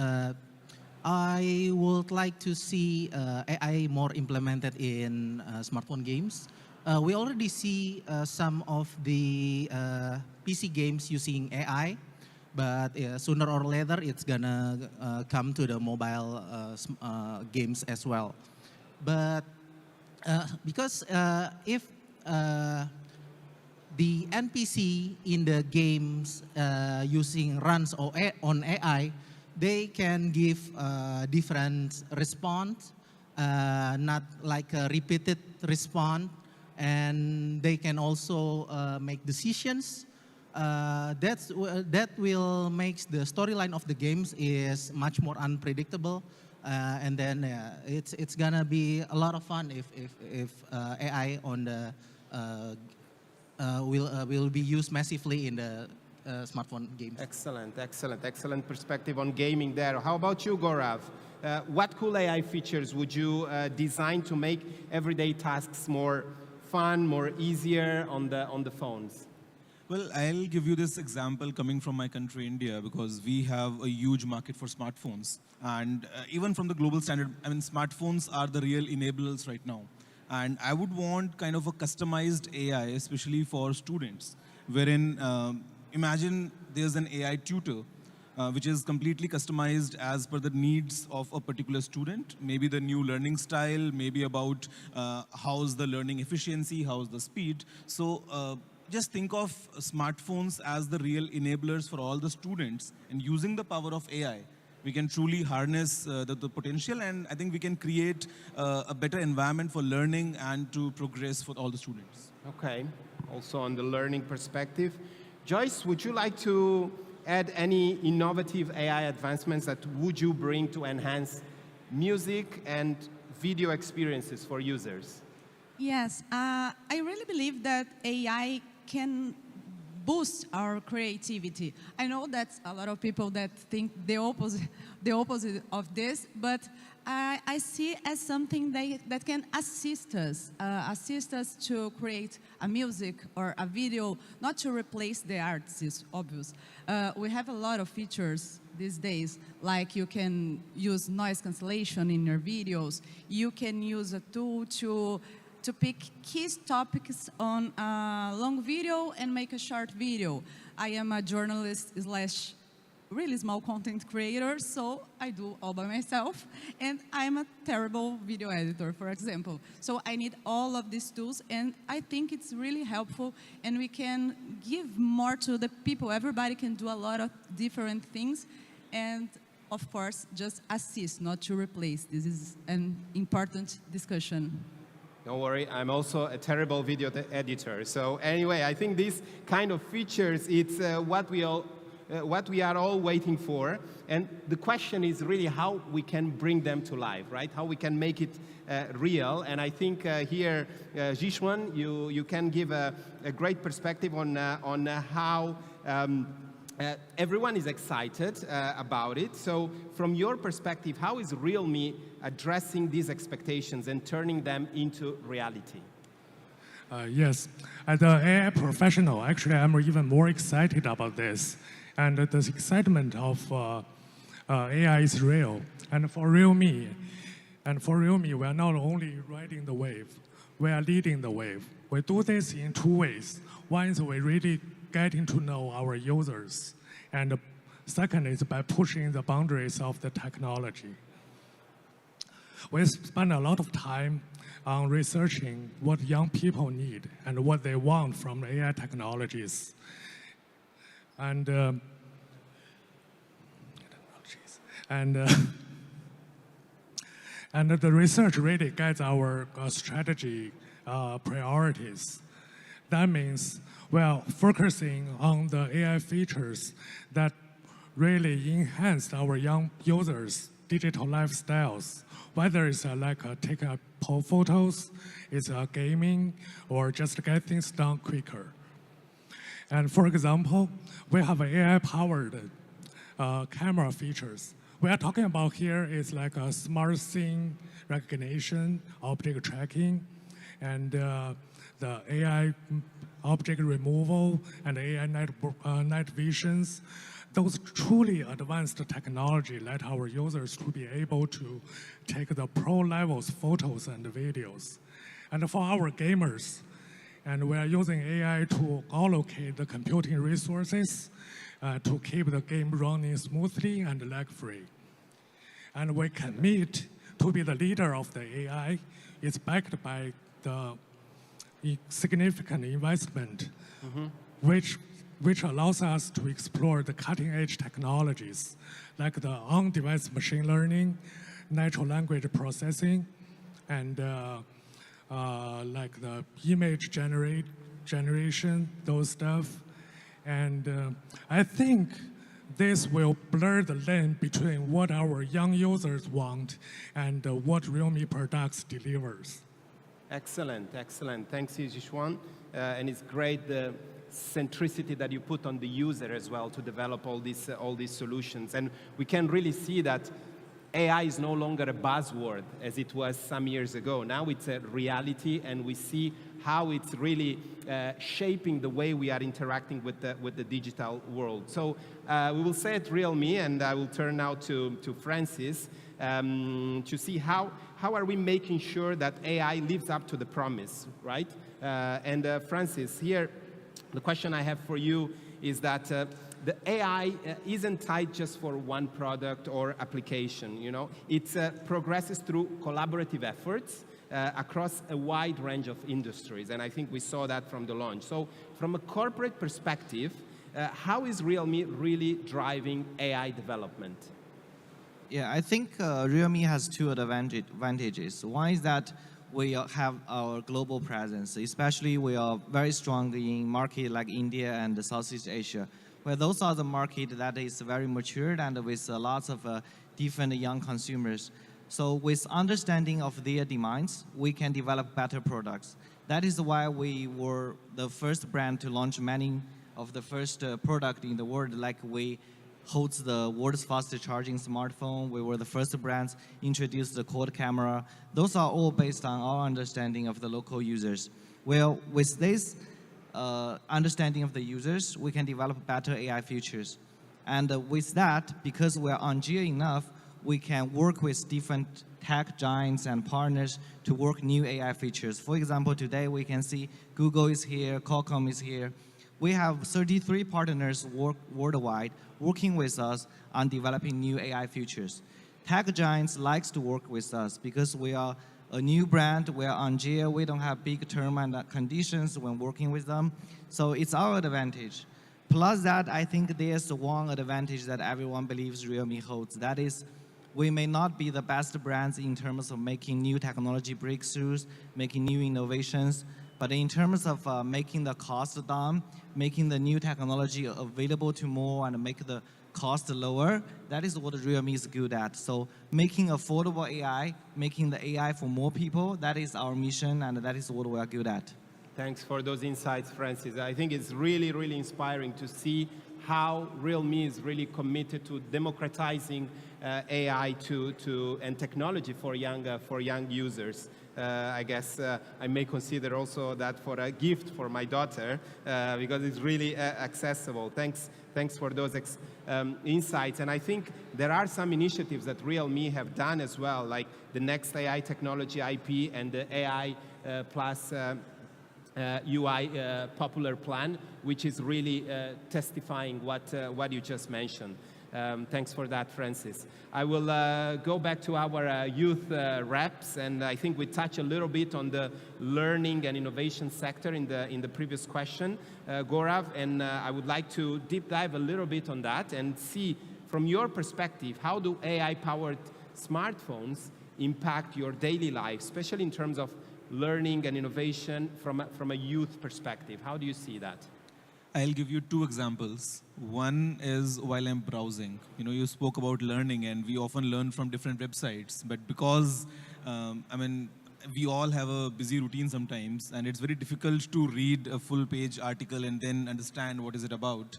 I would like to see AI more implemented in smartphone games. We already see some of the PC games using AI, but sooner or later it's gonna come to the mobile games as well. But because if the NPC in the games runs on AI, they can give different response, not like a repeated response, and they can also make decisions. That will make the storyline of the games is much more unpredictable, and then it's gonna be a lot of fun if AI on the will be used massively in the smartphone games. Excellent perspective on gaming there. How about you, Gaurav? What cool AI features would you design to make everyday tasks more fun, more easier on the phones? Well, I'll give you this example coming from my country, India, because we have a huge market for smartphones. And even from the global standard, I mean, smartphones are the real enablers right now. And I would want kind of a customized AI, especially for students, wherein imagine there's an AI tutor, which is completely customized as per the needs of a particular student, maybe the new learning style, maybe about how's the learning efficiency, how's the speed. So just think of smartphones as the real enablers for all the students, and using the power of AI, we can truly harness the potential, and I think we can create a better environment for learning and to progress for all the students. Okay, also on the learning perspective. Joyce, would you like to add any innovative AI advancements that would you bring to enhance music and video experiences for users? Yes, I really believe that AI can boost our creativity. I know that's a lot of people that think the opposite of this, but I see as something that can assist us to create a music or a video, not to replace the artists, obvious. We have a lot of features these days, like you can use noise cancellation in your videos. You can use a tool to pick key topics on a long video and make a short video. I am a journalist / really small content creator, so I do all by myself, and I'm a terrible video editor, for example. So I need all of these tools, and I think it's really helpful, and we can give more to the people. Everybody can do a lot of different things, and of course, just assist, not to replace. This is an important discussion. Don't worry, I'm also a terrible video editor. So anyway, I think these kind of features, it's what we are all waiting for. And the question is really how we can bring them to life, right? How we can make it real. And I think here, Jishwan, you can give a great perspective on how everyone is excited about it. So from your perspective, how is Realme addressing these expectations and turning them into reality? Yes, as an AI professional, actually I'm even more excited about this. And the excitement of AI is real. And for Realme, we are not only riding the wave, we are leading the wave. We do this in two ways. One is we really getting to know our users. And the second is by pushing the boundaries of the technology. We spend a lot of time on researching what young people need and what they want from AI technologies. And the research really guides our strategy priorities. That means, well, focusing on the AI features that really enhance our young users' digital lifestyles, whether it's taking photos, it's gaming, or just get things done quicker. And for example, we have AI-powered camera features. We are talking about here is like a smart scene recognition, object tracking, and the AI object removal and AI night visions. Those truly advanced technology let our users to be able to take the pro levels photos and videos. And for our gamers, and we are using AI to allocate the computing resources to keep the game running smoothly and lag-free. And we commit to be the leader of the AI. It's backed by the significant investment, which allows us to explore the cutting-edge technologies like the on-device machine learning, natural language processing, and like the image generation, those stuff. And I think this will blur the line between what our young users want and what Realme products delivers. Excellent, excellent. Thanks, Yizhuan. And it's great the centricity that you put on the user as well to develop all these solutions. And we can really see that AI is no longer a buzzword as it was some years ago. Now it's a reality, and we see how it's really shaping the way we are interacting with the digital world. So we will say at Realme, and I will turn now to Francis to see how are we making sure that AI lives up to the promise, right? And Francis, here, the question I have for you is that the AI isn't tied just for one product or application, you know? It progresses through collaborative efforts across a wide range of industries, and I think we saw that from the launch. So from a corporate perspective, how is Realme really driving AI development? Yeah, I think Realme has two advantages. One is that we have our global presence, especially we are very strong in markets like India and Southeast Asia, where those are the market that is very matured and with lots of different young consumers. So with understanding of their demands, we can develop better products. That is why we were the first brand to launch many of the first product in the world, like we holds the world's fastest charging smartphone. We were the first brands introduce the quad camera. Those are all based on our understanding of the local users. Well, with this understanding of the users, we can develop better AI features. And with that, because we're on Geo enough, we can work with different tech giants and partners to work new AI features. For example, today we can see Google is here, Qualcomm is here. We have 33 partners worldwide working with us on developing new AI features. Tech giants likes to work with us because we are a new brand, we are on Geo, we don't have big term and conditions when working with them. So it's our advantage. Plus that, I think there's one advantage that everyone believes Realme holds. That is, we may not be the best brands in terms of making new technology breakthroughs, making new innovations, but in terms of making the cost down, making the new technology available to more and make the cost lower, that is what Realme is good at. So making affordable AI, making the AI for more people, that is our mission and that is what we are good at. Thanks for those insights, Francis. I think it's really, really inspiring to see how Realme is really committed to democratizing AI and technology for young users. I guess I may consider also that for a gift for my daughter because it's really accessible. Thanks for those insights. And I think there are some initiatives that Realme have done as well, like the Next AI Technology IP and the AI Plus UI popular plan, which is really testifying what you just mentioned. Thanks for that, Francis. I will go back to our youth reps, and I think we touched a little bit on the learning and innovation sector in the previous question, Gaurav, and I would like to deep dive a little bit on that and see, from your perspective, how do AI-powered smartphones impact your daily life, especially in terms of learning and innovation from a youth perspective? How do you see that? I'll give you two examples. One is while I'm browsing. You spoke about learning, and we often learn from different websites. But because, we all have a busy routine sometimes, and it's very difficult to read a full-page article and then understand what is it about.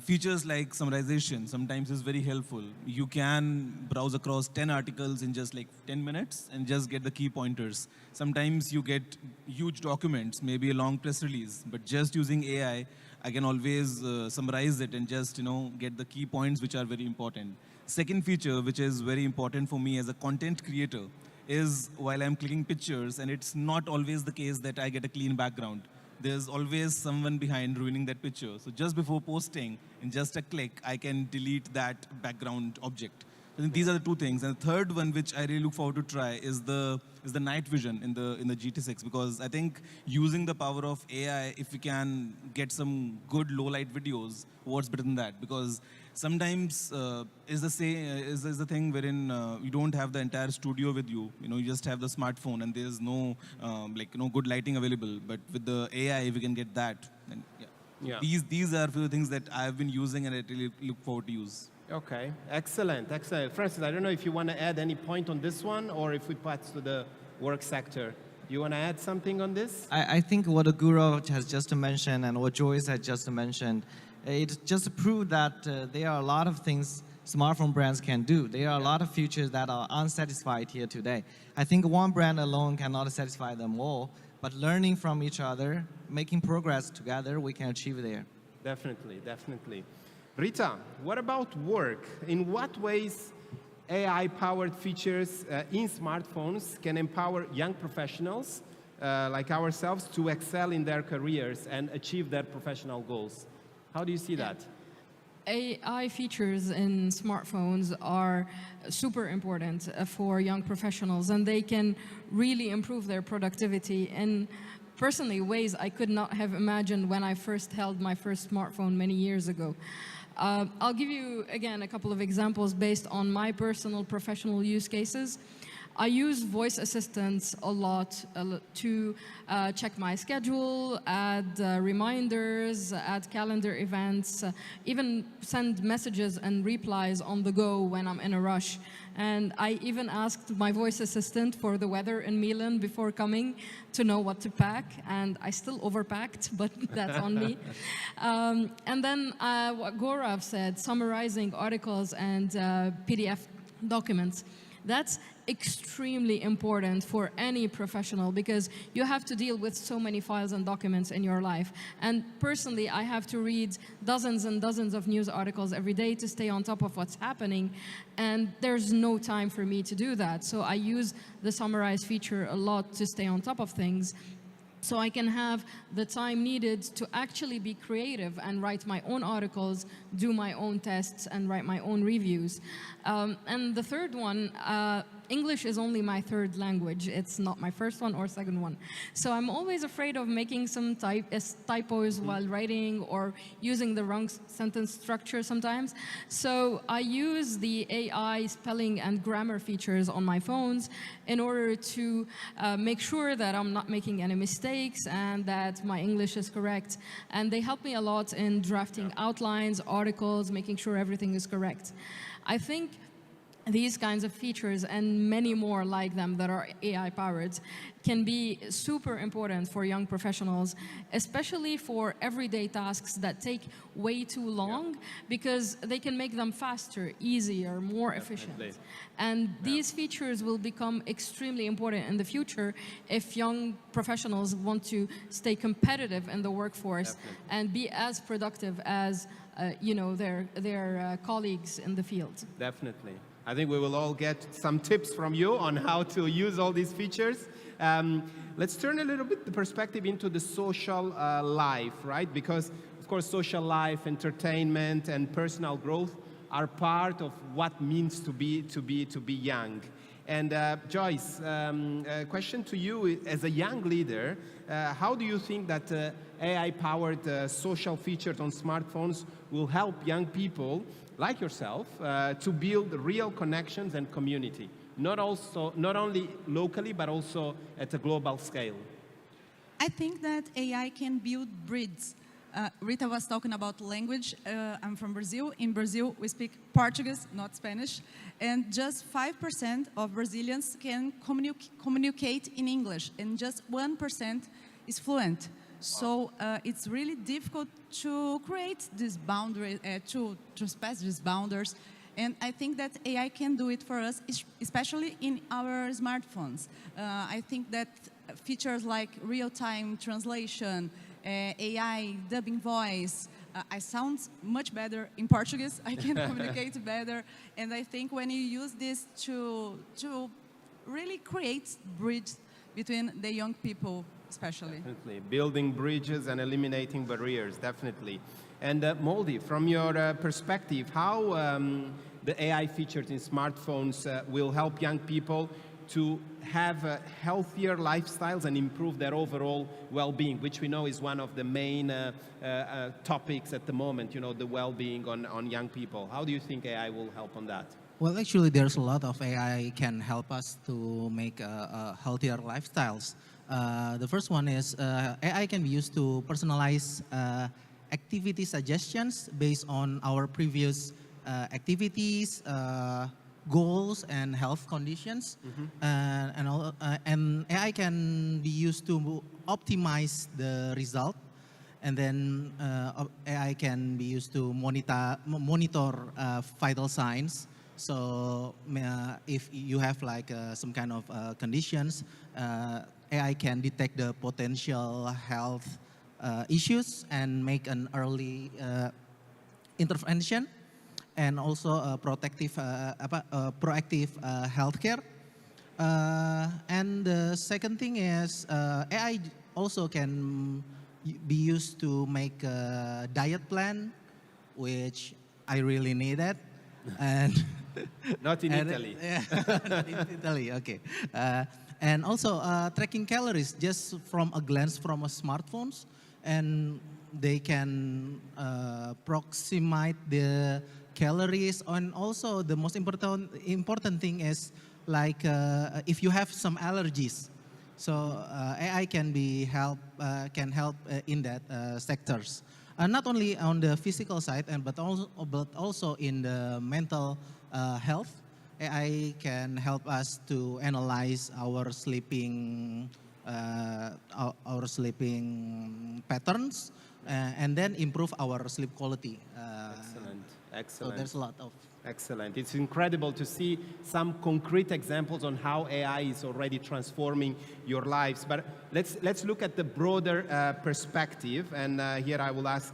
Features like summarization sometimes is very helpful. You can browse across 10 articles in just like 10 minutes and just get the key pointers. Sometimes you get huge documents, maybe a long press release, but just using AI, I can always summarize it and just get the key points which are very important. Second feature, which is very important for me as a content creator, is while I'm clicking pictures, and it's not always the case that I get a clean background. There's always someone behind ruining that picture. So just before posting, in just a click, I can delete that background object. I think these are the two things. And the third one, which I really look forward to try, is the night vision in the GT6, because I think using the power of AI, if we can get some good low light videos, what's better than that? Because sometimes is the thing wherein you don't have the entire studio with you. You just have the smartphone, and there's no good lighting available. But with the AI, we can get that. And Yeah. These are a few things that I've been using, and I really look forward to use. Okay, excellent, excellent. Francis, I don't know if you want to add any point on this one, or if we pass to the work sector. You want to add something on this? I think what Guru has just mentioned and what Joyce has just mentioned, it just proved that there are a lot of things smartphone brands can do. There are a lot of features that are unsatisfied here today. I think one brand alone cannot satisfy them all, but learning from each other, making progress together, we can achieve there. Definitely, definitely. Rita, what about work? In what ways AI-powered features in smartphones can empower young professionals like ourselves to excel in their careers and achieve their professional goals? How do you see that? AI features in smartphones are super important for young professionals, and they can really improve their productivity in personally ways I could not have imagined when I first held my first smartphone many years ago. I'll give you, again, a couple of examples based on my personal professional use cases. I use voice assistants a lot to check my schedule, add reminders, add calendar events, even send messages and replies on the go when I'm in a rush. And I even asked my voice assistant for the weather in Milan before coming to know what to pack, and I still overpacked, but that's on me. And then what Gaurav said, summarizing articles and PDF documents. That's extremely important for any professional because you have to deal with so many files and documents in your life. And personally, I have to read dozens and dozens of news articles every day to stay on top of what's happening. And there's no time for me to do that. So I use the summarize feature a lot to stay on top of things, so I can have the time needed to actually be creative and write my own articles, do my own tests, and write my own reviews. And the third one, English is only my third language. It's not my first one or second one. So I'm always afraid of making some typos while writing or using the wrong sentence structure sometimes. So I use the AI spelling and grammar features on my phones in order to make sure that I'm not making any mistakes and that my English is correct. And they help me a lot in drafting outlines, articles, making sure everything is correct. I think these kinds of features and many more like them that are AI-powered can be super important for young professionals, especially for everyday tasks that take way too long, because they can make them faster, easier, more efficient. And these features will become extremely important in the future if young professionals want to stay competitive in the workforce and be as productive as their colleagues in the field. Definitely. I think we will all get some tips from you on how to use all these features. Let's turn a little bit the perspective into the social life, right? Because, of course, social life, entertainment, and personal growth are part of what means to be young. And Joyce, a question to you as a young leader, how do you think that AI-powered social features on smartphones will help young people like yourself to build real connections and community, not only locally, but also at a global scale? I think that AI can build bridges Rita was talking about language. I'm from Brazil. In Brazil, we speak Portuguese, not Spanish. And just 5% of Brazilians can communicate in English, and just 1% is fluent. So it's really difficult to create this boundary, to trespass these boundaries. And I think that AI can do it for us, especially in our smartphones. I think that features like real-time translation, AI dubbing voice, I sound much better in Portuguese. I can communicate better. And I think when you use this to really create bridge between the young people, especially. Definitely. Building bridges and eliminating barriers, definitely. And Moldy, from your perspective, how the AI features in smartphones will help young people to have healthier lifestyles and improve their overall well-being, which we know is one of the main topics at the moment, you know, the well-being on young people. How do you think AI will help on that? Well, actually, there's a lot of AI can help us to make healthier lifestyles. The first one is AI can be used to personalize activity suggestions based on our previous activities, goals, and health conditions. And AI can be used to optimize the result. And then AI can be used to monitor vital signs. So if you have like some kind of conditions, AI can detect the potential health issues and make an early intervention, and also proactive healthcare. And the second thing is AI also can be used to make a diet plan, which I really needed. And not in Italy. Yeah, not in Italy, okay. And also tracking calories just from a glance from a smartphones, and they can approximate the calories. And also the most important thing is like if you have some allergies, so AI can help in that sectors. Not only on the physical side, but also in the mental health. AI can help us to analyze our sleeping patterns, and then improve our sleep quality. Excellent. So there's a lot of. Excellent. It's incredible to see some concrete examples on how AI is already transforming your lives. But let's look at the broader perspective. And here I will ask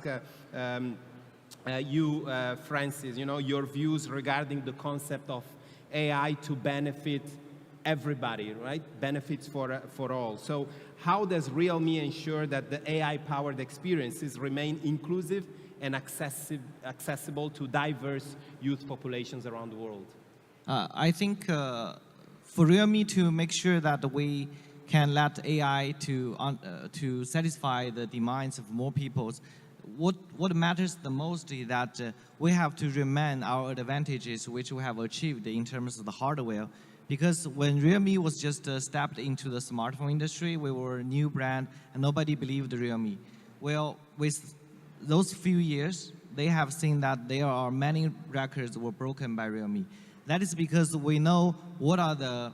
you, Francis, you know, your views regarding the concept of AI to benefit everybody, right? Benefits for all. So how does Realme ensure that the AI-powered experiences remain inclusive and accessible to diverse youth populations around the world? I think for Realme to make sure that we can let AI to satisfy the demands of more people, what matters the most is that we have to remain our advantages which we have achieved in terms of the hardware. Because when Realme was just stepped into the smartphone industry, we were a new brand and nobody believed Realme. Well, with those few years, they have seen that there are many records were broken by Realme. That is because we know what are the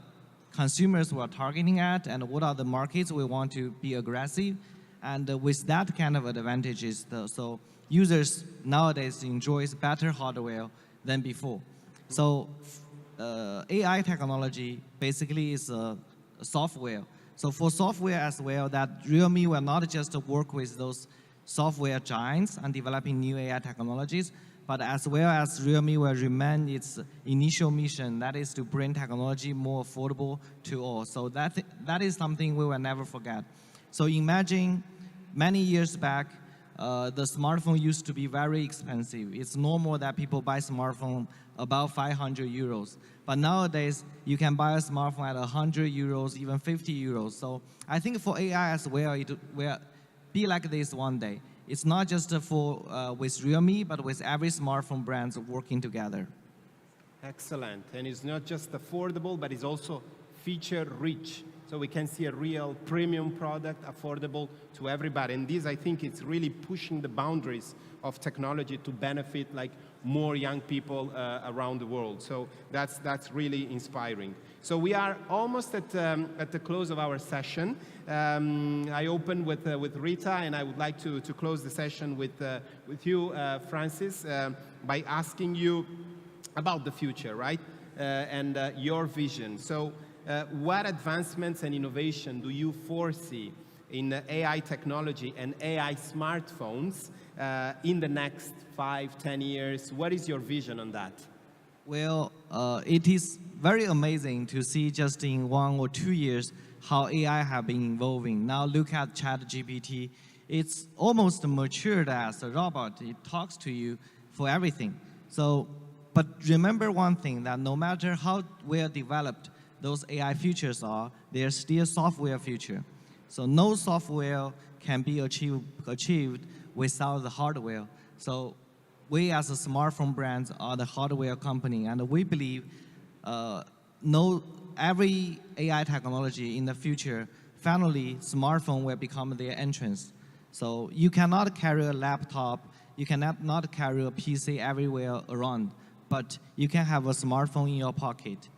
consumers we are targeting at and what are the markets we want to be aggressive. And with that kind of advantages, so users nowadays enjoys better hardware than before. So AI technology basically is software. So for software as well, that Realme will not just work with those software giants and developing new AI technologies, but as well as Realme will remain its initial mission, that is to bring technology more affordable to all. So that is something we will never forget. So imagine many years back, the smartphone used to be very expensive. It's normal that people buy smartphone about 500 euros. But nowadays, you can buy a smartphone at 100 euros, even 50 euros. So I think for AI as well, it will be like this one day. It's not just for with Realme, but with every smartphone brands working together. Excellent. And it's not just affordable, but it's also feature rich. so we can see a real premium product affordable to everybody. And this, I think, it's really pushing the boundaries of technology to benefit like more young people around the world. So that's really inspiring. So we are almost at the close of our session. I opened with Rita, and I would like to close the session with you, Francis, by asking you about the future, right? And your vision. So what advancements and innovation do you foresee in AI technology and AI smartphones in the next 5-10 years? What is your vision on that? Well, it is very amazing to see just in 1 or 2 years how AI have been evolving. Now look at ChatGPT. It's almost matured as a robot. It talks to you for everything. So, but remember one thing, that no matter how well developed those AI features are, they're still software feature. So no software can be achieved without the hardware. So we as a smartphone brands are the hardware company, and we believe every AI technology in the future, finally smartphone will become their entrance. So you cannot carry a laptop, you cannot carry a PC everywhere around, but you can have a smartphone in your pocket.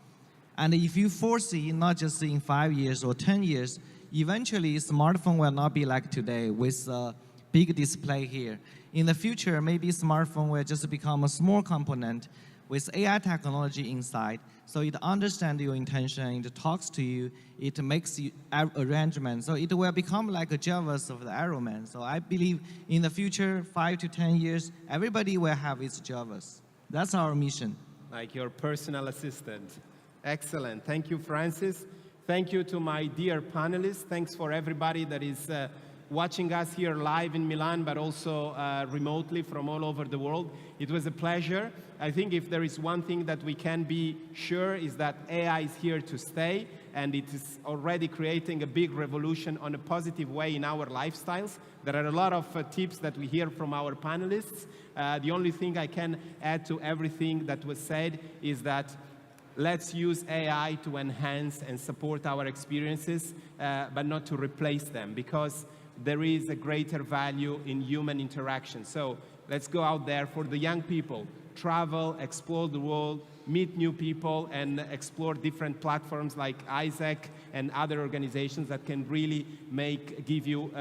And if you foresee, not just in 5 years or 10 years, eventually smartphone will not be like today with a big display here. In the future, maybe smartphone will just become a small component with AI technology inside. So it understands your intention, it talks to you, it makes you arrangements. So it will become like a Jarvis of the Arrowman. So I believe in the future, 5 to 10 years, everybody will have its Jarvis. That's our mission. Like your personal assistant. Excellent. Thank you, Francis. Thank you to my dear panelists. Thanks for everybody that is watching us here live in Milan, but also remotely from all over the world. It was a pleasure. I think if there is one thing that we can be sure is that AI is here to stay, and it is already creating a big revolution on a positive way in our lifestyles. There are a lot of tips that we hear from our panelists. The only thing I can add to everything that was said is that let's use AI to enhance and support our experiences, but not to replace them, because there is a greater value in human interaction. So let's go out there. For the young people, travel, explore the world, meet new people, and explore different platforms like Isaac and other organizations that can really give you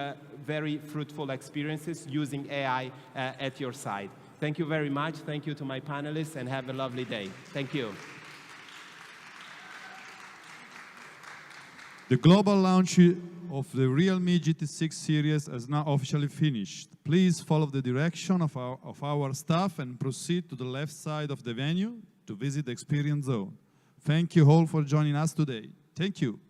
very fruitful experiences using AI at your side. Thank you very much. Thank you to my panelists, and have a lovely day. Thank you. The global launch of the Realme GT6 series has now officially finished. Please follow the direction of our staff and proceed to the left side of the venue to visit the experience zone. Thank you all for joining us today. Thank you.